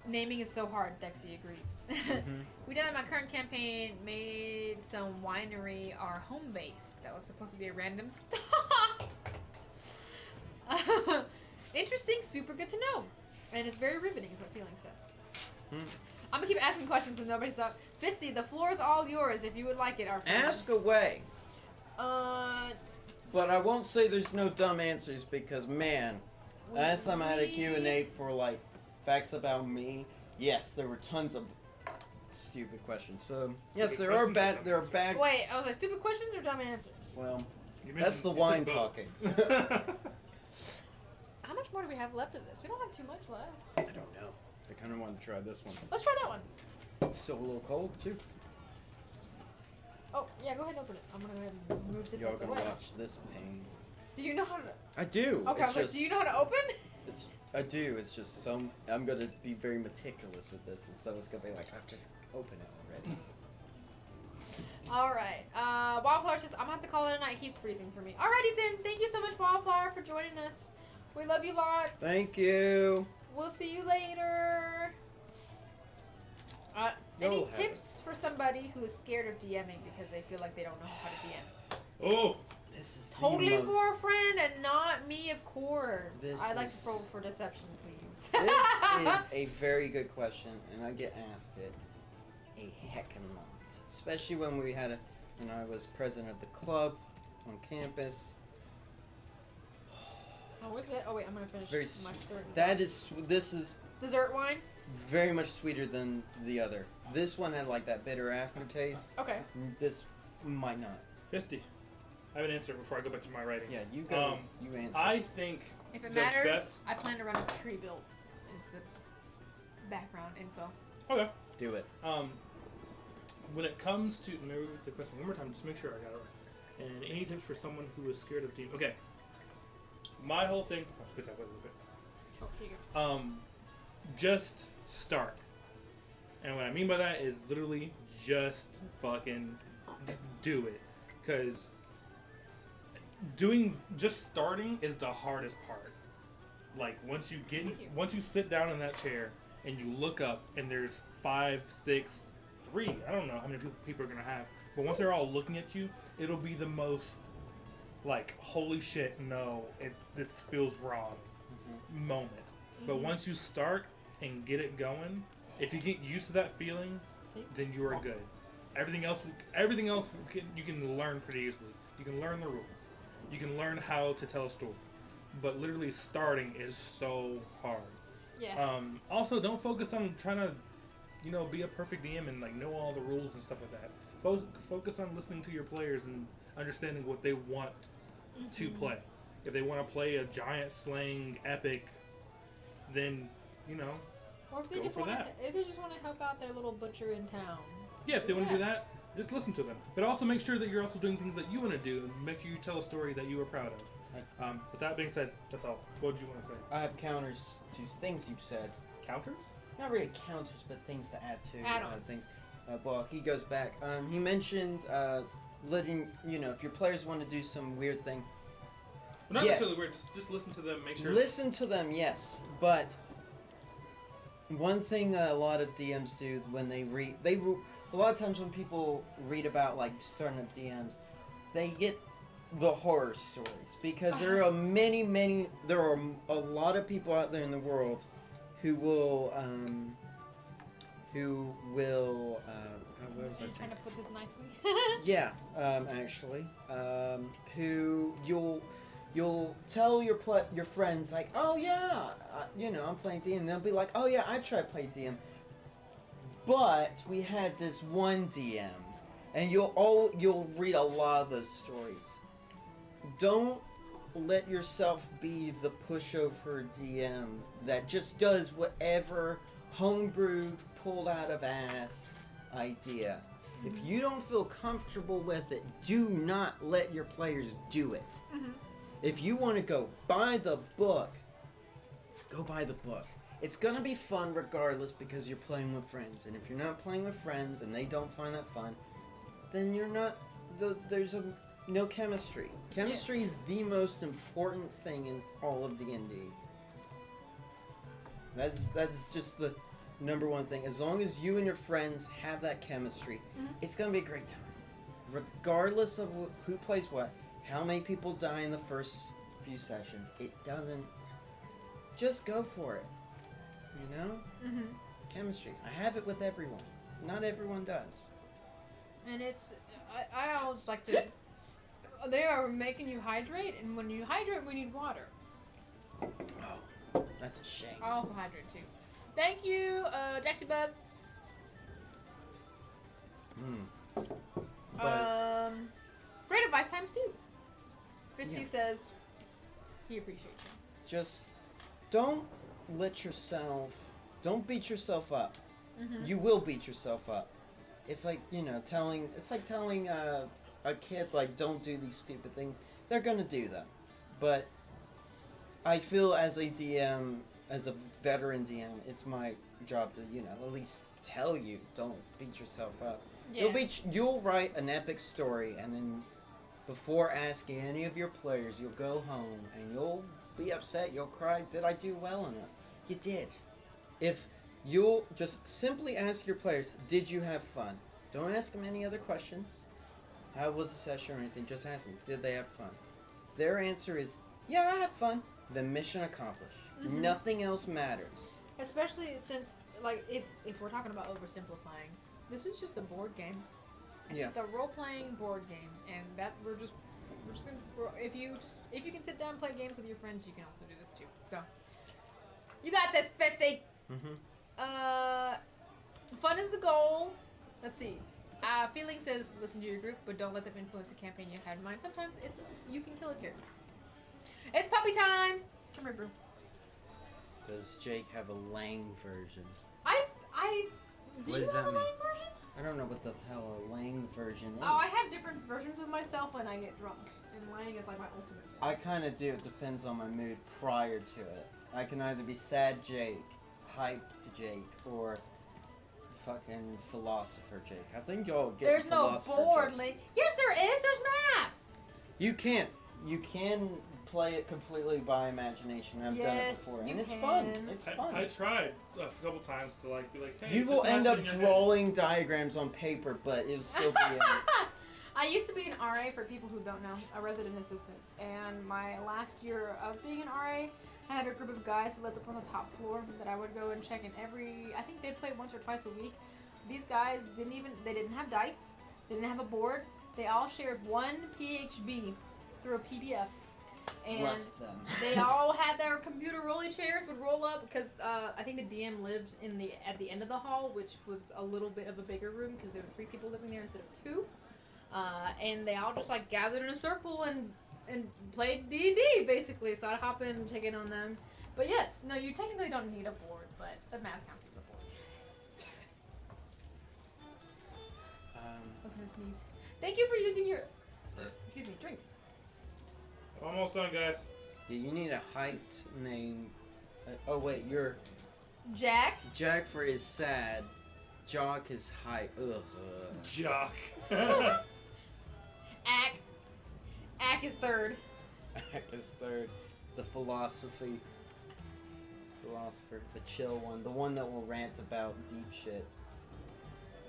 Naming is so hard, Dexy agrees. Mhm. We did in my current campaign, made some winery our home base. That was supposed to be a random stop. Interesting, super good to know. And it's very riveting is what Feeling says. Hmm. I'm gonna keep asking questions and nobody's up. Fisty, the floor is all yours if you would like it. Our friend. Ask away. Uh, But I won't say there's no dumb answers because, man, last time I had a Q&A for, like, facts about me, yes, there were tons of stupid questions. So, yes, Stupid there are questions or bad, there are bad, Wait, I was like, stupid questions or dumb answers? well, You that's the mentioned- wine you talking. said both. How much more do we have left of this? We don't have too much left. I don't know. I kind of want to try this one. Let's try that one. It's still a little cold, too. Oh, yeah, go ahead and open it. I'm gonna go ahead and move this Y'all out the gonna way. watch this pain. Do you know how to... I do. Okay, I was like, do you know how to open? I do. It's just I'm gonna be very meticulous with this, and so it's gonna be like I've just opened it already. All right. Wildflower says, I'm going to have to call it a night. It keeps freezing for me. Alrighty then. Thank you so much, Wildflower, for joining us. We love you lots. Thank you. We'll see you later. Any You'll have tips for somebody who is scared of DMing because they feel like they don't know how to DM? Oh, This is Totally for a friend and not me, of course. This I'd like is- to roll for deception, please. This is a very good question, and I get asked it a heckin' lot. Especially when when I was president of the club on campus. How is it? Oh wait, I'm gonna finish Very my dessert. This is Dessert wine? very much sweeter than the other. This one had like that bitter aftertaste. Okay. This might not. Fisty. I have an answer before I go back to my writing. Yeah, you go. You answer. I think If it the matters, best- I plan to run a tree build. Is the background info. Okay. Do it. When it comes to, let me read the question one more time, just make sure I got it right. And any tips for someone who is scared of demons? Okay. My whole thing. I'll spit that way a little bit. Oh, here you go. Just start. And what I mean by that is literally just fucking just do it. Because starting is the hardest part. Like once you sit down in that chair and you look up and there's 5, 6, 3, I don't know how many people are gonna have, but once they're all looking at you, it'll be the most like holy shit, no, this feels wrong moment. But once you start and get it going, if you get used to that feeling, then you are good. Everything else you can learn pretty easily. You can learn the rules. You can learn how to tell a story. But literally starting is so hard. Yeah. Also, don't focus on trying to, be a perfect DM and like know all the rules and stuff like that. Focus on listening to your players and understanding what they want to play. If they want to play a giant slaying epic, then Or if they go just for want that. if they just want to help out their little butcher in town. yeah, if they want to do that, just listen to them. But also make sure that you're also doing things that you want to do and make sure you tell a story that you are proud of. With that being said, that's all. What would you want to say? I have counters to things you've said. Counters? Not really counters, but things to add to Add-ons. things. Well, he goes back. He mentioned letting if your players want to do some weird thing. Well, not Yes. necessarily weird. Just listen to them. Make sure. Listen to them, yes, but one thing a lot of DMs do when they read, a lot of times when people read about like starting up DMs, they get the horror stories because there are there are a lot of people out there in the world who will what was I I'm saying? trying to put this nicely. Yeah, actually, who you'll tell your friends like, oh yeah, I'm playing DM, and they'll be like, oh yeah, I tried to play DM, but we had this one DM, and you'll read a lot of those stories. Don't let yourself be the pushover DM that just does whatever homebrewed, pulled out of ass idea. If you don't feel comfortable with it, do not let your players do it. If you want to go buy the book, go buy the book. It's going to be fun regardless because you're playing with friends. And if you're not playing with friends and they don't find that fun, then you're not, there's no chemistry. Chemistry is the most important thing in all of D&D. That's just the number one thing. As long as you and your friends have that chemistry, it's going to be a great time. Regardless of who plays what, how many people die in the first few sessions, it doesn't. Just go for it. Chemistry. I have it with everyone. Not everyone does. And I always like to. They are making you hydrate, and when you hydrate, we need water. Oh, that's a shame. I also hydrate too. Thank you, Jaxie Bug. But Great advice times two. Fisty Yeah. says he appreciates you. just don't beat yourself up. You will beat yourself up. It's like, telling a kid, like, don't do these stupid things. They're gonna do them. But I feel as a DM, as a veteran DM, it's my job to, at least tell you, don't beat yourself up. Yeah. You'll write an epic story, and then before asking any of your players, you'll go home and you'll be upset. You'll cry. Did I do well enough? You did. If you'll just simply ask your players, did you have fun? Don't ask them any other questions. How was the session or anything? Just ask them, did they have fun? Their answer is, yeah, I had fun. Then mission accomplished. Mm-hmm. Nothing else matters. Especially since, like, if we're talking about oversimplifying, this is just a board game. It's just a role-playing board game, and that we're just gonna, if you can sit down and play games with your friends, you can also do this too. So you got this, 50. Fun is the goal. Let's see. Feeling says listen to your group, but don't let them influence the campaign you have in mind. Sometimes you can kill a character. It's puppy time. Come here, bro. Does Jake have a Lang version? Do What you does have that a mean? Lang version? I don't know what the hell a Lang version is. Oh, I have different versions of myself when I get drunk, and Lang is like my ultimate. I kind of do. It depends on my mood prior to it. I can either be sad Jake, hyped Jake, or fucking philosopher Jake. I think y'all get There's no philosopher board Jake. link. Yes, there is. There's maps. You can't. You can play it completely by imagination. I've done it Yes, before, you and it's fun. can. It's fun. I tried a couple times to be like, hey. You will just end up imagine in your head. drawing diagrams on paper, but it'll still be I used to be an RA, for people who don't know, a resident assistant. And my last year of being an RA, I had a group of guys that lived up on the top floor that I would go and check in I think they'd play once or twice a week. These guys they didn't have dice, they didn't have a board, they all shared one PHB through a PDF. And Bless them. they all had their computer rolly chairs would roll up because I think the DM lived at the end of the hall, which was a little bit of a bigger room because there was 3 people living there instead of 2. And they all just like gathered in a circle and played D&D basically. So I'd hop in and check in on them. But yes, no, you technically don't need a board, but the map counts as a board. I was gonna sneeze. Thank you for using your drinks. Almost done, guys. Yeah, you need a hyped name. Oh wait, you're Jack. for is sad. Jock is hype. Ugh. Jock. Ack is third. is third. The philosopher, the chill one, the one that will rant about deep shit.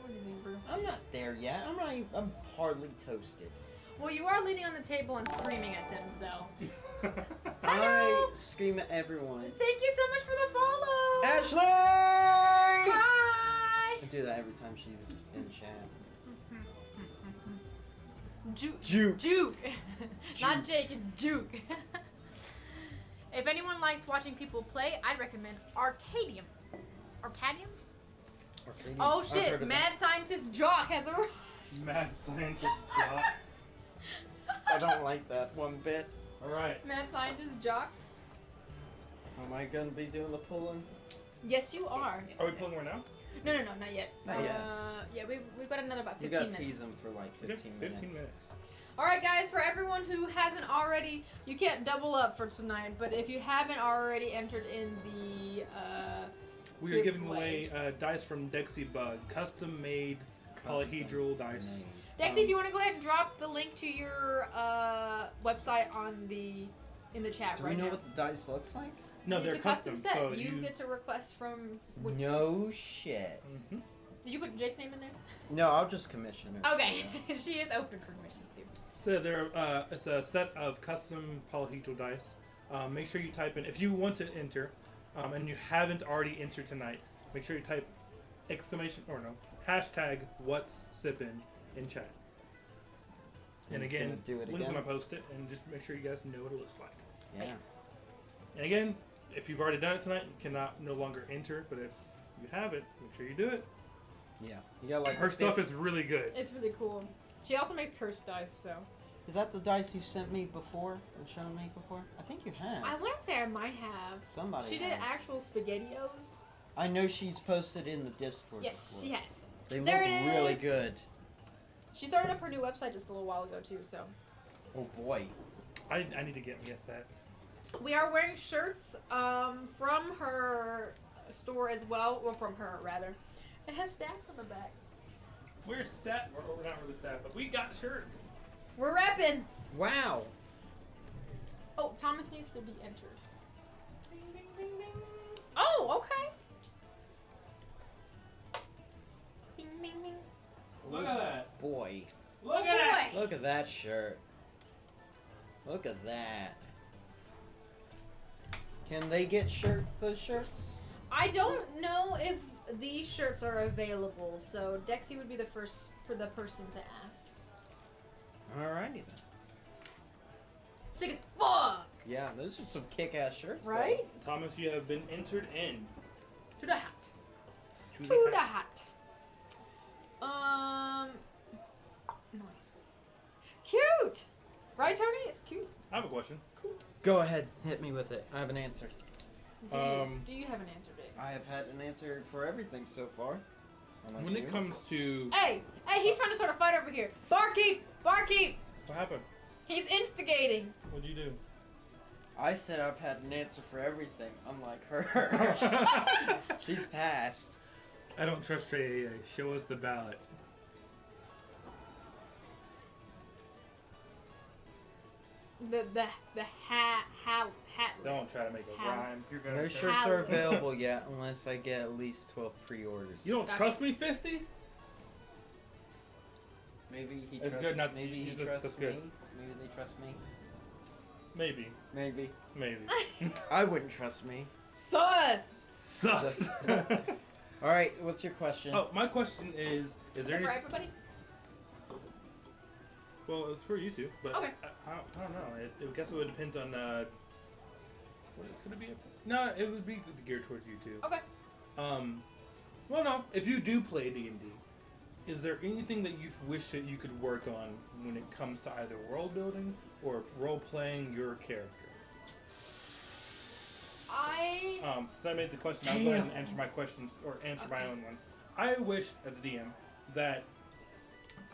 What do you think, Brew? I'm not there yet. I'm hardly toasted. Well, you are leaning on the table and screaming at them, so. I scream at everyone. Thank you so much for the follow! Ashley! Hi! I do that every time she's in chat. Juke. Juke. Not Jake, it's Juke. If anyone likes watching people play, I'd recommend Arcadium. Arcadium? Oh shit, Mad Scientist Jock has a... Mad Scientist Jock. I don't like that one bit. Alright. Mad Scientist Jock. Am I gonna be doing the pulling? Yes, you are. Are we pulling more now? No, not yet. Not yet. Yeah, we've got another about 15 You minutes. gotta tease them for like 15 minutes. 15 minutes. Alright guys, for everyone who hasn't already, you can't double up for tonight, but if you haven't already entered in the We are giving away dice from Dexy Bug, custom made polyhedral dice. Dexy, if you want to go ahead and drop the link to your website in the chat Do right we know now. what the dice looks like? No, It's they're a custom set. so you get to request from. No shit. Mm-hmm. Did you put Jake's name in there? No, I'll just commission her. Okay, she is open for commissions too. So it's a set of custom polyhedral dice. Make sure you type in, if you want to enter, and you haven't already entered tonight, make sure you type hashtag what's sippin' in chat. And He's again, gonna do it Lynn's again. gonna post it, and just make sure you guys know what it looks like. Yeah. And again, if you've already done it tonight, you cannot no longer enter. But if you haven't, make sure you do it. Yeah. You got like Her stuff is really good. It's really cool. She also makes cursed dice, so. Is that the dice you sent me before and shown me before? I think you have. I want to say I might have. Somebody She did has. actual SpaghettiOs. I know she's posted in the Discord Yes, before. she has. They There look it really is. good. She started up her new website just a little while ago too, so. Oh boy. I need to get me a set. We are wearing shirts from her store as well. Well, from her, rather. It has staff on the back. We're not really staff, but we got shirts. We're repping. Wow. Oh, Thomas needs to be entered. Ding, ding, ding, ding. Oh, okay. Bing, bing, bing. Look at that. Boy. Look at that. Look at that shirt. Look at that. Can they get those shirts? I don't know if these shirts are available, so Dexy would be the first for the person to ask. Alrighty then. Sick as fuck! Yeah, those are some kick-ass shirts. Right? Thomas, you have been entered in. To the hat. To To the the hat. hat. Nice. Cute! Right, Tony? It's cute. I have a question. Go ahead, hit me with it. I have an answer. Do you have an answer, Dave? I have had an answer for everything so far. Unless When you- it comes to Hey! Hey, he's trying to start a fight over here. Barkeep! Barkeep! what happened, He's instigating. what'd you do? I said I've had an answer for everything, unlike her. She's passed. I don't trust Trey. Show us the ballot. The hat. Don't try to make a How? rhyme. You're gonna. No shirts How- are available yet unless I get at least 12 pre-orders. You don't Gotcha. trust me, Fisty? Maybe he That's trusts. good, not- maybe he that's trusts good. me. Maybe they trust me. Maybe. Maybe. Maybe. I wouldn't trust me. Sus! Sus. All right, what's your question? Oh, my question is Is there it for any? everybody? Well, it's for you two, but Okay. I don't know. I guess it would depend on. What could it be? No, it would be geared towards you two. Okay. Well, no. If you do play D&D, is there anything that you wish that you could work on when it comes to either world building or role playing your character? Since I made the question, I'll go ahead and answer my questions or answer my Okay. own one. I wish, as a DM, that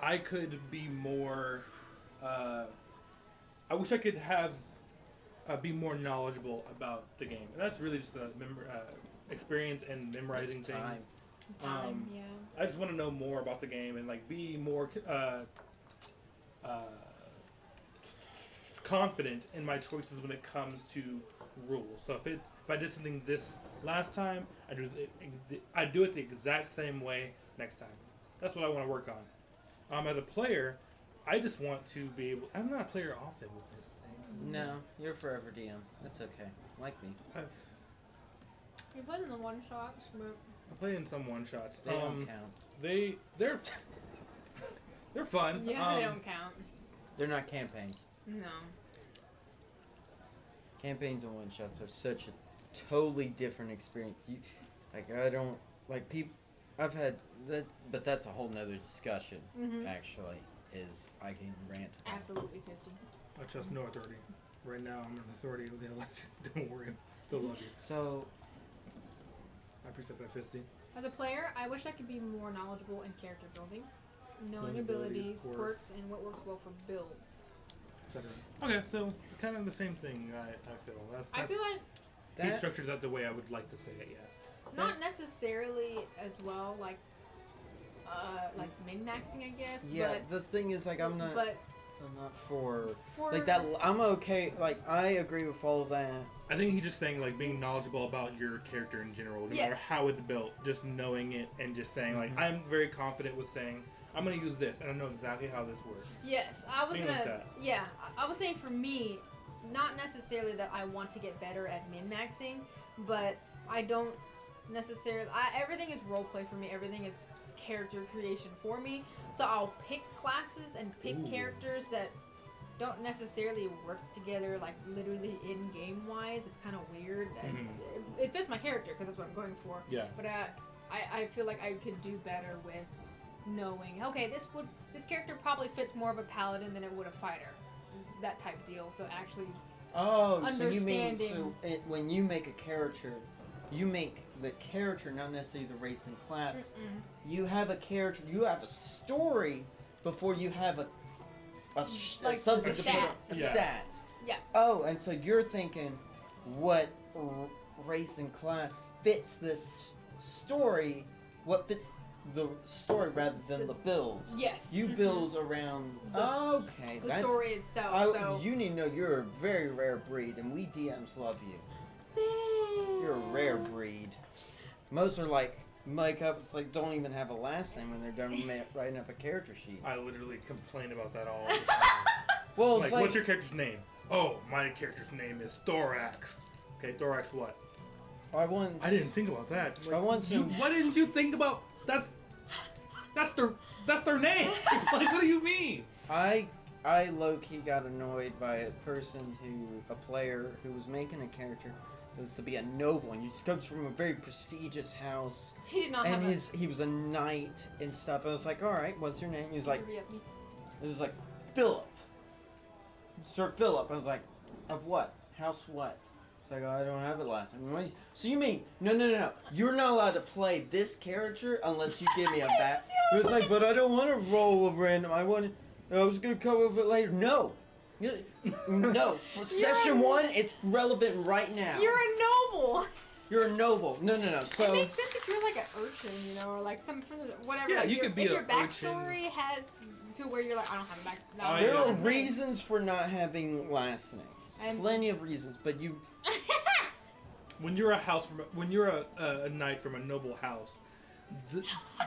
I could be more. I wish I could have be more knowledgeable about the game, and that's really just the experience and memorizing It's time. things. Time, yeah. I just want to know more about the game and like be more confident in my choices when it comes to rules. So if I did something this last time, I do it the exact same way next time. That's what I want to work on. As a player, I just want to be able. I'm not a player often with this thing. No, you're forever DM. That's okay. Like me. You played in the one shots, but I play in some one shots. They don't count. They're they're fun. yeah, they don't count. They're not campaigns. No. Campaigns and one shots are such a totally different experience. I don't like people. I've had that, but that's a whole nother discussion. Mm-hmm. Actually, is I can rant about. Absolutely, Fisty. I trust no authority. Right now, I'm an authority of the election. Don't worry, I still love you. So I appreciate that, Fisty. As a player, I wish I could be more knowledgeable in character building, knowing Knowing abilities, abilities, quirks, and what works well for builds. Etc. Okay, so it's kind of the same thing. I feel I feel like he that structured that the way I would like to say it. Yeah. not necessarily as well, like min-maxing, I guess. yeah. The thing is, like, I'm not for like that. I'm okay. Like, I agree with all of that. I think he's just saying like being knowledgeable about your character in general, no matter Yes. how it's built, just knowing it and just saying like I'm very confident with saying I'm gonna use this and I know exactly how this works. Yes, I was Things like gonna. that. Yeah, I was saying for me, not necessarily that I want to get better at min-maxing, but I don't necessarily. Everything is roleplay for me. Everything is character creation for me. So I'll pick classes and pick Ooh. characters that don't necessarily work together, like literally in game wise. It's kind of weird. It fits my character because that's what I'm going for. Yeah. But I feel like I could do better with knowing. Okay, this character probably fits more of a paladin than it would a fighter. That type deal. So actually, Oh, so you mean Understanding. when you make a character, you make the character, not necessarily the race and class. You have a character. You have a story before you have Like something the to put on stats. Yeah. stats. Yeah. Oh, and so you're thinking what race and class fits this story, what fits the story rather than the builds. Yes. You build around. Okay, The that's. story itself. You need to know you're a very rare breed, and we DMs love you. You're a rare breed. Most are like makeups like don't even have a last name when they're done writing up a character sheet. I literally complain about that all the time. Well, Like, what's your character's name? Oh, my character's name is Thorax. Okay, Thorax what? I want. I didn't think about that. Like, I want to. What didn't you think about? That's their name. Like, what do you mean? I low-key got annoyed by a player who was making a character who was to be a noble, and he just comes from a very prestigious house, He did not and have he was a knight and stuff. I was like, all right, what's your name? He was like, a... it was like Philip, Sir Philip. I was like, of what? House what? It's like, oh, I don't have it last name. So you mean no? You're not allowed to play this character unless you give me a back. It was like, but I don't want to roll a random. I was gonna come with it later. No. No. For session 1, it's relevant right now. You're a noble. You're a noble. No. So It makes sense if you're like an urchin, or like some whatever. Yeah, like you could be if an your backstory has to where you're like, I don't have a backstory. Oh, there yeah. are reasons for not having last names. And- Plenty of reasons, but you. When you're a knight from a noble house,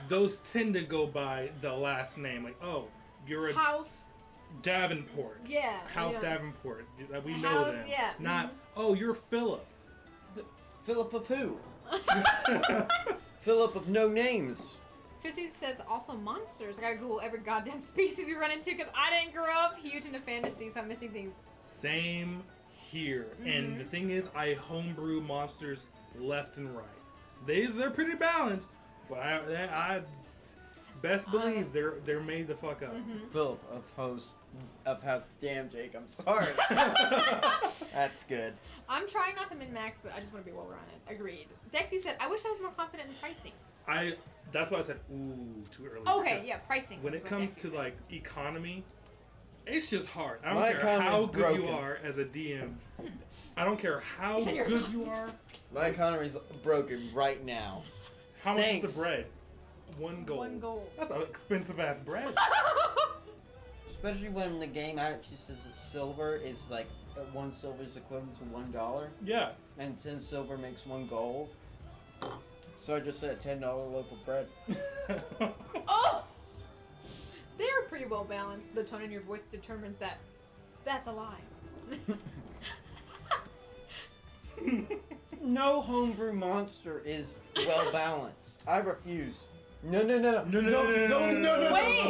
those tend to go by the last name. Like, oh, you're a House. Davenport. Yeah. House yeah. Davenport. We know House, them. yeah, Not, oh, you're Philip. Philip of who? Philip of no names. Fizzy says also monsters. I gotta Google every goddamn species we run into because I didn't grow up huge into fantasy, so I'm missing things. Same here. And the thing is, I homebrew monsters left and right. They're pretty balanced, but I best believe they're made the fuck up. Philip of House. Damn, Jake, I'm sorry. That's good. I'm trying not to min-max, but I just want to be well-rounded. Agreed. Dexy said, I wish I was more confident in pricing. That's why I said ooh too early. Okay, because yeah, pricing. When is it what comes Dexy to says. like economy, it's just hard. I My don't care how economy's good you broken. are as a DM. I don't care how You said your good you economy's are. My economy's broken right now. How much Thanks. is the bread? 1 gold. 1 gold. That's an expensive ass bread. Especially when the game actually says that silver is like 1 silver is equivalent to $1, Yeah. and 10 silver makes 1 gold. So I just said $10 loaf of bread. Oh! They're pretty well balanced. The tone in your voice determines that that's a lie. No homebrew monster is well balanced. I refuse. No. No. Wait.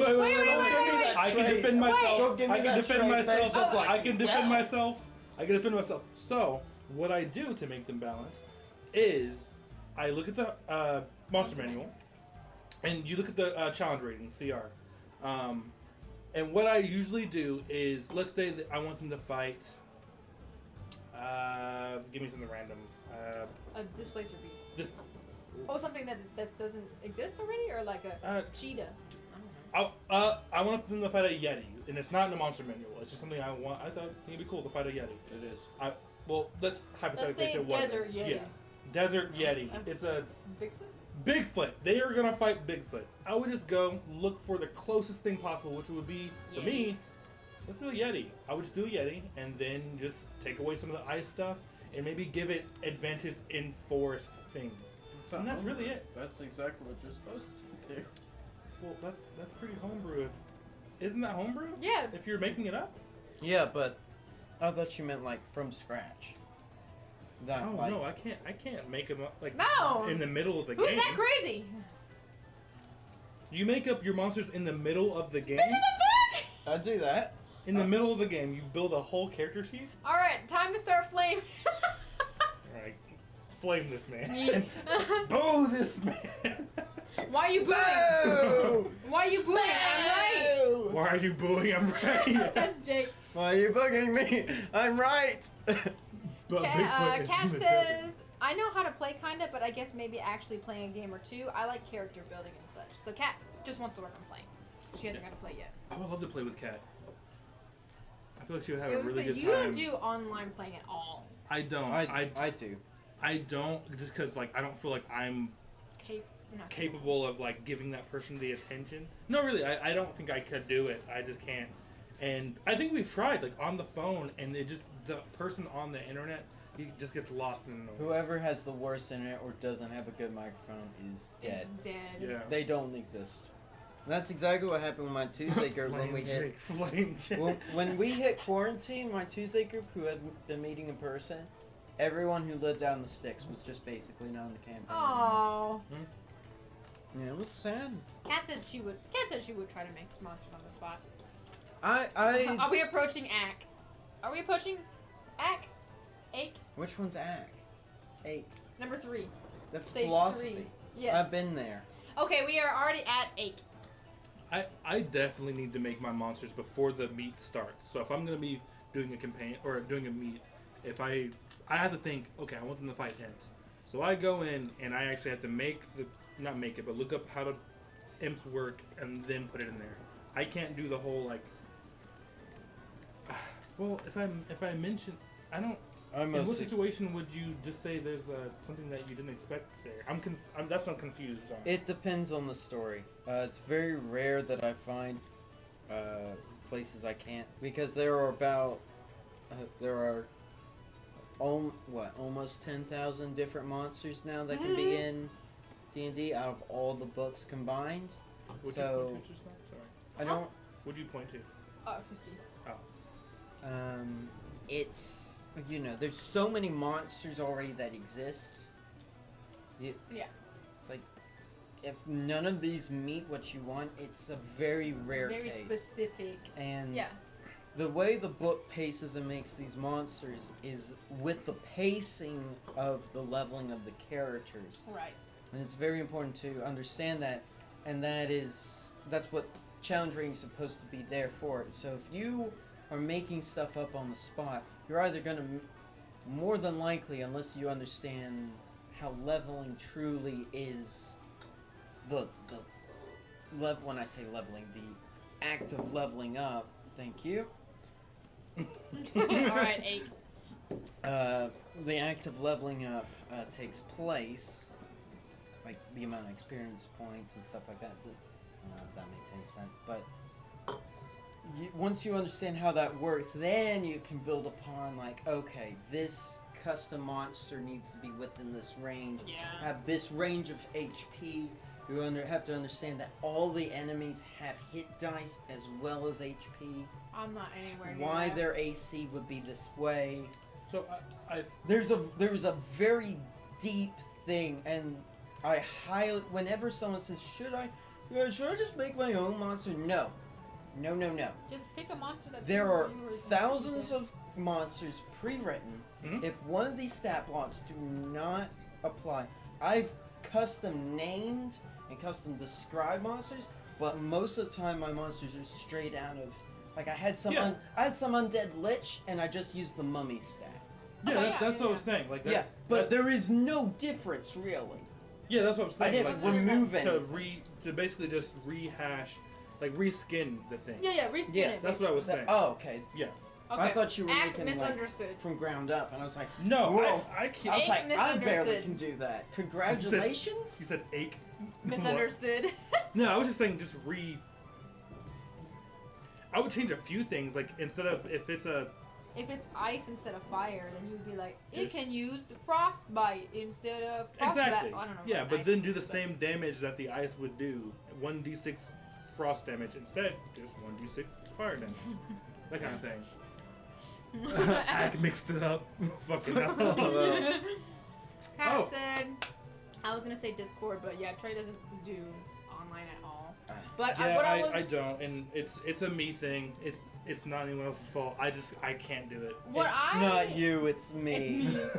I can defend myself. Don't give me I can that defend tray myself. face of like, I can defend yeah. myself. I can defend myself. So, what I do to make them balanced is I look at the monster manual, and you look at the challenge rating, CR. And what I usually do is, let's say that I want them to fight. Give me something random. A displacer beast. Just Oh, something that doesn't exist already? Or like a cheetah? I want them to fight a Yeti, and it's not in the monster manual. It's just something I want. I thought it'd be cool to fight a Yeti. It is. Well, let's hypothetically Let's say say it wasn't. desert Yeti. Yeah, desert Yeti. It's a Bigfoot? Bigfoot. They are gonna fight Bigfoot. I would just go look for the closest thing possible, which would be for me. Let's do a Yeti. I would just do a Yeti, and then just take away some of the ice stuff, and maybe give it advantage in forest things. And that's really it. That's exactly what you're supposed to do. Well, that's pretty homebrew. Isn't that homebrew? Yeah. If you're making it up. Yeah, but I thought you meant like from scratch. That Oh like, no, I can't make them up like No! in the middle of the Who's game. that crazy? You make up your monsters in the middle of the game. Bitch, what the fuck? I do that. In the middle of the game, you build a whole character sheet. Alright, time to start flame. All right, flame this man. Boo this man. Why are you booing? Boo! Why are you booing? I'm right. Boo! Why are you booing? I'm right. That's Jake. Why are you bugging me? I'm right. But Cat, is Cat in the says, desert. I know how to play kinda, but I guess maybe actually playing a game or two. I like character building and such. So Cat just wants to work on playing. She hasn't got to play yet. I would love to play with Kat. I feel like she would have Yeah, a really so good you time. don't do online playing at all. I don't. I do. I don't just because like I don't feel like I'm Not capable of like giving that person the attention. No, really, I don't think I could do it. I just can't. And I think we've tried like on the phone, and it just the person on the internet he just gets lost in the noise. Whoever has the worst internet or doesn't have a good microphone is dead. It's dead. Yeah. They don't exist. And that's exactly what happened with my Tuesday group when we hit. Flame Jake. When we hit quarantine, my Tuesday group who had been meeting in person, everyone who lived down the sticks was just basically not on the campaign. Oh. Yeah, it was sad. Kat said she would try to make monsters on the spot. I Are we approaching Ack? Are we approaching Ack? Ache? Which one's Ack? Ache. Number 3. That's Stage philosophy. 3. Yes. I've been there. Okay, we are already at Ache. I definitely need to make my monsters before the meet starts. So if I'm gonna be doing a campaign or doing a meet, if I have to think, okay, I want them to fight imps. So I go in and I actually have to not make it, but look up how to imps work and then put it in there. I can't do the whole like. Well, if I mention, I don't. In what situation would you just say there's something that you didn't expect there? That's what I'm confused on. It depends on the story. It's very rare that I find places I can't, because there are almost 10,000 different monsters now that can be in D&D out of all the books combined. Would So you point to just now? Sorry. I don't. Would you point to? Fisty. It's there's so many monsters already that exist. Yeah. It's like if none of these meet what you want, it's a very rare Very case. specific. And Yeah. the way the book paces and makes these monsters is with the pacing of the leveling of the characters. Right. And it's very important to understand that, and that's what challenge rating is supposed to be there for. So if you are making stuff up on the spot, you're either going to, more than likely, unless you understand how leveling truly is, the when I say leveling, the act of leveling up. Thank you. Alright, Ache. The act of leveling up takes place, like the amount of experience points and stuff like that. I don't know if that makes any sense, but once you understand how that works, then you can build upon, like, okay, this custom monster needs to be within this range, have this range of HP. You have to understand that all the enemies have hit dice as well as HP. I'm not anywhere near Why that. their AC would be this way. So There's a very deep thing, and I highly, whenever someone says, should I just make my own monster? No. Just pick a monster that's There are yours. thousands of monsters pre-written. Mhm. If one of these stat blocks do not apply, I've custom named and custom described monsters, but most of the time my monsters are straight out of, like, I had some undead lich, and I just used the mummy stats. Yeah, Okay, that's what I was saying. Like, that's, but there is no difference really. Yeah, that's what I'm saying. I didn't like, remove to anything. to basically just rehash, like reskin the thing. Yeah, reskin Yes. it. That's what I was saying. Oh, okay. Yeah. Okay. I thought you were Act making, like, misunderstood. from ground up, and I was like, No, whoa. I I can't. was like, I barely misunderstood. can do that. Congratulations. You said ache. Misunderstood. No, I was just saying I would change a few things, like instead of if it's ice instead of fire, then you'd be like, it Just- can use the frostbite instead of frostbite. exactly. I don't know. Yeah, what but ice then is, do the but- same damage that the ice would do. 1d6 frost damage instead, just 1d6 fire damage. That kind of thing. I mixed it up. Fucking hell. Kat Oh. said, I was gonna say Discord, but yeah, Trey doesn't do online at all. But Yeah, what I don't, and it's a me thing. It's not anyone else's fault. I can't do it. What It's not you, it's me. It's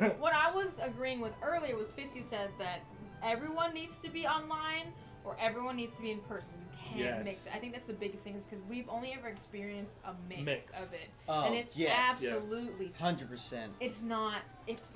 me. What I was agreeing with earlier was Fisty said that everyone needs to be online or everyone needs to be in person. You can't Yes. mix it. I think that's the biggest thing is because we've only ever experienced a mix. Of it. Oh, And it's yes. absolutely 100%. It's not It's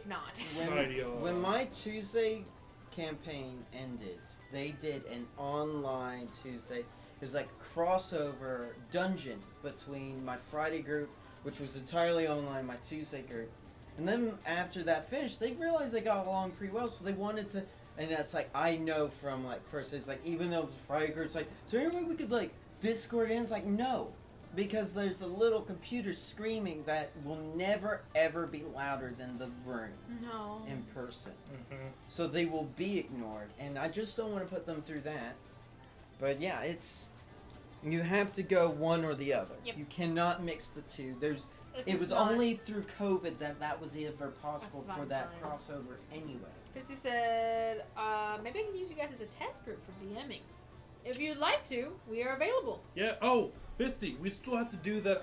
not ideal. When my Tuesday campaign ended, they did an online Tuesday. was like a crossover dungeon between my Friday group, which was entirely online, my Tuesday group. And then after that finished, they realized they got along pretty well, so they wanted to. And that's like, I know from like first, it's like, even though the Friday group's like, is there any way we could like Discord in? It's like, no. Because there's a little computer screaming that will never ever be louder than the room in person. Mm-hmm. So they will be ignored. And I just don't want to put them through that. But yeah, you have to go one or the other. Yep. You cannot mix the two. This It is was not- only through COVID that was ever possible A for fun that time. crossover anyway. Christy said, maybe I can use you guys as a test group for DMing. If you'd like to, we are available. Yeah. Oh, Fisty, we still have to do the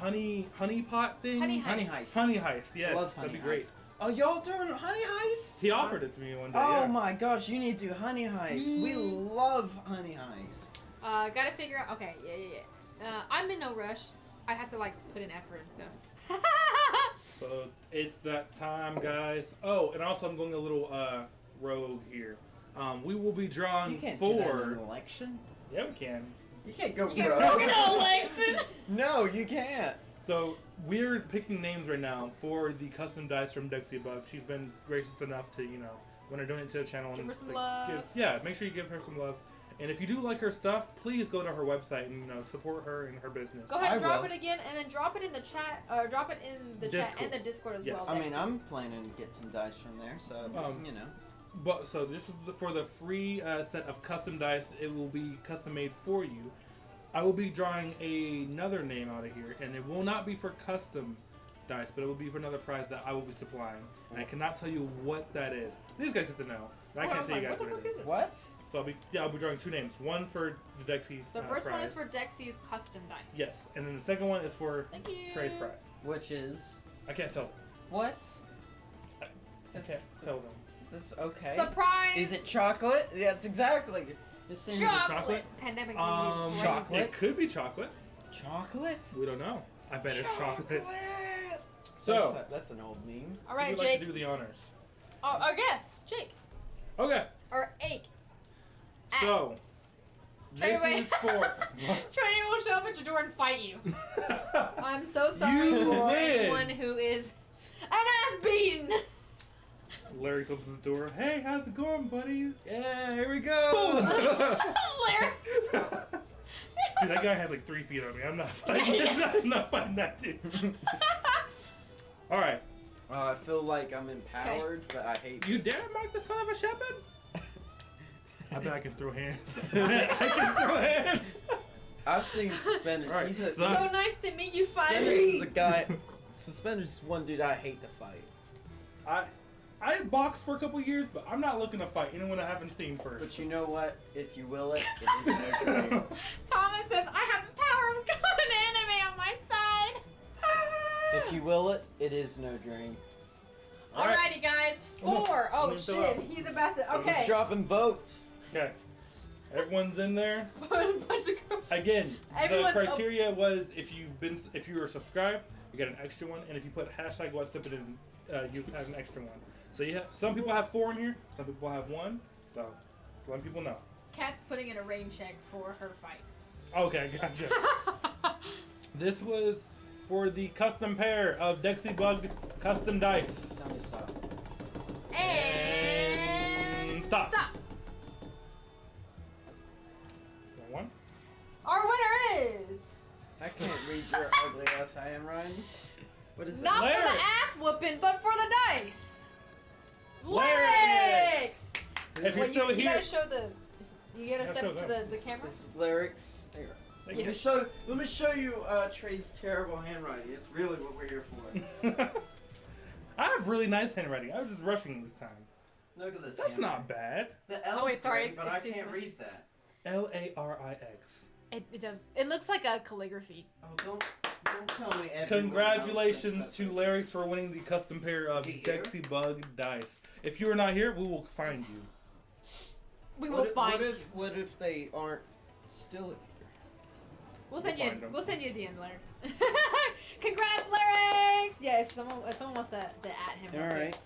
honey pot thing. Honey Honey heist. heist. Honey heist. Yes, I love honey that'd be great. heist. Oh, y'all doing honey heist? He offered it to me one day. Oh yeah. my gosh, you need to do honey heist. We love honey heist. Gotta figure out. Okay, yeah. I'm in no rush. I have to like put in effort and stuff. So it's that time, guys. Oh, and also I'm going a little rogue here. We will be drawn You can't do that in for. an election. Yeah, we can. You can't go You get rogue. broken election. No, you can't. So we're picking names right now for the custom dice from Dexy Bug. She's been gracious enough to, when I donate to the channel, Give her some like, love. make sure you give her some love. And if you do like her stuff, please go to her website and support her and her business. Go ahead, I drop will. it again, and then drop it in the chat, or drop it in the chat Discord. and the Discord as Yes. well. I mean, Dexy. I'm planning to get some dice from there, so But so this is for the free set of custom dice. It will be custom made for you. I will be drawing another name out of here, and it will not be for custom dice, but it will be for another prize that I will be supplying. And I cannot tell you what that is. These guys have to know. I Oh, can't was tell you like, guys what the what fuck it is is. it? What? So I'll be drawing two names. One for the Dexy. The first one is prize. for Dexy's custom dice. Yes, and then the second one is for Thank you. Trey's prize. Which is I can't tell. what? I That's, can't tell them. that's okay. Surprise! Is it chocolate? Yeah, it's exactly. Just saying chocolate? chocolate? Pandemic TV is chocolate. crazy. It could be chocolate. chocolate. We don't know. I bet it's chocolate. Chocolate! So, that's an old meme. All who right, would like Jake. to do the honors? Our guest, Jake. Okay. Or Ake. So, Trey, this wait. is for. Trey will show up at your door and fight you. I'm so sorry You for win. anyone who is an ass beaten. Larry opens his door. Hey, how's it going, buddy? Yeah, here we go. Larry. Dude, that guy has like 3 feet on me. I'm not fighting. I'm not fighting that dude. All right. I feel like I'm empowered, but I hate You this. dare mark the son of a shepherd? I bet I can throw hands. I can throw hands. I've seen Suspenders. All right, He's a, son. So nice to meet you Suspenders finally. is a guy. Suspenders is one dude I hate to fight. I boxed for a couple years, but I'm not looking to fight anyone I haven't seen first. But you know what? If you will it, it is no dream. Thomas says, I have the power of God and anime on my side. If you will it, it is no dream. All right. Alrighty, guys. Come on. 4. Oh, Let me fill shit. up. He's about to. He's Okay. dropping votes. Okay. Everyone's in there. Bunch of Again, Everyone- the criteria was if you were subscribed, you get an extra one, and if you put hashtag what's Sippin in, you have an extra one. So some people have 4 in here, some people have 1. So let people know. Kat's putting in a rain check for her fight. Okay, gotcha. This was for the custom pair of Dexy Bug custom dice. Tell me stop. And Stop. Stop. One. Our winner is I can't read your ugly ass handwriting. What is not it? for the Larry. ass whooping, but for the dice. Larry. Lyrics. If you're Wait, still you here, gotta show the. You gotta Yeah, step show it to them. the camera. This is lyrics. Here. Thank Yes. Let me show you Trey's terrible handwriting. It's really what we're here for. I have really nice handwriting. I was just rushing this time. Look at this. That's handwriting. not bad. The L's Oh, wait, sorry, great, but it's I can't seasonal. read that. Larix. It does. It looks like a calligraphy. Oh, don't tell me. everyone Congratulations else to thinks Larix for winning the custom pair of Is he here? Dexy Bug dice. If you are not here, we will find you. We that's will it. find you. What if they aren't still here? We'll send We'll you. find 'em. We'll send you a DM, lyrics. Congrats, lyrics! Yeah, if someone wants to at him. All okay. right.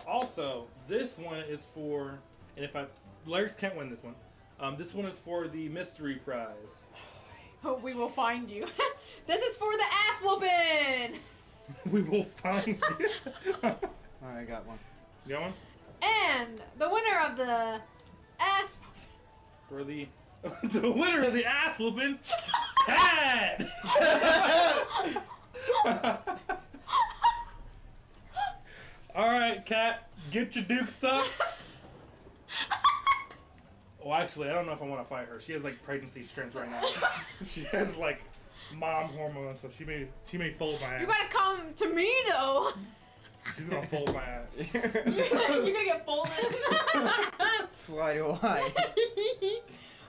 Also, this one is for, and if Larix can't win this one, This one is for the mystery prize. Oh, we will find you. This is for the ass whooping. We will find you. Alright, I got one. You got one? And the winner of the ass. For the winner of the ass whooping, Cat. All right, Cat, get your dukes up. Oh, actually, I don't know if I want to fight her. She has like pregnancy strength right now. She has like mom hormones, so she may fold my ass. You gotta come to me though. She's gonna fold my ass. You're gonna get folded. Fly to Hawaii.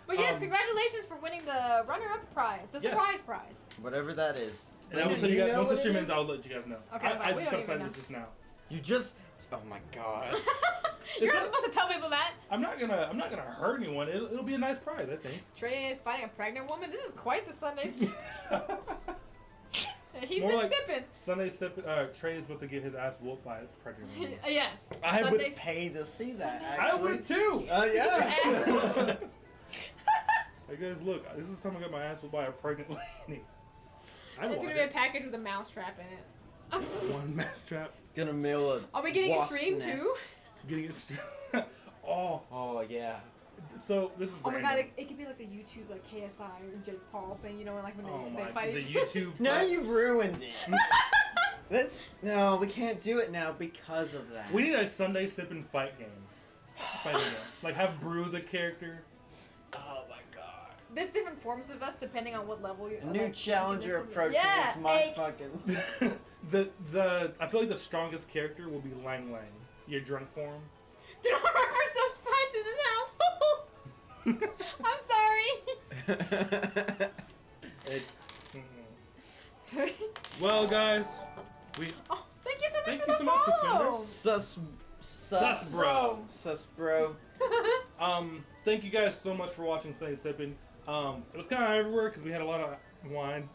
But yes, congratulations for winning the runner-up prize, the surprise prize. Whatever that is. And I will tell you guys, once the stream ends, I'll let you guys know. Okay, I we just don't decided even this just now. You just. Oh my god. You're not supposed to tell people that. I'm not gonna hurt anyone. It'll be a nice prize, I think. Trey is fighting a pregnant woman. This is quite the Sunday. He's More been like sipping. Sunday Sippin. Trey is about to get his ass whooped by a pregnant woman. Yes. I would Sundays- pay to see that. Sundays- I would too. Yeah. Hey guys, look. This is the time I got my ass whooped by a pregnant lady. I'd It's watch gonna be a it. package with a mousetrap in it. One mousetrap. Gonna mail a. Are we getting a wasp stream nest. too? Getting it straight. Oh, Oh yeah. so this is. Oh my random. god, it could be like the YouTube like KSI or Jake Paul thing, you know, like when Oh they my! fight The each YouTube. Now fight. you've ruined it. No, we can't do it now because of that. We need a Sunday Sippin' fight game. Fighting game. Like have Bruce a character. Oh my god. There's different forms of us depending on what level you're. A new challenger approaching Yeah, is my hey. fucking. the I feel like the strongest character will be Lang Lang. Your drunk form. Do not reverse those fights in this house. I'm sorry. It's. Well, guys, we Oh, thank you so much Thank for you the so much, follow. Sus bro. Sus bro. Thank you guys so much for watching Sunday Sippin'. It was kind of everywhere because we had a lot of wine,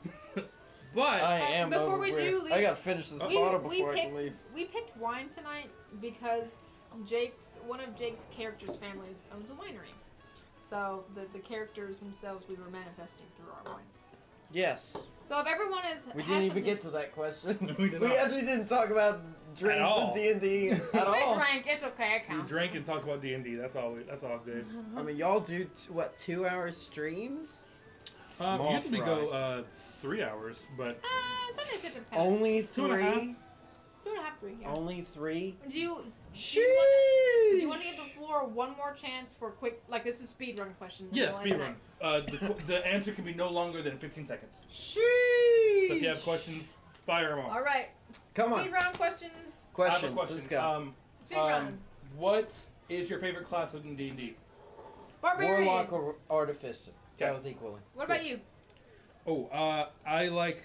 but I am Before we overweight. do leave- I gotta finish this We- bottle we before I picked- can leave. We picked wine tonight because one of Jake's characters' families owns a winery. So the characters themselves we were manifesting through our wine. Yes. So if everyone is We didn't even get to that question. We did We not. actually didn't talk about drinks all. and D&D at we all. drank, it's okay, it we counts. drank and talked about D&D. That's all good. I mean, y'all do, 2-hour streams? Small Usually fry. go 3 hours, but Sunday Sippin's kind of Only 2.5. 3? 2.5, 3, yeah. Only 3? Do you Sheesh! want to give the floor one more chance for quick, like this is speed run question. yeah, speed run. The answer can be no longer than 15 seconds. Sheesh! So if you have questions, fire them off. All right. Come Speed on. round questions. I have a Questions. question. Let's go. Speed run. What is your favorite class in D&D? Barbarians. Warlock or Artificer? Okay. Both equally. What about you? Oh, I like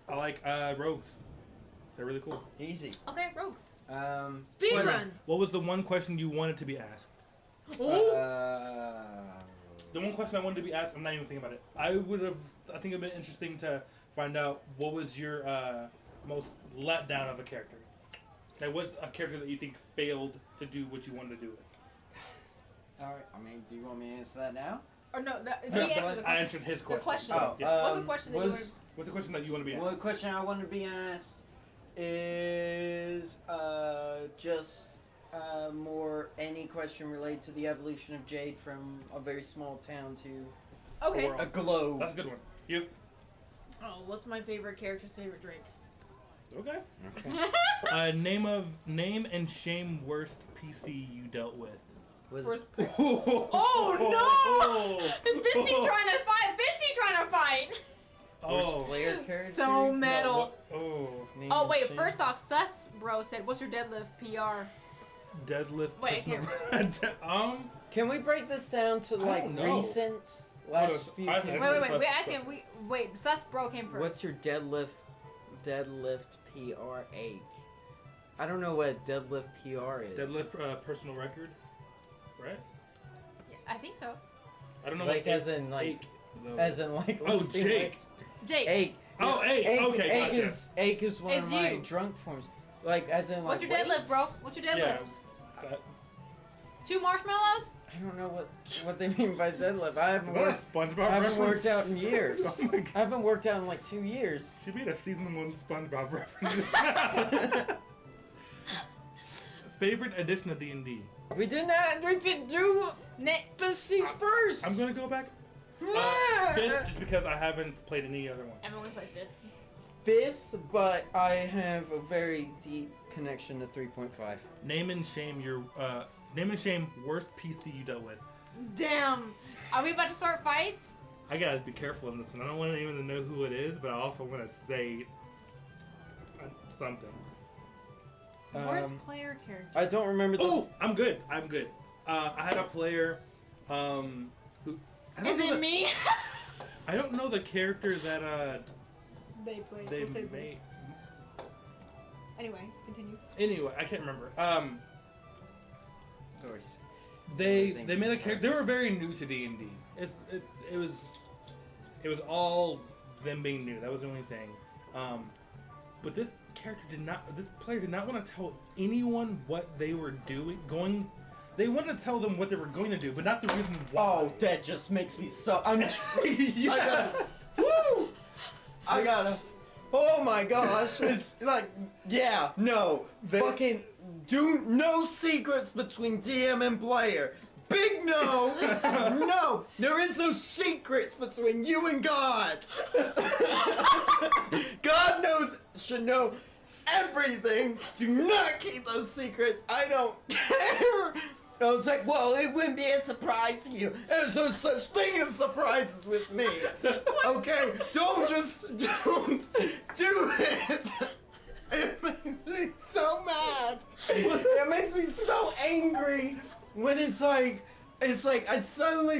rogues. They're really cool. Easy. Okay, rogues. Speed Speed run. What was the one question you wanted to be asked? Ooh. The one question I wanted to be asked, I'm not even thinking about it. I think it'd been interesting to find out what was your most letdown of a character. Like, what's a character that you think failed to do what you wanted to do with? Alright, I mean, do you want me to answer that now? Or no, he No, answered the I question. answered his question. question. Oh, Yeah. What's the question that you wanted? What's the question that you want to be asked? Well, the question I want to be asked is just more any question related to the evolution of Jade from a very small town to Okay. World. a globe. That's a good one. You? Oh, what's my favorite character's favorite drink? Okay. Okay. Name and shame worst PC you dealt with. Was First. Oh no! Fisty trying to fight. worst Oh. player character? So metal. Name Oh and wait, shame? first off, Sus Bro said, "What's your deadlift PR?" Deadlift. Wait, personal- Can we break this down to like don't know. recent last few I- characters? I- Wait. We asked him. Wait. Sus Bro came first. What's your deadlift PR ache? I don't know what deadlift PR is. Deadlift personal record, right? Yeah, I think so. I don't know. Like what as in like ache, though. as in like Oh, lifting Jake. weights. Jake. Ache. Oh, ache. Okay, gotcha. Ache is one It's of my you. drunk forms. Like as in What's like your deadlift, weights. bro? What's your deadlift? Yeah. That- 2 marshmallows? I don't know what they mean by deadlift. I haven't Is that a worked. SpongeBob I haven't reference? worked out in years. Oh my God. I haven't worked out in like 2 years. She made a season 1 SpongeBob reference. Favorite edition of D&D? We did do Besties first. I'm gonna go back. Fifth, just because I haven't played any other one. Everyone plays it. 5th, but I have a very deep connection to 3.5. Name and shame worst PC you dealt with. Damn. Are we about to start fights? I gotta be careful in this one. I don't want anyone to know who it is, but I also want to say something. Worst player character. I don't remember the. Oh, I'm good. I had a player who. Is it me? I don't know the character that They played. they We'll say made. Anyway, continue. Anyway, I can't remember. Doors. They made a character. They were very new to D&D. It was all them being new. That was the only thing. But this player did not want to tell anyone what they were doing. They wanted to tell them what they were going to do, but not the reason why. Oh, that just makes me so. I'm. Yeah. Woo! I gotta. Oh my gosh! It's like, yeah, no, fucking do no secrets between DM and player. Big no, no. There is no secrets between you and God. God should know everything. Do not keep those secrets. I don't care. I was like, well, it wouldn't be a surprise to you. There's no such thing as surprises with me. Okay? Don't do it. It makes me so mad. It makes me so angry when it's like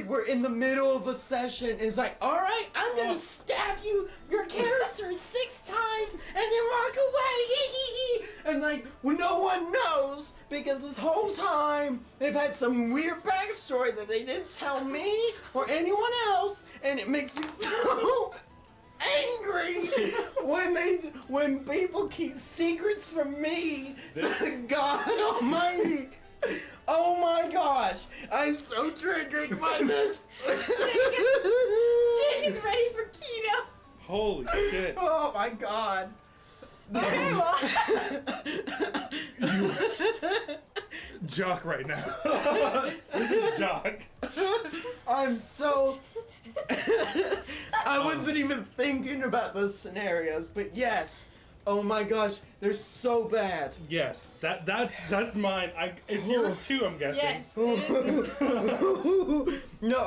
we're in the middle of a session. It's like, all right, I'm gonna stab your character 6 times and then walk away. And like, well, no one knows because this whole time they've had some weird backstory that they didn't tell me or anyone else, and it makes me so angry when people keep secrets from me. God Almighty. Oh my gosh, I'm so triggered by this. Jake is ready for Kino. Holy shit. Oh my god. Okay, well. You Jock right now. This is Jock. I'm so. I wasn't even thinking about those scenarios, but yes. Oh my gosh, they're so bad. Yes, that's mine. It's yours too, I'm guessing. Yes. No,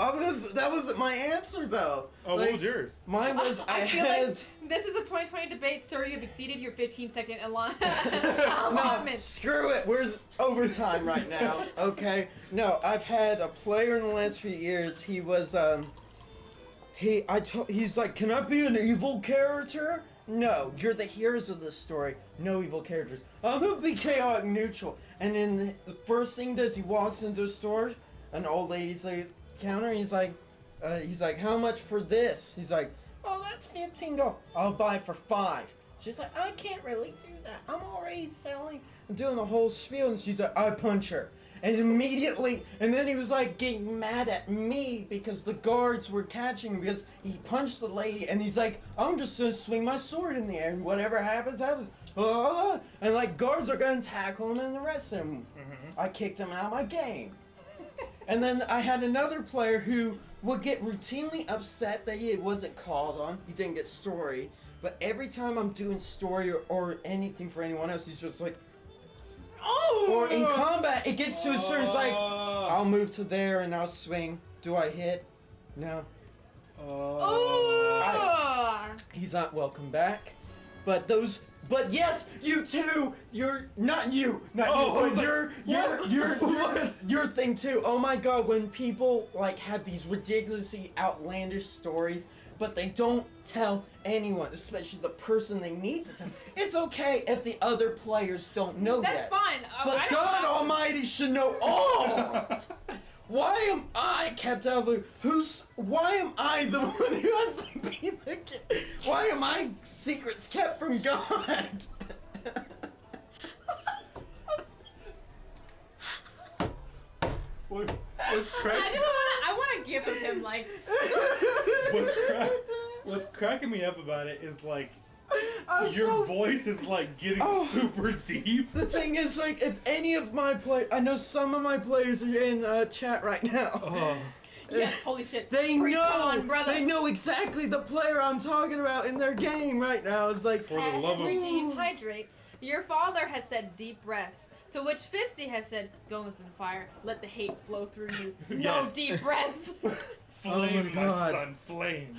that wasn't my answer though. Oh, what was yours? Mine was I feel like this is a 2020 debate, sir. You've exceeded your 15-second allotment. No, screw it. Where's overtime right now? Okay. No, I've had a player in the last few years. He was he's like, can I be an evil character? No, you're the heroes of this story. No evil characters. I'm gonna be chaotic neutral. And then the first thing does, he walks into a store, an old lady's like counter, and he's like, how much for this? He's like, oh, that's $15. I'll buy it for $5. She's like, I can't really do that. I'm already selling and doing the whole spiel. And she's like, I punch her. And immediately, and then he was like getting mad at me because the guards were catching him because he punched the lady. And he's like, I'm just gonna swing my sword in the air and whatever happens, happens. And like guards are gonna tackle him and arrest him. Mm-hmm. I kicked him out of my game. And then I had another player who would get routinely upset that he wasn't called on. He didn't get story. But every time I'm doing story or anything for anyone else, he's just like, oh! Or in combat, it gets to a certain, it's like, I'll move to there and I'll swing. Do I hit? No. He's not welcome back. But yes, you too. You're not you, but your thing too. Oh my god, when people like have these ridiculously outlandish stories, but they don't tell anyone, especially the person they need to tell. It's okay if the other players don't know that. That's fine. But God Almighty should know all. Why am I kept out of the why am I the one who has to be the kid? Why am I secrets kept from God? What's I want a gif of him like. What's cracking me up about it is like your so- voice is like getting super deep. The thing is, like, if any of my I know some of my players are in chat right now. Oh. Yes, holy shit. They Preach know. on, brother. They know exactly the player I'm talking about in their game right now. It's like, For the love of dehydrate. Your father has said deep breaths. To which Fisty has said, don't listen to fire. Let the hate flow through you. No Yes. deep breaths. Flame, Oh my God. son, flame.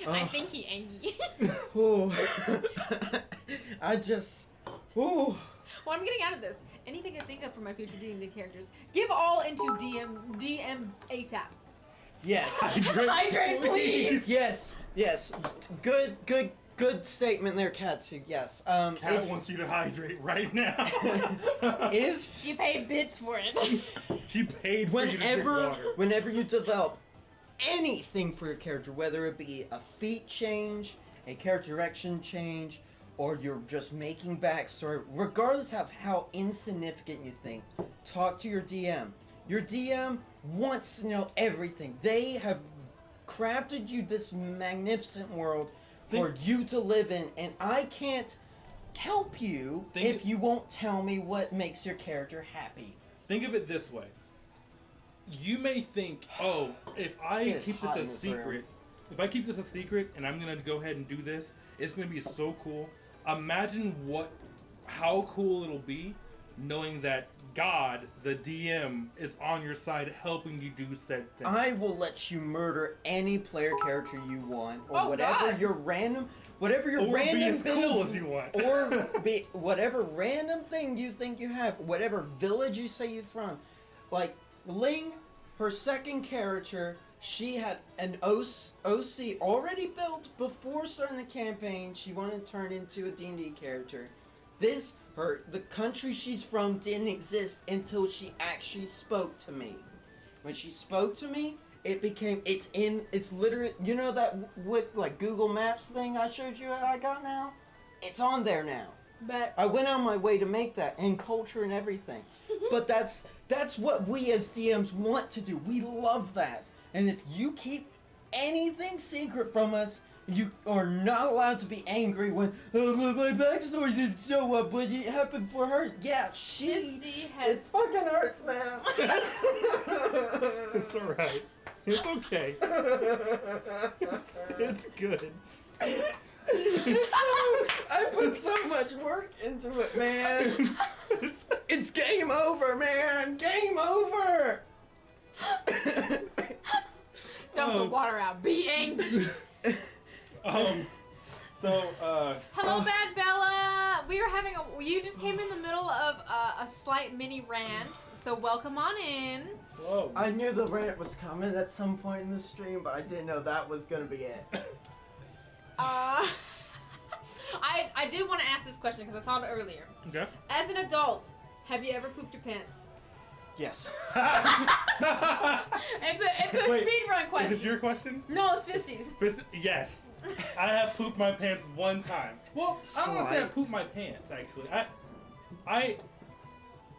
I think he angry. oh, I just, oh. Well, I'm getting out of this. Anything I think of for my future D&D characters, give all into DM ASAP. Yes. Hydrate, please. Yes. Yes. Good statement there, Katsu. Yes. Cat wants you to hydrate right now. If She paid bits for it. She paid for you to drink water. whenever you develop anything for your character, whether it be a feat change, a character direction change, or you're just making backstory, regardless of how insignificant you think, talk to your DM. Your DM wants to know everything. They have crafted you this magnificent world for you to live in, and I can't help you if you won't tell me what makes your character happy. Think of it this way. You may think, oh, if I keep this a secret, and I'm gonna go ahead and do this, it's gonna be so cool. Imagine how cool it'll be knowing that God, the DM, is on your side helping you do said thing. I will let you murder any player character you want, or Oh, whatever God. your random bit as cool of- as you want. or be whatever random thing you think you have, whatever village you say you're from. Like Ling, her second character, she had an OC already built before starting the campaign. She wanted to turn into a D&D character. The country she's from didn't exist until she actually spoke to me. When she spoke to me, it's literally, you know that like Google Maps thing I showed you I got now? It's on there now. But I went on my way to make that, and culture and everything. But that's what we as DMs want to do. We love that. And if you keep anything secret from us, you are not allowed to be angry when my backstory didn't show up, but it happened for her. Yeah, Misty it has. fucking hurts, man. It's alright. It's okay. It's good. I put so much work into it, man. It's game over, man. Game over. Dump the water out. Be angry. Hello, Bad Bella. You just came in the middle of a slight mini rant, so welcome on in. Whoa. I knew the rant was coming at some point in the stream, but I didn't know that was gonna be it. I did want to ask this question because I saw it earlier. Okay. As an adult, have you ever pooped your pants? Yes. It's a Wait, speed run question. Is it your question? No, it's Fisty's. Yes. I have pooped my pants one time. Well, I don't want to say I Slight. pooped my pants, actually.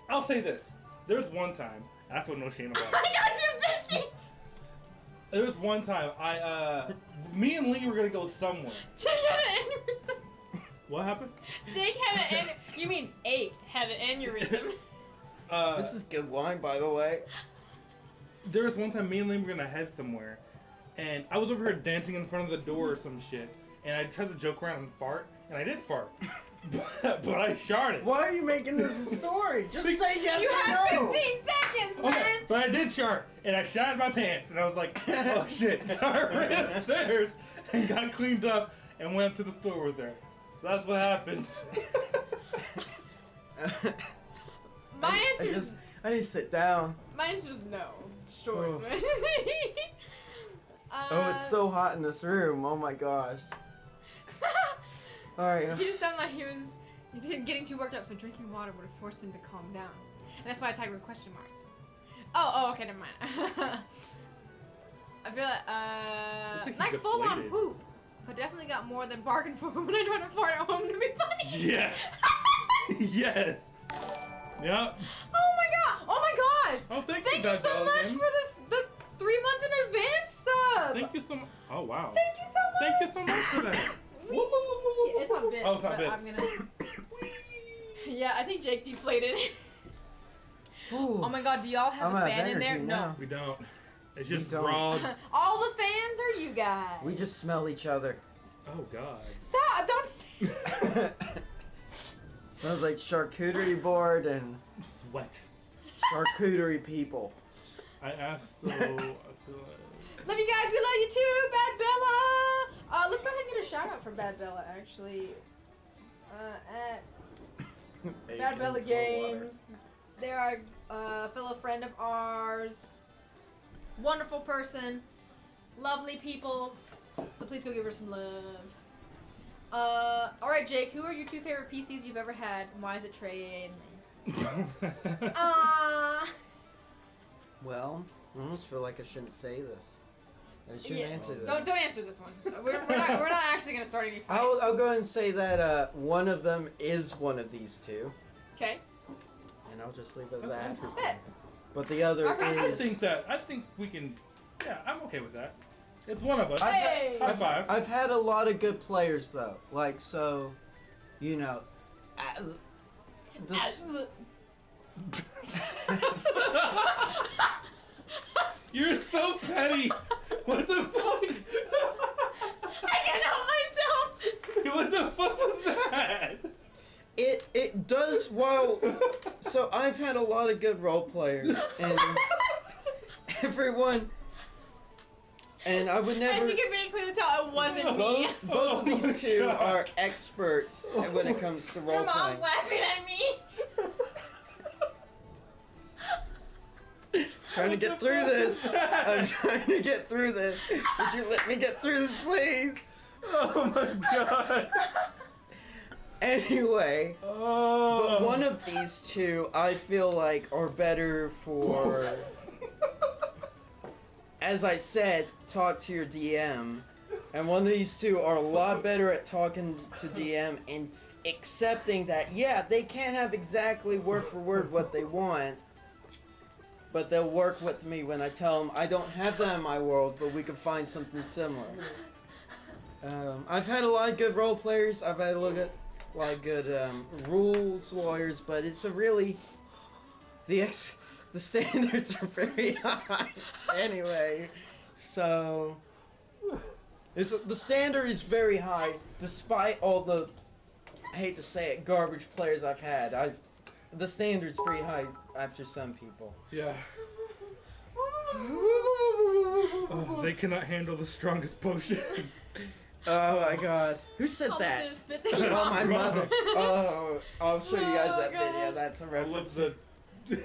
I'll say this. There was one time, and I feel no shame about I it. got you, Fisty! There was one time, me and Lee were going to go somewhere. Jake had an aneurysm. What happened? Jake had an You mean Ape had an aneurysm. This is good wine, by the way. There was one time me and Lee were going to head somewhere, and I was over here dancing in front of the door or some shit, and I tried to joke around and fart, and I did fart. but I sharted. Why are you making this a story? Just say yes You or have no. 15 seconds, man! Okay, but I did shart, and I shat my pants, and I was like, oh shit. So I ran upstairs and got cleaned up and went up to the store with her. So that's what happened. My answer is I need to sit down. my answer is no. Short. Oh. Oh, it's so hot in this room. Oh my gosh. Alright. He just sounded like he was getting too worked up, so drinking water would have forced him to calm down. And that's why I tagged with a question mark. Oh, okay, never mind. I feel Looks like like you full on deflated. poop, but definitely got more than bargained for when I tried to fart at home to be funny. Yes. Yes. Yep. Oh my god! gosh! Oh, thank Thank you, you so Bad much Games. for this, the 3 months in advance sub! Thank you so much. Oh, wow. Thank you so much! Thank you so much for that. Yeah, it's not bits, Oh, it's not but bits. I'm gonna... Yeah, I think Jake deflated. Ooh. Oh my god, do y'all have I'm a out of fan in there? energy No. now. We don't. It's We just don't. raw. All the fans are you guys. We just smell each other. Oh, God. Stop! Don't say... Smells like charcuterie board and Sweat. charcuterie people. I asked, so I feel like... Love you guys. We love you too, Bad Bella. Let's go ahead and get a shout out for Bad Bella, actually. At Bad Bella Games. They're a fellow friend of ours. Wonderful person. Lovely peoples. So please go give her some love. Alright, Jake, who are your 2 favorite PCs you've ever had? And why is it Trey and Well, I almost feel like I shouldn't say this. I shouldn't answer this. Don't answer this one. We're not actually gonna start any fights. I'll go ahead and say that one of them is one of these 2, Okay. and I'll just leave it at That's that. interesting. That's it. But the other Okay. is. I think we can. Yeah, I'm okay with that. It's one of us. Hey! High five. I've had a lot of good players though, like so, you know. This, You're so petty. What the fuck? I can't help myself. What the fuck was that? it does well. So I've had a lot of good role players, and everyone. And I would never. As you can very clearly tell, it wasn't me. Both of Oh these my 2 God. are experts when it comes to role Your mom's playing. laughing at me. Trying to get through this. I'm trying to get through this. Would you let me get through this, please? Oh my god. Anyway, Oh. but one of these 2 I feel like are better for, as I said, talk to your DM. And one of these 2 are a lot better at talking to DM and accepting that, yeah, they can't have exactly word for word what they want, but they'll work with me when I tell them I don't have that in my world, but we can find something similar. I've had a lot of good role players. I've had a lot of good rules lawyers, but it's a really the standards are very high. Anyway, so the standard is very high, despite all the, I hate to say it, garbage players I've had. The standard's pretty high after some people. Yeah. Oh, they cannot handle the strongest potion. Oh my god. Who said Almost that? did a spit take Oh, off. my mother. Oh, I'll show you guys that Oh, video. gosh. That's a I reference. love the.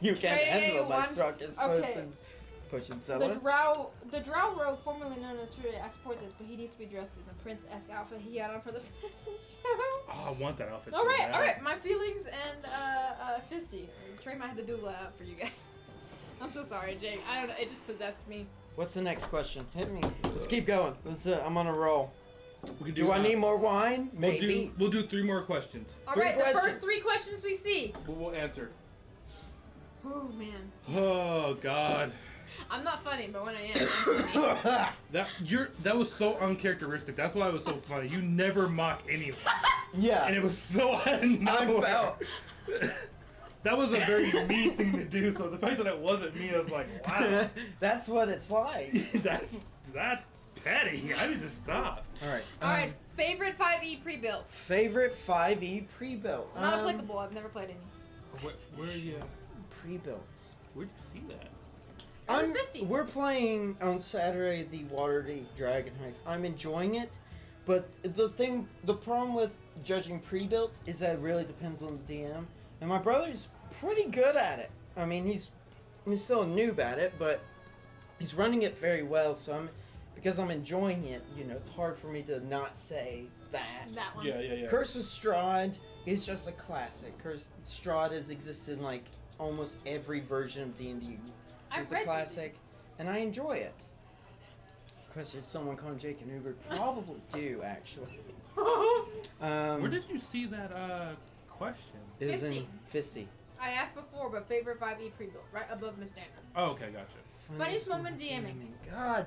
You can't Trey handle my wants- strongest okay. potions. Potion The seller. drow rogue, formerly known as Trudy, I support this, but he needs to be dressed in the Prince-esque outfit he had on for the fashion show. Oh, I want that outfit. All so right, bad. all right. My feelings and Fisty. Trey might have to doodle that out for you guys. I'm so sorry, Jake. I don't know. It just possessed me. What's the next question? Hit me. Let's keep going. I'm on a roll. We can Do I need more wine? We'll Maybe. we'll do 3 more questions. All 3 right, the questions. first 3 questions we see. We'll answer. Oh man, Oh god. I'm not funny, but when I am, I'm funny. That was so uncharacteristic. That's why it was so funny. You never mock anyone, and Yeah. it was so out of nowhere. felt- That was a very me thing to do. So the fact that it wasn't me, I was like, wow, That's what it's like. that's petty. I need to stop. All right. All right, favorite 5e pre-built. Favorite 5e pre-built. Not applicable. I've never played any. Where are you? Pre-builts. Where'd you see that? Where's Misty? We're playing on Saturday the Waterdeep Dragon Heist. I'm enjoying it, but the problem with judging pre-builts is that it really depends on the DM. And my brother's pretty good at it. I mean, he's still a noob at it, but he's running it very well. So because I'm enjoying it, it's hard for me to not say that. That one. Yeah. Curse of Strahd is just a classic. Strahd has existed in like almost every version of D&D. So I've it's a read classic, and I enjoy it. Question: someone call Jake an Uber? Probably do actually. Where did you see that question? It was in Fisty. Fisty. I asked before, but favorite 5e pre-built, right above Miss Standard. Oh, okay, gotcha. Funniest moment DMing. God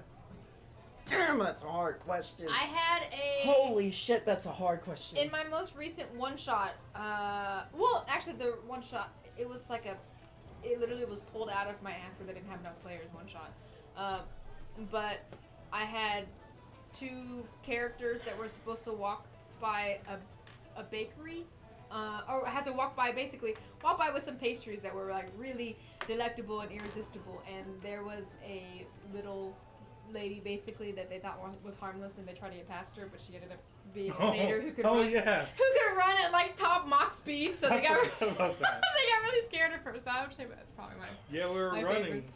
damn, that's a hard question. I had a... Holy shit, that's a hard question. In my most recent one-shot, well, actually, the one-shot, it was like a... It literally was pulled out of my ass because I didn't have enough players one-shot. But I had 2 characters that were supposed to walk by a bakery. Or I had to walk by with some pastries that were like really delectable and irresistible. And there was a little lady basically that they thought was harmless, and they tried to get past her, but she ended up being a satyr who could run. Yeah. Who could run at like top Mach speed, so they got about that. they got really scared of her. So I'm sure that's probably my Yeah, we were my running, favorite.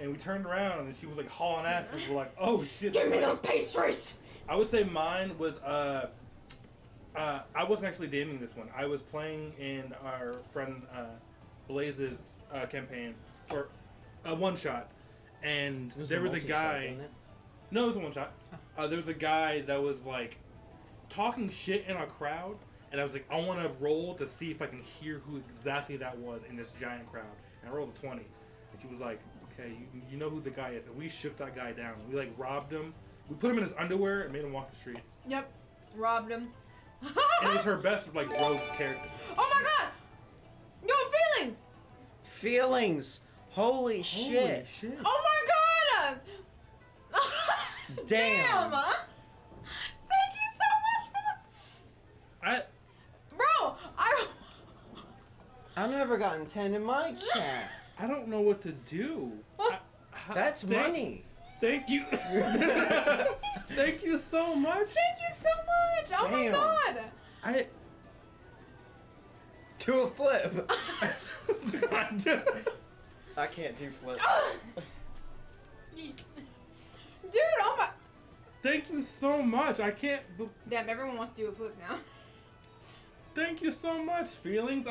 and we turned around, and she was like hauling ass, and we're like, "Oh shit!" Give me those pastries. I would say mine was I wasn't actually DMing this one. I was playing in our friend Blaze's campaign for a one shot, and there was a guy. Wasn't it? No, it was a one shot. There was a guy that was like talking shit in a crowd, and I was like, I want to roll to see if I can hear who exactly that was in this giant crowd. And I rolled a 20, and she was like, okay, you know who the guy is. And we shook that guy down. We like robbed him. We put him in his underwear and made him walk the streets. Yep, robbed him. And it was her best like rogue character. Oh my god! Yo, feelings! Feelings. Holy shit. Oh my god! Damn. Thank you so much for Bro, I've never gotten 10 in my chat. I don't know what to do. That's money. Thank you. Thank you so much. Thank you so much! Oh Damn. my god! Do a flip. I can't do flip. Dude, oh my... Thank you so much. I can't. Damn, everyone wants to do a flip now. Thank you so much, feelings.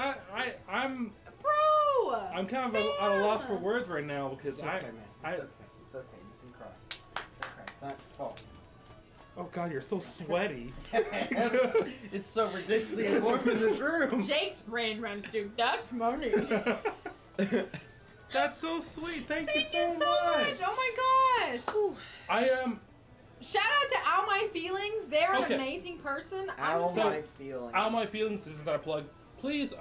I'm Bro! kind of at a loss for words right now because It's okay, man. It's okay. It's okay. You can cry. It's okay. It's not your fault. Oh god, you're so sweaty. It's so ridiculously warm in this room. Jake's brain runs to, that's money. That's so sweet. Thank you Thank you so much. Oh my gosh. I Shout out to All My Feelings. They're an Okay. amazing person. All So- my feelings. Out my feelings. This is not a plug. Please,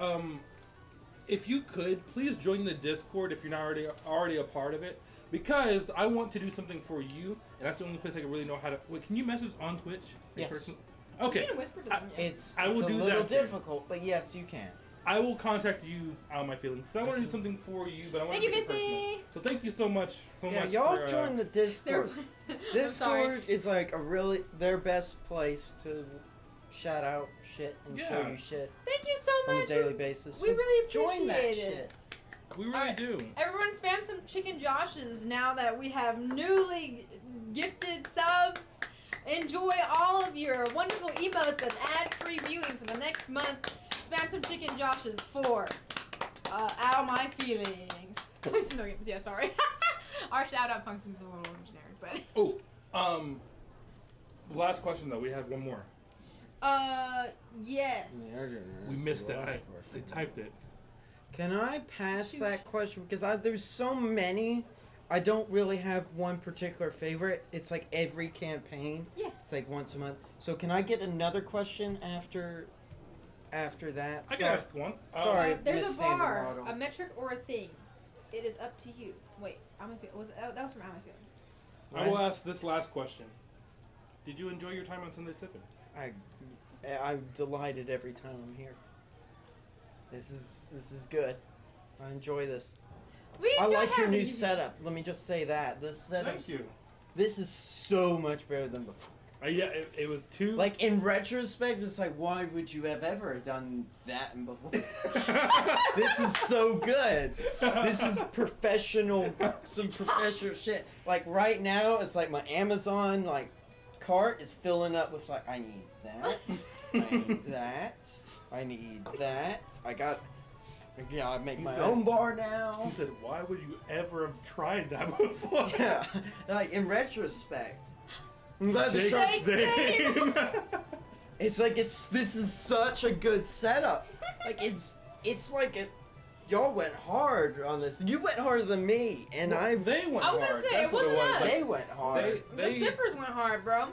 if you could, please join the Discord if you're not already a part of it, because I want to do something for you, and that's the only place I can really know how to. Wait, can you message on Twitch? in Yes. person? You Okay. can whisper to them. Yeah. It's I will a do little that too. difficult, but yes, you can. I will contact you out my feelings. So I want to do something for you, but I want Thank to you, make it personal. Misty. So thank you so much. Yeah, y'all for, join the Discord. I'm sorry. Discord is like their best place to shout out shit and show Yeah. you shit Thank you so on a much. daily basis. We So really join that appreciate it. shit. We really Alright. do. Everyone spam some Chicken Joshes now that we have newly gifted subs. Enjoy all of your wonderful emotes and ad-free viewing for the next month. Spam some Chicken Joshes for Out My Feelings. Please no games. Yeah, sorry. Our shout-out function's a little generic, but... Oh, last question though. We have one more. Yes. We missed it. They typed it. Can I pass Shoosh. that question? Because there's so many. I don't really have one particular favorite. It's like every campaign. Yeah. It's like once a month. So can I get another question after that? I can ask one. Sorry. There's a Misstandard bar, model. a metric, or a thing. It is up to you. Wait, Out My Feelings. That was from Out My Feelings. I will ask this last question. Did you enjoy your time on Sunday Sippin? I'm delighted every time I'm here. This is good. I enjoy this. I like your new setup. Let me just say that this setup. Thank you. This is so much better than before. Yeah, it was too. Like in retrospect, it's like, why would you have ever done that before? This is so good. This is professional, some professional shit. Like right now, it's like my Amazon cart is filling up with I need that, I need that, I need that. I make my own bar now. He said, "Why would you ever have tried that before?" Yeah, in retrospect. I'm glad to Jake, show. same. It's like this is such a good setup. It's like y'all went hard on this. You went harder than me, and They went I was hard. gonna say, That's it what wasn't was. us. they went hard. The Sippers went hard, bro.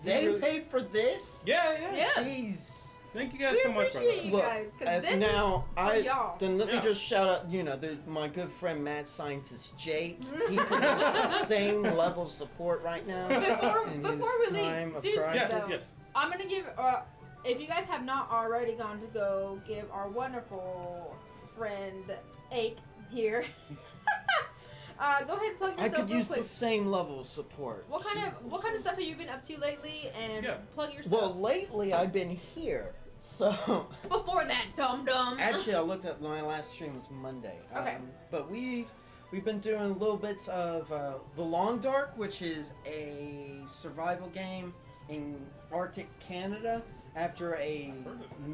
They really- paid for this. Yeah. Yeah. Jeez. Thank you guys We so much for appreciate that. you Look, guys, because this now is for y'all. Then let me Yeah. just shout out, my good friend mad scientist Jake. He put in the same level of support right now. Before in we his leave, time of seriously crisis. though, Yes. I'm gonna give. If you guys have not already gone to go give our wonderful friend Ake here, go ahead and plug I yourself could real use quick. the same level of support. What kind of stuff have you been up to lately? And Yeah. plug yourself. Well, lately I've been here, so Before that, dum. actually I looked at my last stream was Monday. Okay. But we've been doing little bits of The Long Dark, which is a survival game in Arctic Canada. After a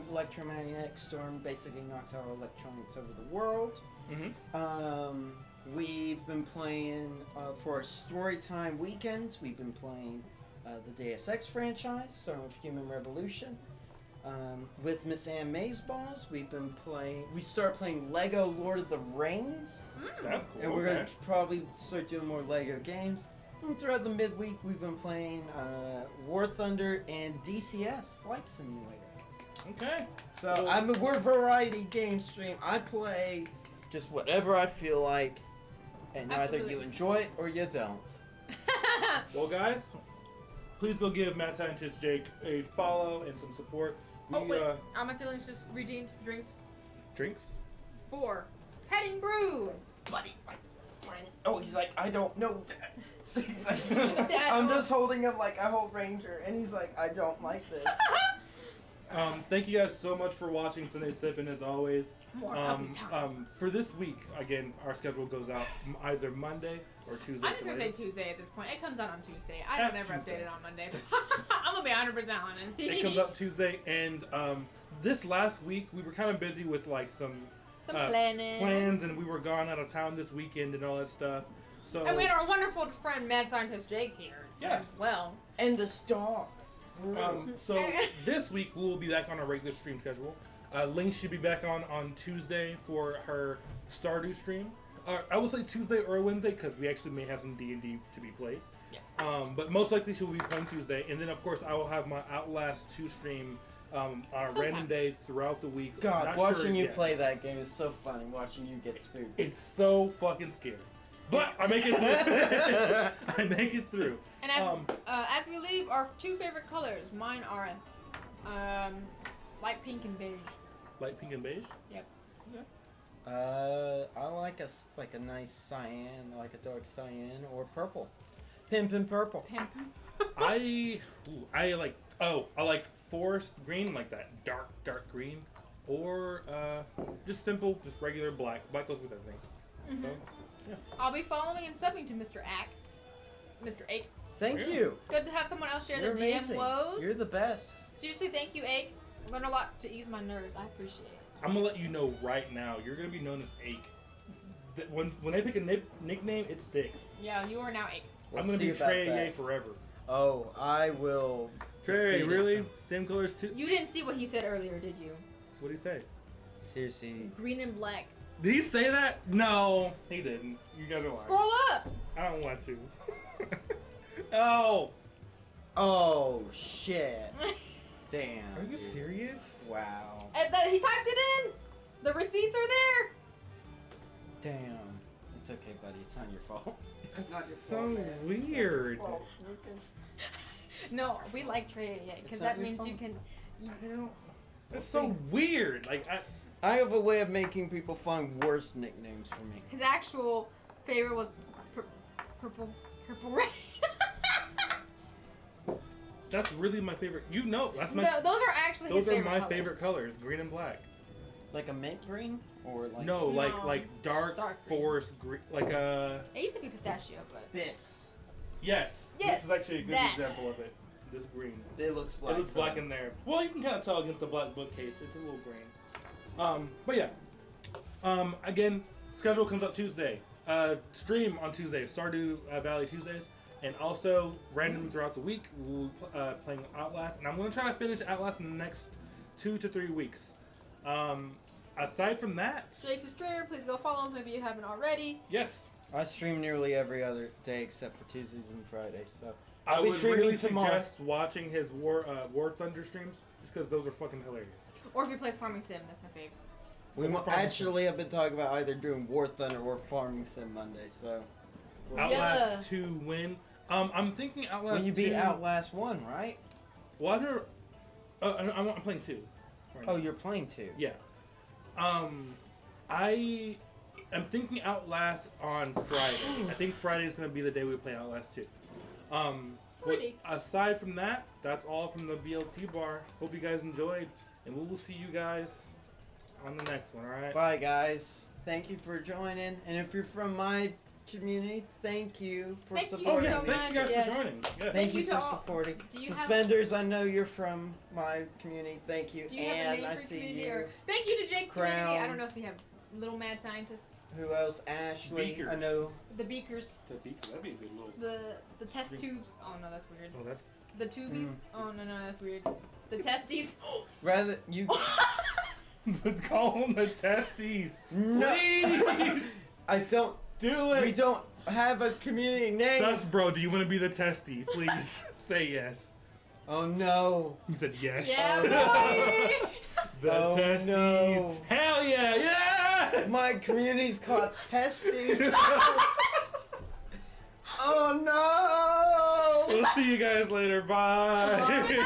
electromagnetic storm basically knocks out electronics over the world. Mm-hmm. We've been playing for our storytime weekends. We've been playing the Deus Ex franchise, starting with Human Revolution. With Miss Ann Maysballs, we started playing Lego Lord of the Rings, That's cool. and we're gonna probably start doing more Lego games. And throughout the midweek, we've been playing War Thunder and DCS Flight Simulator. Okay. So Well- we're a variety game stream. I play just whatever I feel like, and either Absolutely. you enjoy it or you don't. Well, guys, please go give Mad Scientist Jake a follow and some support. We, Oh wait, are my feelings just redeemed drinks drinks. for Petting Brew. Buddy, my friend. Oh, he's like, I don't know. He's like, Dad, I'm just holding him like I hold Ranger, and he's like, I don't like this. Thank you guys so much for watching Sunday Sippin' as always. More puppy time. For this week, again, our schedule goes out either Monday or Tuesday. I'm just gonna say latest. Tuesday at this point. It comes out on Tuesday. I don't ever Tuesday. update it on Monday. I'm gonna be 100% honest. It comes out Tuesday, and this last week we were kind of busy with like some Some planning. plans, and we were gone out of town this weekend and all that stuff. So And we had our wonderful friend Mad Scientist Jake here Yeah. as well. And the dog. So this week we will be back on our regular stream schedule. Link should be back on Tuesday for her Stardew stream. I will say Tuesday or Wednesday because we actually may have some D&D to be played. Yes. But most likely she will be playing Tuesday, and then of course I will have my Outlast 2 stream on a Sometime. random day throughout the week. God, Not watching sure you yet. play that game is so fun. Watching you get spooked. It's so fucking scary. But I make it through. I make it through. And as we leave, our two favorite colors. Mine are light pink and beige. Light pink and beige? Yep. I like a nice cyan, like a dark cyan or purple. Pimpin' purple. Pimp. I like forest green, like that dark green, or just simple, just regular black. Black goes with everything. Mhm. So, yeah. I'll be following and subbing to Mr. Ack. Mr. Ake. Thank Yeah. you. Good to have someone else share You're their DM amazing. woes. You're the best. Seriously, thank you, Ake. I learned a lot to ease my nerves. I appreciate it. I'm gonna let you know right now. You're gonna be known as Ake. When they pick a nickname, it sticks. Yeah, you are now Ake. We'll I'm gonna see be about Trey that. Ye forever. Oh, I will. Trey, defeat really? it. Same colors too? You didn't see what he said earlier, did you? What did he say? Seriously. Green and black. Did he say that? No, he didn't. You guys are lying. Scroll up. I don't want to. Oh, Oh shit. Damn. are you dude. serious? Wow. And he typed it in. The receipts are there. Damn. It's okay, buddy. It's not your fault. It's not your So fault, man. It's not your weird. fault. You can- No, we like Trey because It's that not your means you fault. can. That's so weird. Like I have a way of making people find worse nicknames for me. His actual favorite was purple rain. that's really my favorite. You know, that's my. No, those are actually Those his are favorite my colors. favorite colors, green and black. Like a mint green? Or like No, like No. dark Dark green. forest green, like It used to be pistachio, but this. yes. Yes, This is actually a good that. example of it. This green. It looks black. It looks black in there. Well, you can kind of tell against the black bookcase. It's a little green. But yeah. Again, schedule comes out Tuesday. Stream on Tuesday. Stardew Valley Tuesdays. And also, random throughout the week, we'll be playing Outlast. And I'm going to try to finish Outlast in the next 2 to 3 weeks. aside from that, Jake's a streamer. Please go follow him if you haven't already. yes, I stream nearly every other day except for Tuesdays and Fridays. So I I'll be would streaming really tomorrow. suggest watching his War Thunder streams, just because those are fucking hilarious. Or if he plays Farming Sim, that's my fave. we Or Farming actually have been talking about either doing War Thunder or Farming Sim Monday. So Yeah. Outlast 2 win. I'm thinking Outlast 2. when you beat Outlast 1, right? Well, I've never. I'm playing 2. Right Oh, now. you're playing 2. Yeah. I am thinking Outlast on Friday. I think Friday is going to be the day we play Outlast 2. Friday. Aside from that, that's all from the BLT bar. Hope you guys enjoyed, and we will see you guys on the next one, alright? Bye, guys. Thank you for joining. And if you're from my community, thank you for Thank you Oh, supporting yeah, so me. thank you guys Yes. for joining. Yeah. Thank you you to for all- supporting. Do you have- Suspenders, I know you're from my community. Thank you. Do you have a and name I for see community? you. Or thank you to Jake's community. I Crown. don't know if you have little mad scientists, Who else? Ashley. Beakers. I know. the beakers, That'd be a good little. the test tubes. Oh no, that's weird. Oh, that's. The tubies. Oh no, that's weird. The testes. Rather you. Call them the testes. No. Please! I don't. Do it! We don't have a community name. Sus, bro, do you want to be the testy? Please say yes. Oh no. He said yes. Yeah, boy. The Oh, testes. no. Hell yeah! Yes! My community's called Testes. Oh no. We'll see you guys later. Bye. Bye, everybody.